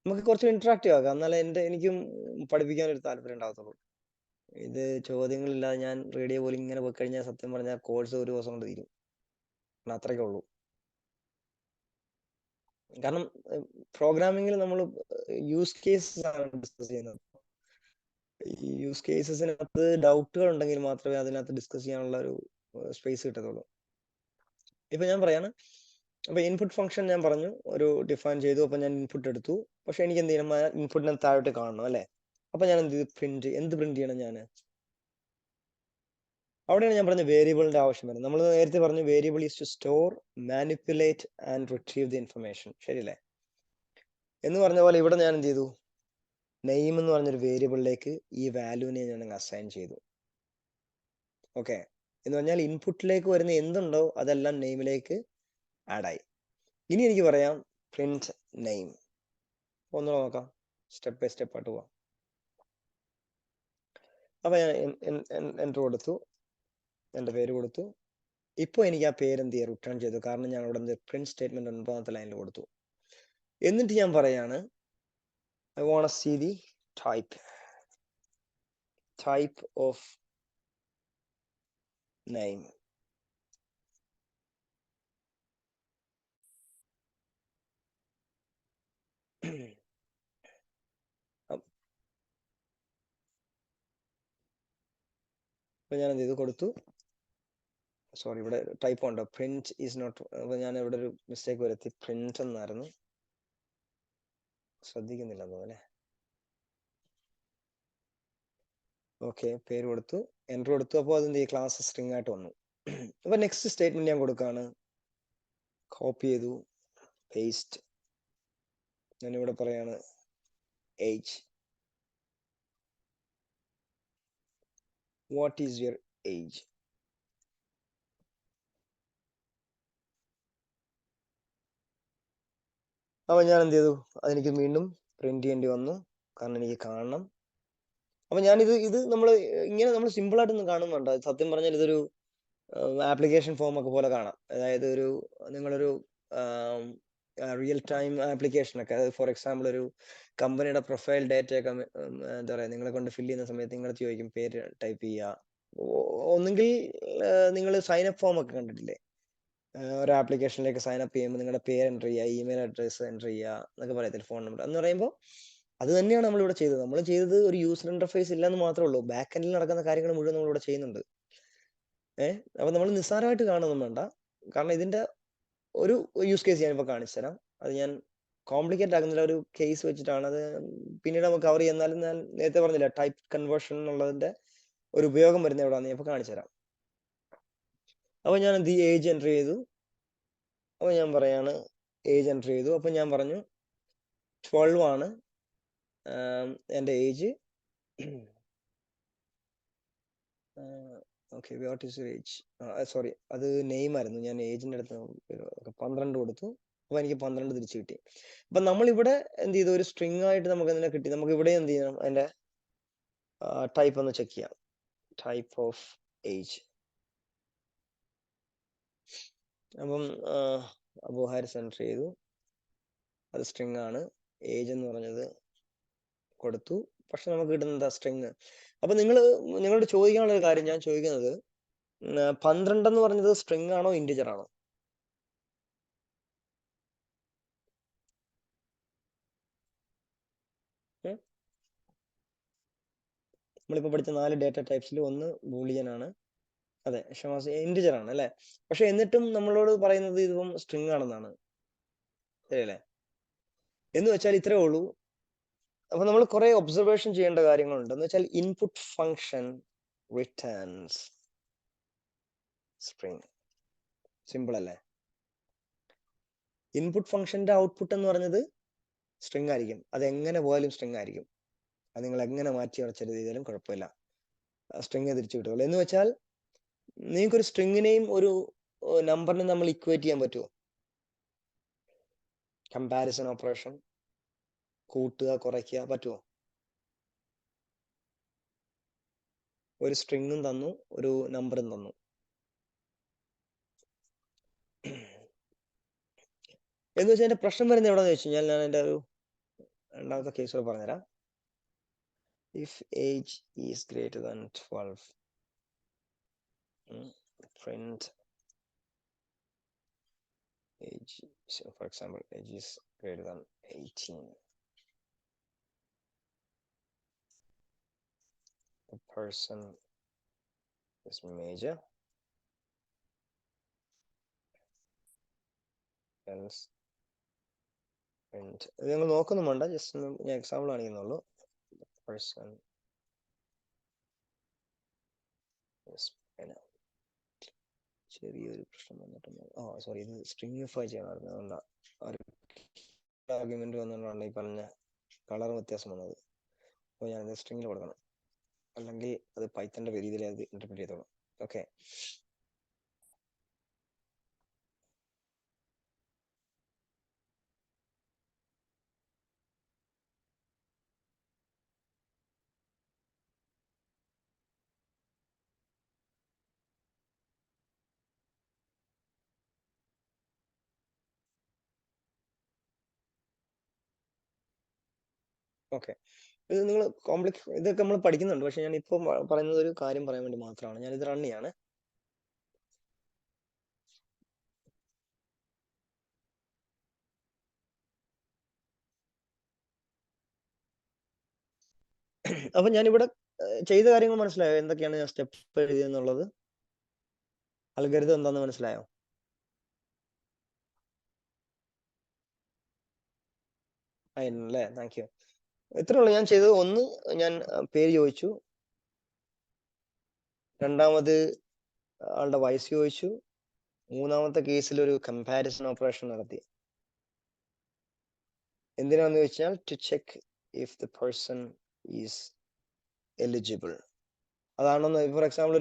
നമുക്ക് കുറച്ച് ഇന്ററാക്റ്റീവ് ആക്കാം, എന്നാലേ എനിക്കും പഠിപ്പിക്കാൻ ഒരു താല്പര്യം ഉണ്ടാകത്തുള്ളൂ. ഇത് ചോദ്യങ്ങളില്ലാതെ ഞാൻ റേഡിയോ പോലും ഇങ്ങനെ പോയി കഴിഞ്ഞാൽ സത്യം പറഞ്ഞാൽ കോഴ്സ് ഒരു ദിവസം കൊണ്ട് തീരും. അത്രയ്ക്കേ ഉള്ളൂ. കാരണം പ്രോഗ്രാമിങ്ങിൽ നമ്മൾ യൂസ് കേസസ് ആണ് ഡിസ്കസ് ചെയ്യുന്നത്. ഈ യൂസ് കേസസിനകത്ത് ഡൗട്ടുകൾ ഉണ്ടെങ്കിൽ മാത്രമേ അതിനകത്ത് ഡിസ്കസ് ചെയ്യാനുള്ള ഒരു സ്പേസ് കിട്ടത്തുള്ളൂ. ഇപ്പൊ ഞാൻ പറയാണ്, അപ്പൊ ഇൻപുട്ട് ഫംഗ്ഷൻ ഞാൻ പറഞ്ഞു ഒരു ഡിഫൈൻ ചെയ്തു. അപ്പൊ ഞാൻ ഇൻപുട്ട് എടുത്തു. പക്ഷെ എനിക്ക് എന്ത് ചെയ്യണം, ഇൻപുട്ടിനെ താഴോട്ട് കാണണം അല്ലെ? അപ്പൊ ഞാൻ എന്ത് ചെയ്തു, പ്രിന്റ് ചെയ്യണം ഞാൻ? അവിടെയാണ് ഞാൻ പറഞ്ഞ വേരിയബിളിന്റെ ആവശ്യം വരുന്നത്. നമ്മൾ നേരത്തെ പറഞ്ഞു variable is to store, manipulate and retrieve the information, ശരിയല്ലേ? എന്ന് പറഞ്ഞ പോലെ ഇവിടെ ഞാൻ എന്ത് ചെയ്തു, നെയിം എന്ന് പറഞ്ഞൊരു വേരിയബിളിലേക്ക് ഈ വാല്യൂവിനെ ഞാൻ അസൈൻ ചെയ്തു. ഓക്കെ, എന്ന് പറഞ്ഞാൽ ഇൻപുട്ടിലേക്ക് വരുന്ന എന്തുണ്ടോ അതെല്ലാം നെയിമിലേക്ക് ആഡ് ആയി. ഇനി എനിക്ക് പറയാം പ്രിന്റ് നെയിം. ഒന്നുകൂടെ നോക്കാം, സ്റ്റെപ്പ് ബൈ സ്റ്റെപ്പ് ആയിട്ട് പോവാം. അപ്പൊ ഞാൻ എൻ്റർ കൊടുത്തു, എൻ്റെ പേര് കൊടുത്തു. ഇപ്പൊ എനിക്ക് ആ പേര് എന്ത് ചെയ്യാം, റിട്ടേൺ ചെയ്തു. കാരണം ഞാൻ ഇവിടെ പ്രിന്റ് സ്റ്റേറ്റ്മെന്റ് 9ാമത്തെ ലൈനിൽ കൊടുത്തു. എന്നിട്ട് ഞാൻ പറയാണ് I want to see the type of name. അപ്പൊ ഞാൻ എന്ത് ചെയ്തു, കൊടുത്തു. സോറി, ഇവിടെ ടൈപ്പ് ഉണ്ടോ, പ്രിന്റ് ഈസ് നോട്ട്. അപ്പൊ ഞാൻ ഇവിടെ ഒരു മിസ്റ്റേക്ക് വരുത്തി, പ്രിന്റ് എന്നായിരുന്നു. ശ്രദ്ധിക്കുന്നില്ല തോന്നുന്നു. ഓക്കെ, പേര് കൊടുത്തു, എൻ്റർ കൊടുത്തു. അപ്പോൾ അതെന്ത് ചെയ്യും, ക്ലാസ് സ്ട്രിംഗ് ആയിട്ട് വന്നു. അപ്പൊ നെക്സ്റ്റ് സ്റ്റേറ്റ്മെന്റ് ഞാൻ കൊടുക്കാണ്, കോപ്പി ചെയ്തു, പേസ്റ്റ്. ഞാൻ ഇവിടെ പറയാണ് age. What is your age? അപ്പൊ ഞാൻ എന്ത് ചെയ്തു, അതെനിക്ക് വീണ്ടും പ്രിന്റ് ചെയ്യേണ്ടി വന്നു, കാരണം എനിക്ക് കാണണം. അപ്പൊ ഇത് നമ്മൾ ഇങ്ങനെ നമ്മൾ സിമ്പിൾ ആയിട്ടൊന്നും കാണുന്നുണ്ട്. സത്യം പറഞ്ഞാൽ ഇതൊരു ആപ്ലിക്കേഷൻ ഫോം ഒക്കെ പോലെ കാണാം. അതായത് നിങ്ങളൊരു റിയൽ ടൈം ആപ്ലിക്കേഷൻ ഒക്കെ, ഫോർ എക്സാമ്പിൾ ഒരു കമ്പനിയുടെ പ്രൊഫൈൽ ഡേറ്റ ഒക്കെ എന്താ പറയാ നിങ്ങളെ കൊണ്ട് ഫില്ല് ചെയ്യുന്ന സമയത്ത് നിങ്ങൾ ചോദിക്കും പേര് ടൈപ്പ് ചെയ്യുക. ഒന്നുകിൽ നിങ്ങൾ സൈൻ അപ്പ് ഫോം ഒക്കെ കണ്ടിട്ടില്ലേ? ഒരു ആപ്ലിക്കേഷനിലേക്ക് സൈൻ അപ്പ് ചെയ്യുമ്പോൾ നിങ്ങളുടെ പേര് എൻ്റർ ചെയ്യുക, ഇമെയിൽ അഡ്രസ്സ് എൻ്റർ ചെയ്യുക എന്നൊക്കെ പറയത്തില്ല, ഫോൺ നമ്പർ എന്ന് പറയുമ്പോൾ അത് തന്നെയാണ് നമ്മളിവിടെ ചെയ്തത്. നമ്മൾ ചെയ്തത് ഒരു യൂസർ ഇന്റർഫേസ് ഇല്ലെന്ന് മാത്രമേ ഉള്ളൂ. ബാക്ക് എൻഡിൽ നടക്കുന്ന കാര്യങ്ങൾ മുഴുവൻ നമ്മളിവിടെ ചെയ്യുന്നുണ്ട്. അപ്പൊ നമ്മൾ നിസ്സാരമായിട്ട് കാണുന്നു വേണ്ട. കാരണം ഇതിന്റെ ഒരു യൂസ് കേസ് ഞാനിപ്പോൾ കാണിച്ചു തരാം. അത് ഞാൻ കോംപ്ലിക്കേറ്റ് ആകുന്നില്ല, ഒരു കേസ് വെച്ചിട്ടാണ്. അത് പിന്നീട് നമുക്ക് കവർ ചെയ്യുന്നാലും ഞാൻ നേരത്തെ പറഞ്ഞില്ല ടൈപ്പ് കൺവേർഷൻ എന്നുള്ളതിന്റെ ഒരു ഉപയോഗം വരുന്ന എവിടെയാണെന്ന് ഞാൻ ഇപ്പോൾ കാണിച്ചു തരാം. അപ്പൊ ഞാൻ എന്ത് ഏജ് എൻ്റർ ചെയ്തു. അപ്പൊ ഞാൻ പറയാണ് ഏജ് എൻ്റർ ചെയ്തു. അപ്പൊ ഞാൻ പറഞ്ഞു 12 ആണ് എൻ്റെ age. Okay, what is your age? Sorry, അത് നെയിം ആയിരുന്നു. ഞാൻ ഏജിന്റെ അടുത്ത് 12 കൊടുത്തു. അപ്പൊ എനിക്ക് 12 തിരിച്ചു കിട്ടി. അപ്പൊ നമ്മളിവിടെ എന്ത് ചെയ്തു, ഒരു സ്ട്രിങ് ആയിട്ട് നമുക്ക് അതിനെ കിട്ടി. നമുക്ക് ഇവിടെ എന്ത് ചെയ്യണം, അതിന്റെ ടൈപ്പ് ഒന്ന് ചെക്ക് ചെയ്യാം. Type of age. അപ്പം അബു ഹാരിസ് എൻ്റർ ചെയ്തു. അത് സ്ട്രിങ് ആണ്. ഏജ് എന്ന് പറഞ്ഞത് കൊടുത്തു. പക്ഷെ നമുക്ക് കിട്ടുന്നത് സ്ട്രിങ്. അപ്പൊ നിങ്ങളോട് ചോദിക്കാനുള്ള ഒരു കാര്യം ഞാൻ ചോദിക്കുന്നത്, 12 എന്ന് പറഞ്ഞത് സ്ട്രിങ് ആണോ ഇന്റിജർ ആണോ? നമ്മളിപ്പോ പഠിച്ച 4 ഡേറ്റ ടൈപ്സിൽ ഒന്ന് ബൂളിയൻ ആണ്. അതെ, ഷമാസ് ഇന്റിജർ ആണ് അല്ലെ? പക്ഷെ എന്നിട്ടും നമ്മളോട് പറയുന്നത് ഇതിപ്പം സ്ട്രിങ് ആണെന്നാണ്, ശരിയല്ലേ? എന്ന് വെച്ചാൽ ഇത്രേ ഉള്ളൂ. അപ്പൊ നമ്മൾ കുറെ ഒബ്സർവേഷൻ ചെയ്യേണ്ട കാര്യങ്ങളുണ്ട്. എന്ന് വെച്ചാൽ input function returns string. Simple അല്ലേ? ഇൻപുട്ട് ഫംഗ്ഷന്റെ ഔട്ട്പുട്ട് എന്ന് പറഞ്ഞത് സ്ട്രിങ് ആയിരിക്കും. അത് എങ്ങനെ പോയാലും സ്ട്രിങ് ആയിരിക്കും. അത് നിങ്ങൾ എങ്ങനെ മാറ്റി അടച്ചത് ചെയ്താലും കുഴപ്പമില്ല, സ്ട്രിങ് തിരിച്ചു കിട്ടുള്ളൂ. എന്ന് വെച്ചാൽ നിങ്ങൾക്കൊരു സ്ട്രിങ്ങിനെയും ഒരു നമ്പറിനെ നമ്മൾ ഇക്വേറ്റ് ചെയ്യാൻ പറ്റുമോ? കമ്പാരിസൺ ഓപ്പറേഷൻ, കൂട്ടുക കുറയ്ക്കുക പറ്റുമോ? ഒരു സ്ട്രിങ്ങും തന്നു, ഒരു നമ്പറും തന്നു. എന്ന് വെച്ചാൽ എന്റെ പ്രശ്നം വരുന്നത് എവിടെയെന്ന് വെച്ച് കഴിഞ്ഞാൽ, ഞാൻ എൻ്റെ ഒരു രണ്ടാമത്തെ കേസ് കൂടെ പറഞ്ഞുതരാം. If age is greater than 12, print age, so for example age is greater than 18, the person is major, else print. ഇത് നിങ്ങൾ നോക്കൊന്നും വേണ്ട, ജസ്റ്റ് ഞാൻ എക്സാമ്പിൾ കാണിക്കുന്നുള്ളൂ. person is ചെറിയൊരു പ്രശ്നം വന്നിട്ടുണ്ട്. സോറി, ഇത് സ്ട്രിങ്ങിഫൈ ചെയ്യണമായിരുന്നു. അതുകൊണ്ടാണ് ഒരു ആർഗ്യുമെന്റ് വന്നുകൊണ്ടാണ് ഈ പറഞ്ഞ കളർ വ്യത്യാസം വന്നത്. അപ്പോൾ ഞാനത് സ്ട്രിങ്ങിൽ കൊടുക്കണം, അല്ലെങ്കിൽ അത് പൈത്തന്റെ രീതിയിൽ അത് ഇന്റർപ്രറ്റ് ചെയ്തോളാം. Okay, okay. ഇത് നിങ്ങൾ ഇതൊക്കെ നമ്മൾ പഠിക്കുന്നുണ്ട്. പക്ഷെ ഞാൻ ഇപ്പം പറയുന്നത് ഒരു കാര്യം പറയാൻ വേണ്ടി മാത്രമാണ്. ഞാൻ ഇത് റൺ ചെയ്യാണ്. അപ്പൊ ഞാനിവിടെ ചെയ്ത കാര്യങ്ങൾ മനസ്സിലായോ? എന്തൊക്കെയാണ് ഞാൻ സ്റ്റെപ്പ് എഴുതിയെന്നുള്ളത്? അൽഗരിതം എന്താന്ന് മനസ്സിലായോ? ആയിരുന്നല്ലേ, താങ്ക് യു. ഇത്രേ ഉള്ളൂ ഞാൻ ചെയ്തത്. ഒന്ന്, ഞാൻ പേര് ചോദിച്ചു. രണ്ടാമത് ആളുടെ വയസ്സ് ചോദിച്ചു. മൂന്നാമത്തെ കേസിൽ ഒരു കമ്പാരിസൺ ഓപ്പറേഷൻ നടത്തി. എന്തിനാന്ന് വെച്ചാൽ to check if the person is eligible. അതാണെന്ന്. ഫോർ എക്സാമ്പിൾ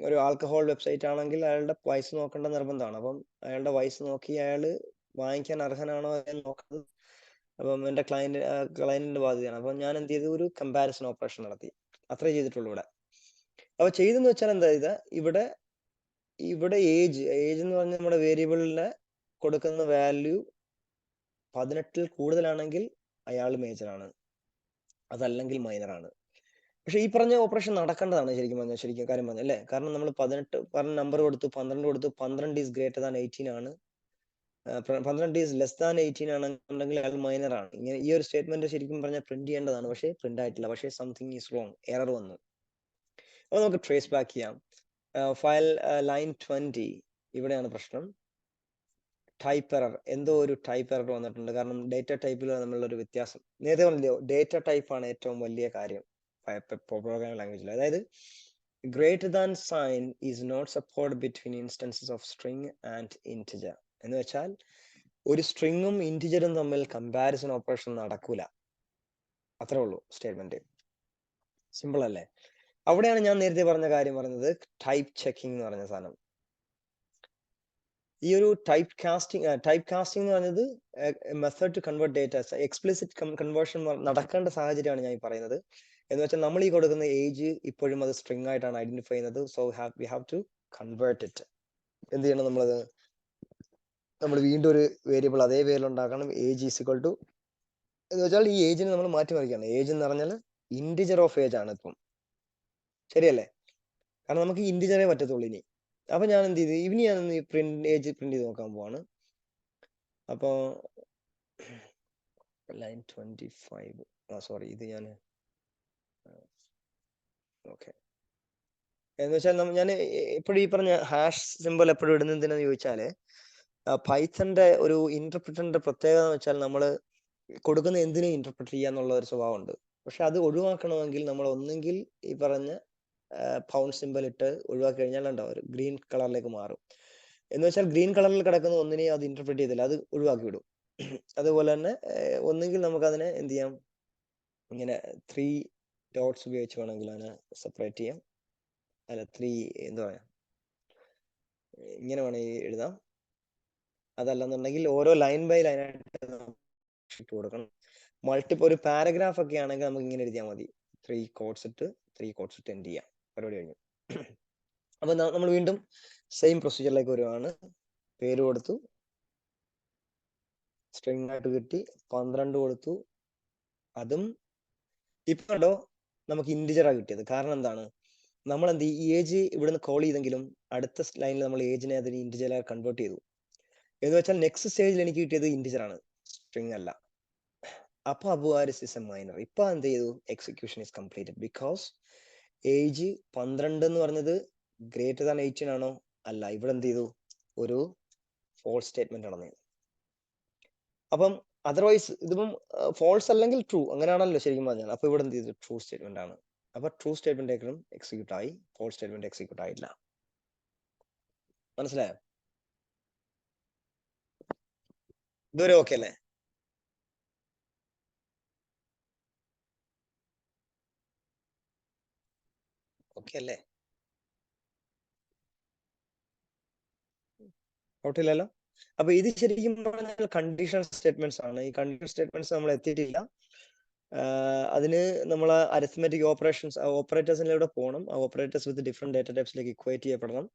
ഒരു ആൽക്കഹോൾ വെബ്സൈറ്റ് ആണെങ്കിൽ അയാളുടെ വയസ്സ് നോക്കേണ്ട നിർബന്ധമാണ്. അപ്പം അയാളുടെ വയസ്സ് നോക്കി അയാൾ വാങ്ങിക്കാൻ അർഹനാണോ എന്ന് നോക്കുന്നത് അപ്പം എൻ്റെ ക്ലയന്റിന്റെ ബാധ്യതയാണ്. അപ്പം ഞാൻ എന്ത് ചെയ്തു, ഒരു കമ്പാരിസൺ ഓപ്പറേഷൻ നടത്തി. അത്രേ ചെയ്തിട്ടുള്ളൂ ഇവിടെ. അപ്പൊ ചെയ്തെന്ന് വെച്ചാൽ എന്താ ചെയ്ത, ഇവിടെ ഏജ് എന്ന് പറഞ്ഞ നമ്മുടെ വേരിയബിളിന് കൊടുക്കുന്ന വാല്യൂ 18 കൂടുതലാണെങ്കിൽ അയാൾ മേജറാണ്, അതല്ലെങ്കിൽ മൈനറാണ്. പക്ഷെ ഈ പറഞ്ഞ ഓപ്പറേഷൻ നടക്കേണ്ടതാണ് ശരിക്കും കാര്യം പറഞ്ഞ അല്ലേ. കാരണം നമ്മൾ 18 പറഞ്ഞ നമ്പർ കൊടുത്തു, 12 കൊടുത്തു, 12 ഈസ് ഗ്രേറ്റർ ദാൻ 18 ആണ്, 12 ഈസ് ലെസ് ദാൻ 18 ആണെന്നുണ്ടെങ്കിൽ അയാൾ മൈനർ ആണ്. ഇങ്ങനെ ഈ ഒരു സ്റ്റേറ്റ്മെന്റ് ശരിക്കും പറഞ്ഞാൽ പ്രിന്റ് ചെയ്യേണ്ടതാണ്, പക്ഷേ പ്രിന്റ് ആയിട്ടില്ല. പക്ഷേ സംതിങ് ഈസ് റോങ്, എറർ വന്നു. അപ്പൊ നമുക്ക് ട്രേസ് ബാക്ക് ചെയ്യാം. ഫയൽ ലൈൻ 20 ഇവിടെയാണ് പ്രശ്നം. ടൈപ്പ് എറർ, എന്തോ ഒരു ടൈപ്പ് എറർ വന്നിട്ടുണ്ട്. കാരണം ഡേറ്റ ടൈപ്പിൽ തമ്മിലുള്ള ഒരു വ്യത്യാസം. നേരത്തെ പറഞ്ഞല്ലോ, ഡേറ്റ ടൈപ്പ് ആണ് ഏറ്റവും വലിയ കാര്യം പ്രോഗ്രാമിംഗ് ലാംഗ്വേജിൽ. അതായത് greater than sign is not support between instances of string and integer. എന്ന് വെച്ചാൽ ഒരു സ്ട്രിങ്ങും ഇന്റിജറും തമ്മിൽ കമ്പാരിസൺ ഓപ്പറേഷൻ നടക്കൂല. അത്രേ ഉള്ളൂ സ്റ്റേറ്റ്മെന്റ്. സിമ്പിൾ അല്ലേ? അവിടെയാണ് ഞാൻ നേരത്തെ പറഞ്ഞ കാര്യം പറയുന്നത്, ടൈപ്പ് ചെക്കിംഗ് എന്ന് പറഞ്ഞ സാധനം. ഈ ഒരു ടൈപ്പ് കാസ്റ്റിംഗ് എന്ന് പറഞ്ഞത് method to convert data. Explicit conversion നടക്കേണ്ട സാഹചര്യമാണ് ഞാൻ ഈ പറയുന്നത്. എന്ന് വെച്ചാൽ നമ്മൾ ഈ കൊടുക്കുന്ന ഏജ് ഇപ്പോഴും അത് സ്ട്രിങ് ആയിട്ടാണ് ഐഡന്റിഫൈ ചെയ്യുന്നത്. So we have to convert it. എന്ത് ചെയ്യണം നമ്മൾ വീണ്ടും ഒരു വേരിയബിൾ അതേ പേരിൽ ഉണ്ടാക്കണം. ഏജ് ഈസ് ഇക്വൽ ടു, എന്ന് വെച്ചാൽ ഈ ഏജിനെ നമ്മൾ മാറ്റിമറിക്കുകയാണ്. ഏജ് എന്ന് പറഞ്ഞാൽ ഇന്റിജർ ഓഫ് ഏജ് ആണ് ഇപ്പം, ശരിയല്ലേ? കാരണം നമുക്ക് ഇന്റിജറേ പറ്റത്തുള്ളൂ ഇനി. അപ്പൊ ഞാൻ എന്ത് ചെയ്തു, ഇനി ഞാൻ ഏജ് പ്രിന്റ് ചെയ്ത് നോക്കാൻ പോവാണ്. അപ്പോ ലൈൻ 25, സോറി, ഇത് ഞാൻ ഓക്കെ. എന്ന് വെച്ചാൽ ഞാൻ എപ്പോഴും ഈ പറഞ്ഞ ഹാഷ് സിമ്പിൾ എപ്പോഴും ഇടുന്നത് എന്തിനാന്ന് ചോദിച്ചാല്, പൈത്തന്റെ ഒരു ഇന്റർപ്രിറ്ററിന്റെ പ്രത്യേകത എന്ന് വെച്ചാൽ നമ്മൾ കൊടുക്കുന്ന എന്തിനും ഇന്റർപ്രിറ്റ് ചെയ്യാന്നുള്ള ഒരു സ്വഭാവമുണ്ട്. പക്ഷെ അത് ഒഴിവാക്കണമെങ്കിൽ നമ്മൾ ഒന്നെങ്കിൽ ഈ പറഞ്ഞ പൗണ്ട് സിമ്പിൾ ഇട്ട് ഒഴിവാക്കി കഴിഞ്ഞാൽ ഉണ്ടാവും ഒരു ഗ്രീൻ കളറിലേക്ക് മാറും. എന്ന് വെച്ചാൽ ഗ്രീൻ കളറിൽ കിടക്കുന്ന ഒന്നിനെ അത് ഇന്റർപ്രിറ്റ് ചെയ്തില്ല, അത് ഒഴിവാക്കി വിടും. അതുപോലെ തന്നെ ഒന്നെങ്കിൽ നമുക്ക് അതിനെ എന്ത് ചെയ്യാം, ഇങ്ങനെ 3 ഡോട്ട്സ് ഉപയോഗിച്ച് വേണമെങ്കിൽ അതിനെ സെപ്പറേറ്റ് ചെയ്യാം. അല്ല, 3 എന്താ പറയാ, ഇങ്ങനെ വേണമെങ്കിൽ എഴുതാം. അതല്ലെന്നുണ്ടെങ്കിൽ ഓരോ ലൈൻ ബൈ ലൈൻ ആയിട്ട് കൊടുക്കണം. മൾട്ടിപ്പിൾ ഒരു പാരഗ്രാഫ് ഒക്കെ ആണെങ്കിൽ നമുക്ക് ഇങ്ങനെ എഴുതിയാൽ മതി. 3 കോട്ട്സ് ഇട്ട് എൻഡ് ചെയ്യാം. പരിപാടി കഴിഞ്ഞു. അപ്പൊ നമ്മൾ വീണ്ടും സെയിം പ്രൊസീജിയറിലേക്ക് വരുവാണ്. പേര് കൊടുത്തു, സ്ട്രിങ് ആയിട്ട് കിട്ടി, 12 കൊടുത്തു. അതും ഇപ്പോഴോ നമുക്ക് ഇന്റിജറാ കിട്ടിയത്. കാരണം എന്താണ്, നമ്മൾ എന്ത് ഈ ഏജ് ഇവിടുന്ന് കോൾ ചെയ്തെങ്കിലും അടുത്ത ലൈനിൽ നമ്മൾ ഏജിനെ അതിന് ഇന്റിജറായി കൺവേർട്ട് ചെയ്തു. എന്ന് വെച്ചാൽ നെക്സ്റ്റ് സ്റ്റേജിൽ എനിക്ക് കിട്ടിയത് ഇന്റിജർ ആണ്, സ്ട്രിങ് അല്ല. അപ്പൊ അബുവാരിസ് ഇസ് എ മൈനർ. ഇപ്പൊ എന്ത് ചെയ്തു, execution is completed. Because age 12 എന്ന് പറഞ്ഞത് ഗ്രേറ്റർ ദാൻ 18 ആണോ? അല്ല. ഇവിടെ എന്ത് ചെയ്തു, ഒരു ഫോൾസ് സ്റ്റേറ്റ്മെന്റ് ആണ്. അപ്പം അതർവൈസ് ഇതിപ്പം ഫോൾസ് അല്ലെങ്കിൽ ട്രൂ, അങ്ങനെയാണല്ലോ ശരിക്കും പറഞ്ഞാൽ. അപ്പൊ ഇവിടെ എന്ത് ചെയ്തു, ട്രൂ സ്റ്റേറ്റ്മെന്റ് ആണ്. അപ്പൊ ട്രൂ സ്റ്റേറ്റ്മെന്റ് എക്സിക്യൂട്ട് ആയി, ഫോൾസ് സ്റ്റേറ്റ്മെന്റ് എക്സിക്യൂട്ട് ആയില്ല. മനസ്സിലായോ? ഇതുവരെ ഓക്കെ അല്ലേ? ഓക്കെ അല്ലേ? ഡൗട്ടില്ലല്ലോ? അപ്പൊ ഇത് ശരിക്കും പറഞ്ഞാൽ കണ്ടീഷണൽ സ്റ്റേറ്റ്മെന്റ്സ് ആണ്. ഈ കണ്ടീഷണൽ സ്റ്റേറ്റ്മെന്റ്സ് നമ്മൾ എത്തിയിട്ടില്ല. അതിന് നമ്മൾ അരിത്മെറ്റിക് ഓപ്പറേറ്റേഴ്സിലൂടെ പോകണം. ആ ഓപ്പറേറ്റേഴ്സ് വിത്ത് ഡിഫറെന്റ് ഡേറ്റ ടൈപ്സിലേക്ക് ഇക്വേറ്റ് ചെയ്യപ്പെടണം.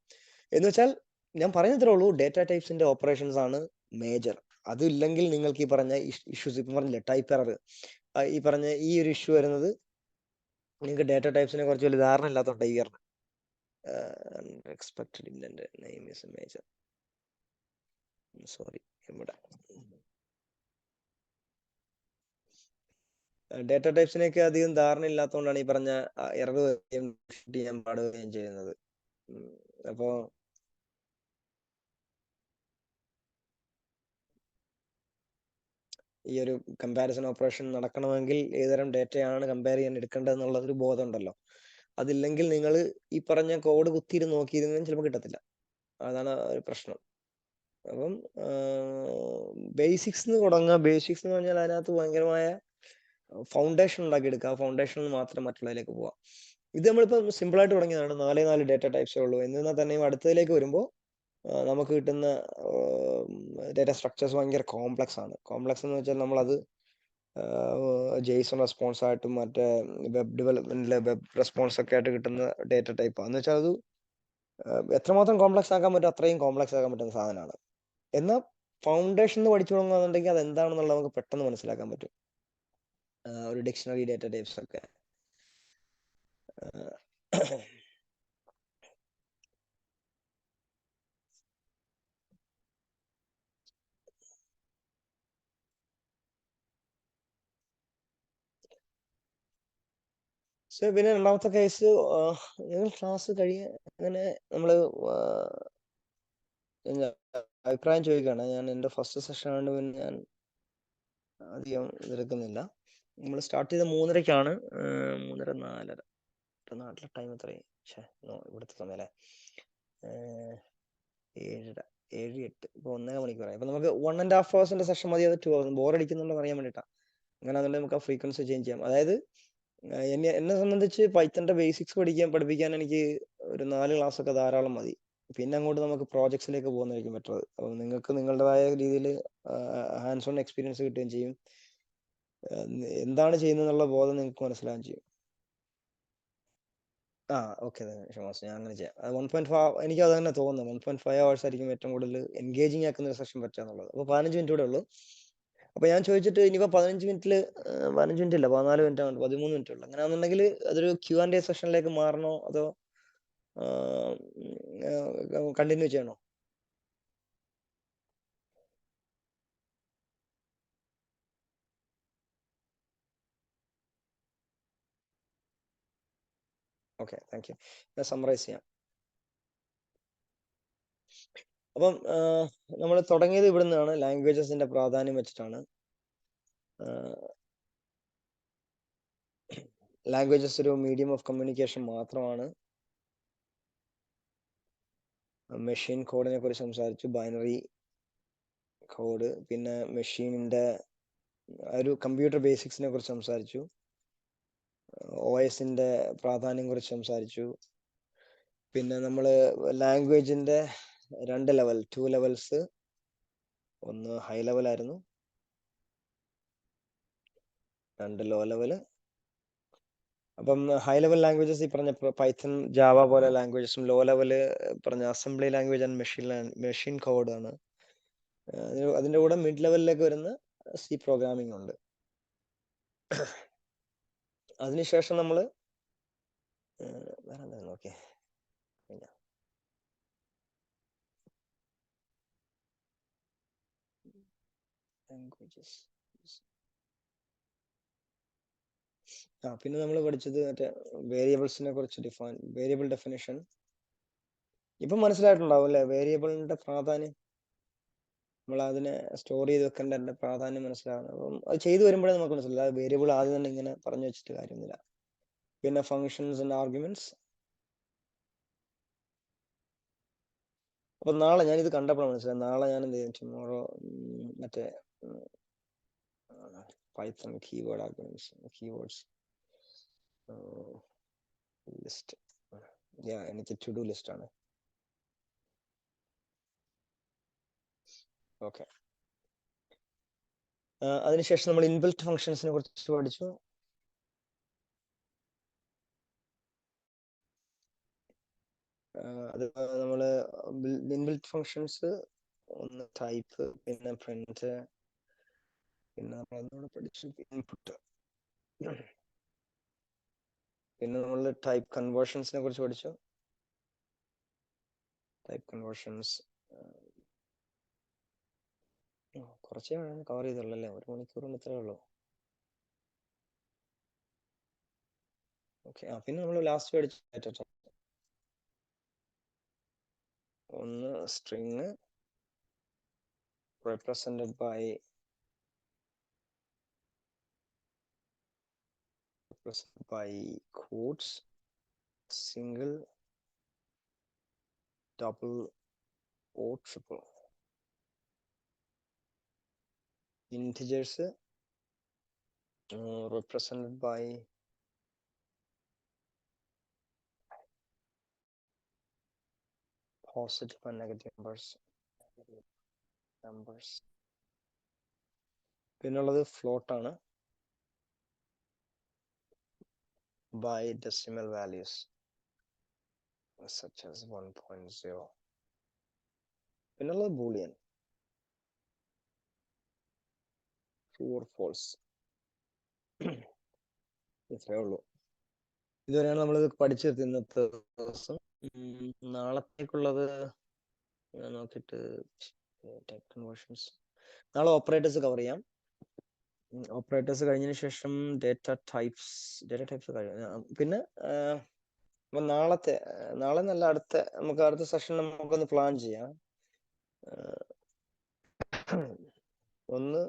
എന്ന് വെച്ചാൽ ഞാൻ പറയുന്നത്രേ ഉള്ളൂ, ഡേറ്റ ടൈപ്സിന്റെ ഓപ്പറേഷൻസ് ആണ് മേജർ. അതില്ലെങ്കിൽ നിങ്ങൾക്ക് ഈ പറഞ്ഞ ഇഷ്യൂസ്, ഇപ്പം പറഞ്ഞില്ലേ ടൈപ്പ് എറർ, ഈ പറഞ്ഞ ഈ ഒരു ഇഷ്യൂ വരുന്നത് നിങ്ങൾക്ക് ഡേറ്റ ടൈപ്സിനെ കുറിച്ച് വലിയ ധാരണ ഇല്ലാത്തതുകൊണ്ട് ഈ കാരണം expected indent name is major. Sorry, ഇവിടെ ഡേറ്റ ടൈപ്സിനെയൊക്കെ അധികം ധാരണ ഇല്ലാത്തതുകൊണ്ടാണ് ഈ പറഞ്ഞ എറർ ചെയ്യാൻ പാടുകയും ചെയ്യുന്നത്. അപ്പോ ഈ ഒരു കമ്പാരിസൺ ഓപ്പറേഷൻ നടക്കണമെങ്കിൽ ഏതുതരം ഡേറ്റയാണ് കമ്പയർ ചെയ്യാൻ എടുക്കേണ്ടത് എന്നുള്ള ഒരു ബോധം ഉണ്ടല്ലോ. അതില്ലെങ്കിൽ നിങ്ങൾ ഈ പറഞ്ഞ കോഡ് കുത്തിയിരുന്ന് നോക്കിയിരുന്നെങ്കിൽ ചിലപ്പോൾ കിട്ടത്തില്ല. അതാണ് ഒരു പ്രശ്നം. അപ്പം ബേസിക്സ് തുടങ്ങുക. ബേസിക്സ് എന്ന് പറഞ്ഞാൽ അതിനകത്ത് ഭയങ്കരമായ ഫൗണ്ടേഷൻ ഉണ്ടാക്കിയെടുക്കുക. ആ ഫൗണ്ടേഷനിൽ മാത്രം മറ്റുള്ളതിലേക്ക് പോവാം. ഇത് നമ്മളിപ്പോൾ സിമ്പിൾ ആയിട്ട് തുടങ്ങിയതാണ്. 4 ഡേറ്റ ടൈപ്സേ ഉള്ളൂ. എന്നിരുന്നാൽ തന്നെയും അടുത്തതിലേക്ക് വരുമ്പോൾ നമുക്ക് കിട്ടുന്ന ഡേറ്റ സ്ട്രക്ചേഴ്സ് ഭയങ്കര കോംപ്ലക്സ് ആണ്. കോംപ്ലക്സ് എന്ന് വെച്ചാൽ നമ്മളത് ജെയ്സൺ റെസ്പോൺസ് ആയിട്ടും മറ്റേ വെബ് ഡെവലപ്മെന്റിലെ വെബ് റെസ്പോൺസ് ഒക്കെ ആയിട്ട് കിട്ടുന്ന ഡേറ്റ ടൈപ്പാണ്. എന്ന് വെച്ചാൽ അത് എത്രമാത്രം കോംപ്ലക്സ് ആക്കാൻ പറ്റും അത്രയും കോംപ്ലക്സ് ആക്കാൻ പറ്റുന്ന സാധനമാണ്. എന്നാൽ ഫൗണ്ടേഷൻ പഠിച്ചു തുടങ്ങുകയാണെന്നുണ്ടെങ്കിൽ അത് എന്താണെന്നുള്ളത് നമുക്ക് പെട്ടെന്ന് മനസ്സിലാക്കാൻ പറ്റും. ഒരു ഡിക്ഷണറി ഡേറ്റ ടൈപ്സ് ഒക്കെ. പിന്നെ രണ്ടാമത്തെ കേസ് ഞങ്ങൾ ക്ലാസ് അങ്ങനെ നമ്മള് അഭിപ്രായം ചോദിക്കുകയാണ്. ഞാൻ എൻ്റെ ഫസ്റ്റ് സെഷൻ ആയതുകൊണ്ട് പിന്നെ ഞാൻ അധികം ഇതെടുക്കുന്നില്ല. നമ്മൾ സ്റ്റാർട്ട് ചെയ്ത 3:30-ക്കാണ്. 3:30 4:30 നാട്ടിലെ ടൈം എത്രയും ഇവിടുത്തെ സമയം അല്ലേ 7:30 7 8 ഇപ്പൊ 1.5 മണിക്കൂറായി. അപ്പൊ നമുക്ക് 1.5 hours സെഷൻ മതി. അത് 2 hours ബോർ അടിക്കുന്നുണ്ടോ അറിയാൻ വേണ്ടിയിട്ടാണ്. അങ്ങനെ അതുകൊണ്ട് നമുക്ക് ആ ഫ്രീക്വൻസി ചേഞ്ച് ചെയ്യാം. അതായത് എന്നെ സംബന്ധിച്ച് പൈത്തന്റെ ബേസിക്സ് പഠിപ്പിക്കാൻ എനിക്ക് ഒരു 4 ക്ലാസ് ഒക്കെ ധാരാളം മതി. പിന്നെ അങ്ങോട്ട് നമുക്ക് പ്രോജക്ട്സിലേക്ക് പോകുന്നതായിരിക്കും ബെറ്റർ. അപ്പം നിങ്ങൾക്ക് നിങ്ങളുടേതായ രീതിയിൽ ഹാൻഡ്സ് ഓൺ എക്സ്പീരിയൻസ് കിട്ടുകയും ചെയ്യും. എന്താണ് ചെയ്യുന്നതെന്നുള്ള ബോധം നിങ്ങൾക്ക് മനസ്സിലാവുകയും ചെയ്യും. ഓക്കെ ഷമാസ്, ഞാൻ അങ്ങനെ ചെയ്യാം. 1.5 എനിക്ക് അത് തന്നെ തോന്നുന്നു. 1.5 hours ആയിരിക്കും ഏറ്റവും കൂടുതൽ എൻഗേജിങ് ആക്കുന്ന ഒരു സെഷൻ പറ്റുക എന്നുള്ളത്. അപ്പോൾ 15 മിനിറ്റ് കൂടെ ഉള്ളൂ. അപ്പൊ ഞാൻ ചോദിച്ചിട്ട് ഇനിയിപ്പോ 15 മിനിറ്റില് 15 മിനിറ്റ് ഇല്ല 14 മിനിറ്റ് ആണ്, 13 മിനിറ്റ് ഉള്ളു. അങ്ങനെയാണെന്നുണ്ടെങ്കിൽ അതൊരു Q&A സെഷനിലേക്ക് മാറണോ അതോ കണ്ടിന്യൂ ചെയ്യണോ? Okay, thank U. ഞാൻ സമ്മറൈസ് ചെയ്യാം. അപ്പം നമ്മൾ തുടങ്ങിയത് ഇവിടുന്നാണ്, ലാംഗ്വേജസിന്റെ പ്രാധാന്യം വെച്ചിട്ടാണ്. ലാംഗ്വേജസ് ഒരു മീഡിയം ഓഫ് കമ്മ്യൂണിക്കേഷൻ മാത്രമാണ്. മെഷീൻ കോഡിനെ കുറിച്ച് സംസാരിച്ചു, ബൈനറി കോഡ്, പിന്നെ മെഷീനിന്റെ ഒരു കമ്പ്യൂട്ടർ ബേസിക്സിനെ കുറിച്ച് സംസാരിച്ചു, OSന്റെ പ്രാധാന്യം കുറിച്ച് സംസാരിച്ചു. പിന്നെ നമ്മൾ ലാംഗ്വേജിന്റെ 2 ലെവൽസ്, ഒന്ന് ഹൈ ലെവൽ ആയിരുന്നു, 2 ലോ ലെവൽ. അപ്പം ഹൈ ലെവൽ ലാംഗ്വേജസ് ഈ പറഞ്ഞ പൈത്തൺ, ജാവ പോലെ ലാംഗ്വേജസും, ലോ ലെവല് പറഞ്ഞ assembly language and machine code ആണ്. അതിന്റെ കൂടെ മിഡ് ലെവലിലേക്ക് വരുന്ന C പ്രോഗ്രാമിംഗ് ഉണ്ട്. അതിനുശേഷം നമ്മൾ വേറെ എന്താ ഓക്കെ ലാംഗ്വേജസ്. പിന്നെ നമ്മൾ പഠിച്ചത് മറ്റേ വേരിയബിൾസിനെ കുറിച്ച് വേരിയബിൾ ഡെഫിനിഷൻ. ഇപ്പൊ മനസ്സിലായിട്ടുണ്ടാവും അല്ലെ വേരിയബിളിന്റെ പ്രാധാന്യം. നമ്മൾ അതിനെ സ്റ്റോർ ചെയ്ത് വെക്കേണ്ട പ്രാധാന്യം മനസ്സിലാവണം. അപ്പം അത് ചെയ്തു വരുമ്പോഴേ നമുക്ക് മനസ്സിലാവും വേരിയബിൾ ആദ്യം തന്നെ ഇങ്ങനെ പറഞ്ഞു വെച്ചിട്ട് കാര്യമൊന്നുമില്ല. പിന്നെ ഫങ്ഷൻസ് ആൻഡ് ആർഗ്യുമെന്റ്സ്. അപ്പൊ നാളെ ഞാൻ ഇത് കണ്ടപ്പോൾ മനസ്സിലായി. നാളെ ഞാൻ എന്ത് ചെയ്യും, ടുമോറോ മറ്റേ Python keyword arguments, keywords list. എനിക്ക് ടു ഡു ലിസ്റ്റ് ആണ്. ഓക്കെ, അതിനുശേഷം നമ്മൾ ഇൻബിൽറ്റ് ഫങ്ഷൻസിനെ കുറിച്ച് പഠിച്ചു. അത് നമ്മള് ഇൻബിൽറ്റ് ഫങ്ഷൻസ്, ഒന്ന് ടൈപ്പ്, പിന്നെ പ്രിന്റ്, പിന്നെ നമ്മളൊന്നുകൂടെ പഠിച്ചു ഇൻപുട്ട്. പിന്നെ നമ്മൾ ടൈപ്പ് കൺവേർഷൻസിനെ കുറിച്ച് പഠിച്ചു. ടൈപ്പ് കൺവേർഷൻസ് കുറച്ചേ കവർ ചെയ്തുള്ളൂ അല്ലേ, 1 മണിക്കൂർ കൊണ്ട് ഇത്രേ ഉള്ളൂ. ഓക്കെ, പിന്നെ നമ്മൾ ലാസ്റ്റ് പഠിച്ച ഒന്ന് string represented by quotes, single, double or triple. Integers represented by positive and negative numbers. പിന്നുള്ളത് ഫ്ലോട്ട് ആണ്. by decimal values such as 1.0. പിന്നുള്ളത് ബൂളിയൻ, true or false. ഇത്രയേ ഉള്ളൂ. ഇതുവരെയാണ് നമ്മൾ പഠിച്ചത് ഇന്നത്തെ ദിവസം. നാളത്തേക്കുള്ളത് ഞാൻ നോക്കിയിട്ട് കൺവേർഷൻസ് നാളെ ഓപ്പറേറ്റേഴ്സ് കവർ ചെയ്യാം. ഓപ്പറേറ്റേഴ്സ് കഴിഞ്ഞതിന് ശേഷം ഡേറ്റ ടൈപ്സ് പിന്നെ നാളെ നല്ല അടുത്ത സെഷൻ നമുക്കൊന്ന് പ്ലാൻ ചെയ്യാം. ഒന്ന്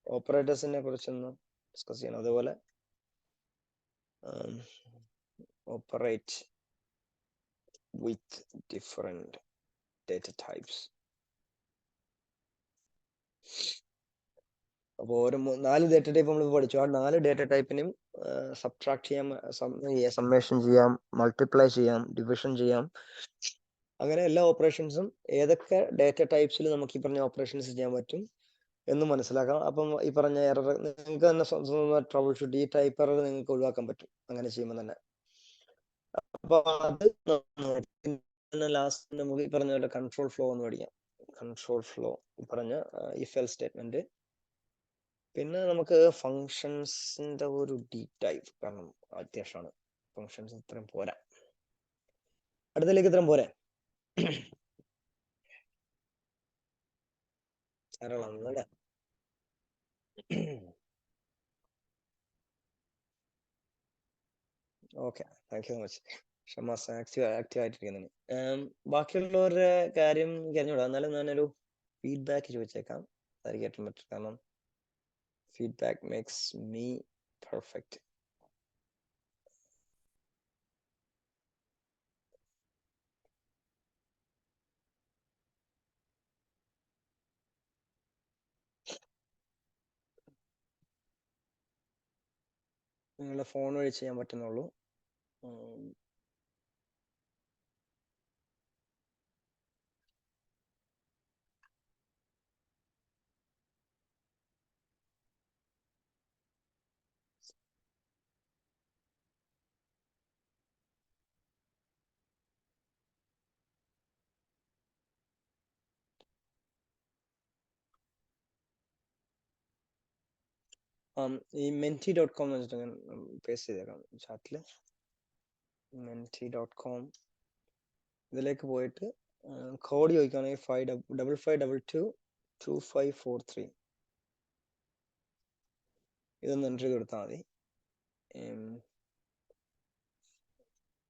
ഓപ്പറേറ്റേഴ്സിനെ കുറിച്ചൊന്ന് ഡിസ്കസ് ചെയ്യണം, അതുപോലെ ഓപ്പറേറ്റ് വിത്ത് ഡിഫറെന്റ് ഡേറ്റ ടൈപ്സ്. അപ്പോൾ ഓരോ 4 ഡേറ്റ ടൈപ്പ് നമ്മൾ പഠിച്ചു. ആ 4 ഡേറ്റ ടൈപ്പിനും സബ്ട്രാക്ട് ചെയ്യാം, സമ്മേഷൻ ചെയ്യാം, മൾട്ടിപ്ലൈ ചെയ്യാം, ഡിവിഷൻ ചെയ്യാം. അങ്ങനെ എല്ലാ ഓപ്പറേഷൻസും ഏതൊക്കെ ഡേറ്റ ടൈപ്സിൽ നമുക്ക് ഈ പറഞ്ഞ ഓപ്പറേഷൻസ് ചെയ്യാൻ പറ്റും എന്ന് മനസ്സിലാക്കാം. അപ്പം ഈ പറഞ്ഞ എറർ നിങ്ങൾക്ക് തന്നെ സ്വന്തം ട്രബിൾ ഷൂട്ട്, ഈ ടൈപ്പ് എറർ നിങ്ങൾക്ക് ഒഴിവാക്കാൻ പറ്റും അങ്ങനെ ചെയ്യുമ്പോൾ തന്നെ. അപ്പൊ അത് ലാസ്റ്റ് നമുക്ക് ഈ പറഞ്ഞ പോലെ കൺട്രോൾ ഫ്ലോ എന്ന് പഠിക്കാം. കൺട്രോൾ ഫ്ലോ ഈ പറഞ്ഞ ഇഫ് എൽസ് സ്റ്റേറ്റ്മെന്റ്. പിന്നെ നമുക്ക് ഫങ്ഷൻസിന്റെ ഒരു ഡീപ് ഡൈവ് കാരണം അത്യാവശ്യമാണ്. ഫങ്ഷൻസ് ഇത്രയും പോരാ, അടുത്തലേക്ക് ഇത്രയും പോരാ. ധാരാളാണല്ലേ. Okay, thank you so much. Shamas active ആയിട്ടിരിക്കുന്നതിന്. ബാക്കിയുള്ളവരുടെ കാര്യം അറിഞ്ഞൂടാ, എന്നാലും ഞാനൊരു ഫീഡ്ബാക്ക് ചോദിച്ചേക്കാം. അതായിരിക്കും ഏറ്റവും ബെറ്റർ, കാരണം ഫീഡ്ബാക്ക് മേക്സ് മീ പെർഫെക്റ്റ്. നിങ്ങളുടെ ഫോൺ വഴി ചെയ്യാൻ പറ്റുന്നുള്ളൂ. ഈ menti.com എന്ന് വെച്ചിട്ട് ഞാൻ പേസ്റ്റ് ചെയ്തേക്കാം ചാറ്റില്. menti.com ഇതിലേക്ക് പോയിട്ട് കോഡ് ചോദിക്കുകയാണെങ്കിൽ 55522543 ഇതൊന്ന് എൻട്രി ചെയ്ത് കൊടുത്താൽ മതി.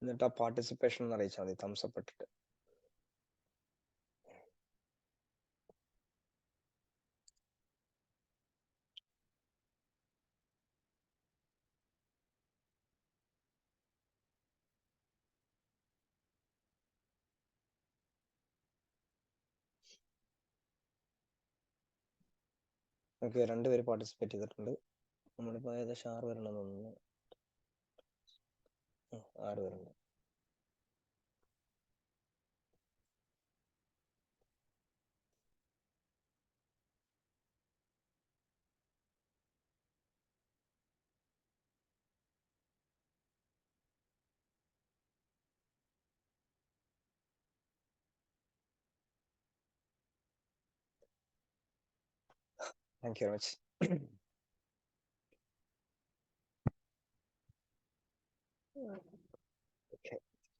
എന്നിട്ട് ആ പാർട്ടിസിപ്പേഷൻ എന്ന് അറിയിച്ചാൽ മതി, തംസ് അപ്പ് ഇട്ടിട്ട്. ഓക്കെ, 2 പേര് പാർട്ടിസിപ്പേറ്റ് ചെയ്തിട്ടുണ്ട്. നമ്മളിപ്പോൾ ഏകദേശം 6 പേരുണ്ടെന്ന് തോന്നുന്നു. 6 പേരുണ്ട്. Thank you very much.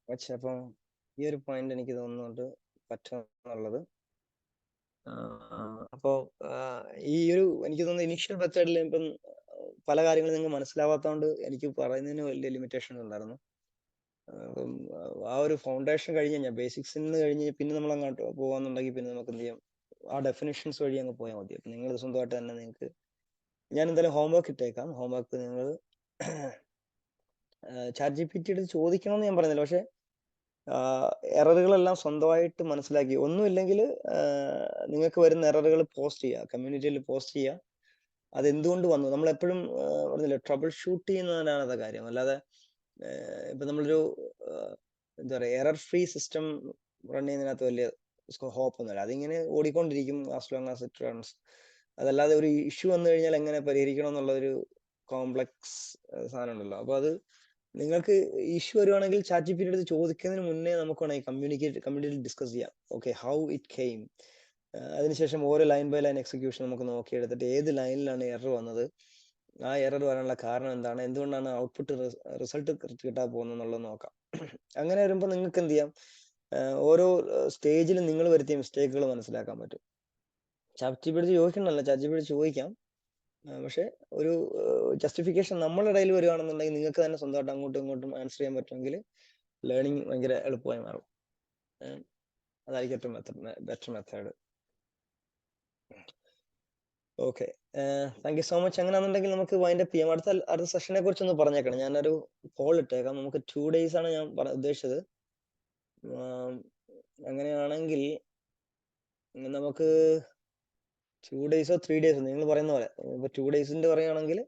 Okay, അപ്പം ഈ ഒരു പോയിന്റ് എനിക്ക് തോന്നുന്നുണ്ട് പറ്റുന്നുള്ളത്. അപ്പോൾ ഈ ഒരു എനിക്ക് തോന്നുന്നു ഇനീഷ്യൽ മെത്തേഡിൽ ഇപ്പം പല കാര്യങ്ങളും നിങ്ങൾക്ക് മനസ്സിലാവാത്തതുകൊണ്ട് എനിക്ക് പറയുന്നതിന് വലിയ ലിമിറ്റേഷൻ ഉണ്ടായിരുന്നു. അപ്പം ആ ഒരു ഫൗണ്ടേഷൻ കഴിഞ്ഞ് കഴിഞ്ഞാൽ, ബേസിക്സിൽ നിന്ന് കഴിഞ്ഞ് പിന്നെ നമ്മൾ അങ്ങോട്ട് പോകാന്നുണ്ടെങ്കിൽ പിന്നെ നമുക്ക് എന്ത് ചെയ്യാം, ആ ഡെഫിനിഷൻസ് വഴി അങ്ങ് പോയാൽ മതി. അപ്പം നിങ്ങൾ സ്വന്തമായിട്ട് തന്നെ നിങ്ങൾക്ക്, ഞാൻ എന്തായാലും ഹോംവർക്ക് ഇട്ടേക്കാം. ഹോംവർക്ക് നിങ്ങൾ ചാറ്റ് GPT എടുത്ത് ചോദിക്കണമെന്ന് ഞാൻ പറയുന്നില്ല, പക്ഷെ എററുകളെല്ലാം സ്വന്തമായിട്ട് മനസ്സിലാക്കി, ഒന്നുമില്ലെങ്കിൽ നിങ്ങൾക്ക് വരുന്ന എററുകൾ പോസ്റ്റ് ചെയ്യുക, കമ്മ്യൂണിറ്റിയിൽ പോസ്റ്റ് ചെയ്യുക. അതെന്തുകൊണ്ട് വന്നു, നമ്മളെപ്പോഴും പറഞ്ഞില്ല, ട്രബിൾ ഷൂട്ട് ചെയ്യുന്നതിനാണ് കാര്യം. അല്ലാതെ ഇപ്പൊ നമ്മളൊരു എന്താ പറയുക, എറർ ഫ്രീ സിസ്റ്റം റൺ ചെയ്യുന്നതിനകത്ത് വലിയ ഹോപ്പ് ഒന്നുമില്ല. അതിങ്ങനെ ഓടിക്കൊണ്ടിരിക്കും as long as it runs. അതല്ലാതെ ഒരു ഇഷ്യൂ വന്നു കഴിഞ്ഞാൽ എങ്ങനെ പരിഹരിക്കണം എന്നുള്ളൊരു കോംപ്ലക്സ് സാധനം ഉണ്ടല്ലോ. അപ്പൊ അത് നിങ്ങൾക്ക് ഇഷ്യൂ വരുവാണെങ്കിൽ ചാറ്റ് ജി പി ടി അടുത്ത് ചോദിക്കുന്നതിന് മുന്നേ നമുക്ക് വേണമെങ്കിൽ കമ്മ്യൂണിറ്റിയിൽ ഡിസ്കസ് ചെയ്യാം. Okay, how it came. അതിനുശേഷം ഓരോ ലൈൻ ബൈ ലൈൻ എക്സിക്യൂഷൻ നമുക്ക് നോക്കിയെടുത്തിട്ട് ഏത് ലൈനിലാണ് എറർ വന്നത്, ആ എറർ വരാനുള്ള കാരണം എന്താണ്, എന്തുകൊണ്ടാണ് ഔട്ട്പുട്ട് റിസൾട്ട് കിട്ടാൻ പോകുന്നത് എന്നുള്ളത് നോക്കാം. അങ്ങനെ വരുമ്പോൾ നിങ്ങൾക്ക് എന്ത് ചെയ്യാം, ഓരോ സ്റ്റേജിലും നിങ്ങൾ വരുത്തിയ മിസ്റ്റേക്കുകൾ മനസ്സിലാക്കാൻ പറ്റും. ചാറ്റ് ജി പി ടി ചോദിക്കണമല്ല, ചാറ്റ് ജി പി ടി ചോദിക്കാം, പക്ഷെ ഒരു ജസ്റ്റിഫിക്കേഷൻ നമ്മുടെ ഇടയിൽ വരികയാണെന്നുണ്ടെങ്കിൽ നിങ്ങൾക്ക് തന്നെ സ്വന്തമായിട്ട് അങ്ങോട്ടും ഇങ്ങോട്ടും ആൻസർ ചെയ്യാൻ പറ്റുമെങ്കിൽ ലേണിംഗ് ഭയങ്കര എളുപ്പമായി മാറും. അതായിരിക്കും ഏറ്റവും better method. Okay, thank you so much. അങ്ങനെയാണെന്നുണ്ടെങ്കിൽ നമുക്ക് വൈൻഡപ്പ് ചെയ്യാം. അടുത്ത സെഷനെ കുറിച്ച് ഒന്ന് പറഞ്ഞേക്കണം. ഞാനൊരു പോൾ ഇട്ടേക്കാം. നമുക്ക് 2 days ആണ് ഞാൻ ഉദ്ദേശിച്ചത്. അങ്ങനെയാണെങ്കിൽ നമുക്ക് 2 days ഓ 3 days, നിങ്ങൾ പറയുന്ന പോലെ. ഇപ്പൊ 2 days പറയുകയാണെങ്കിൽ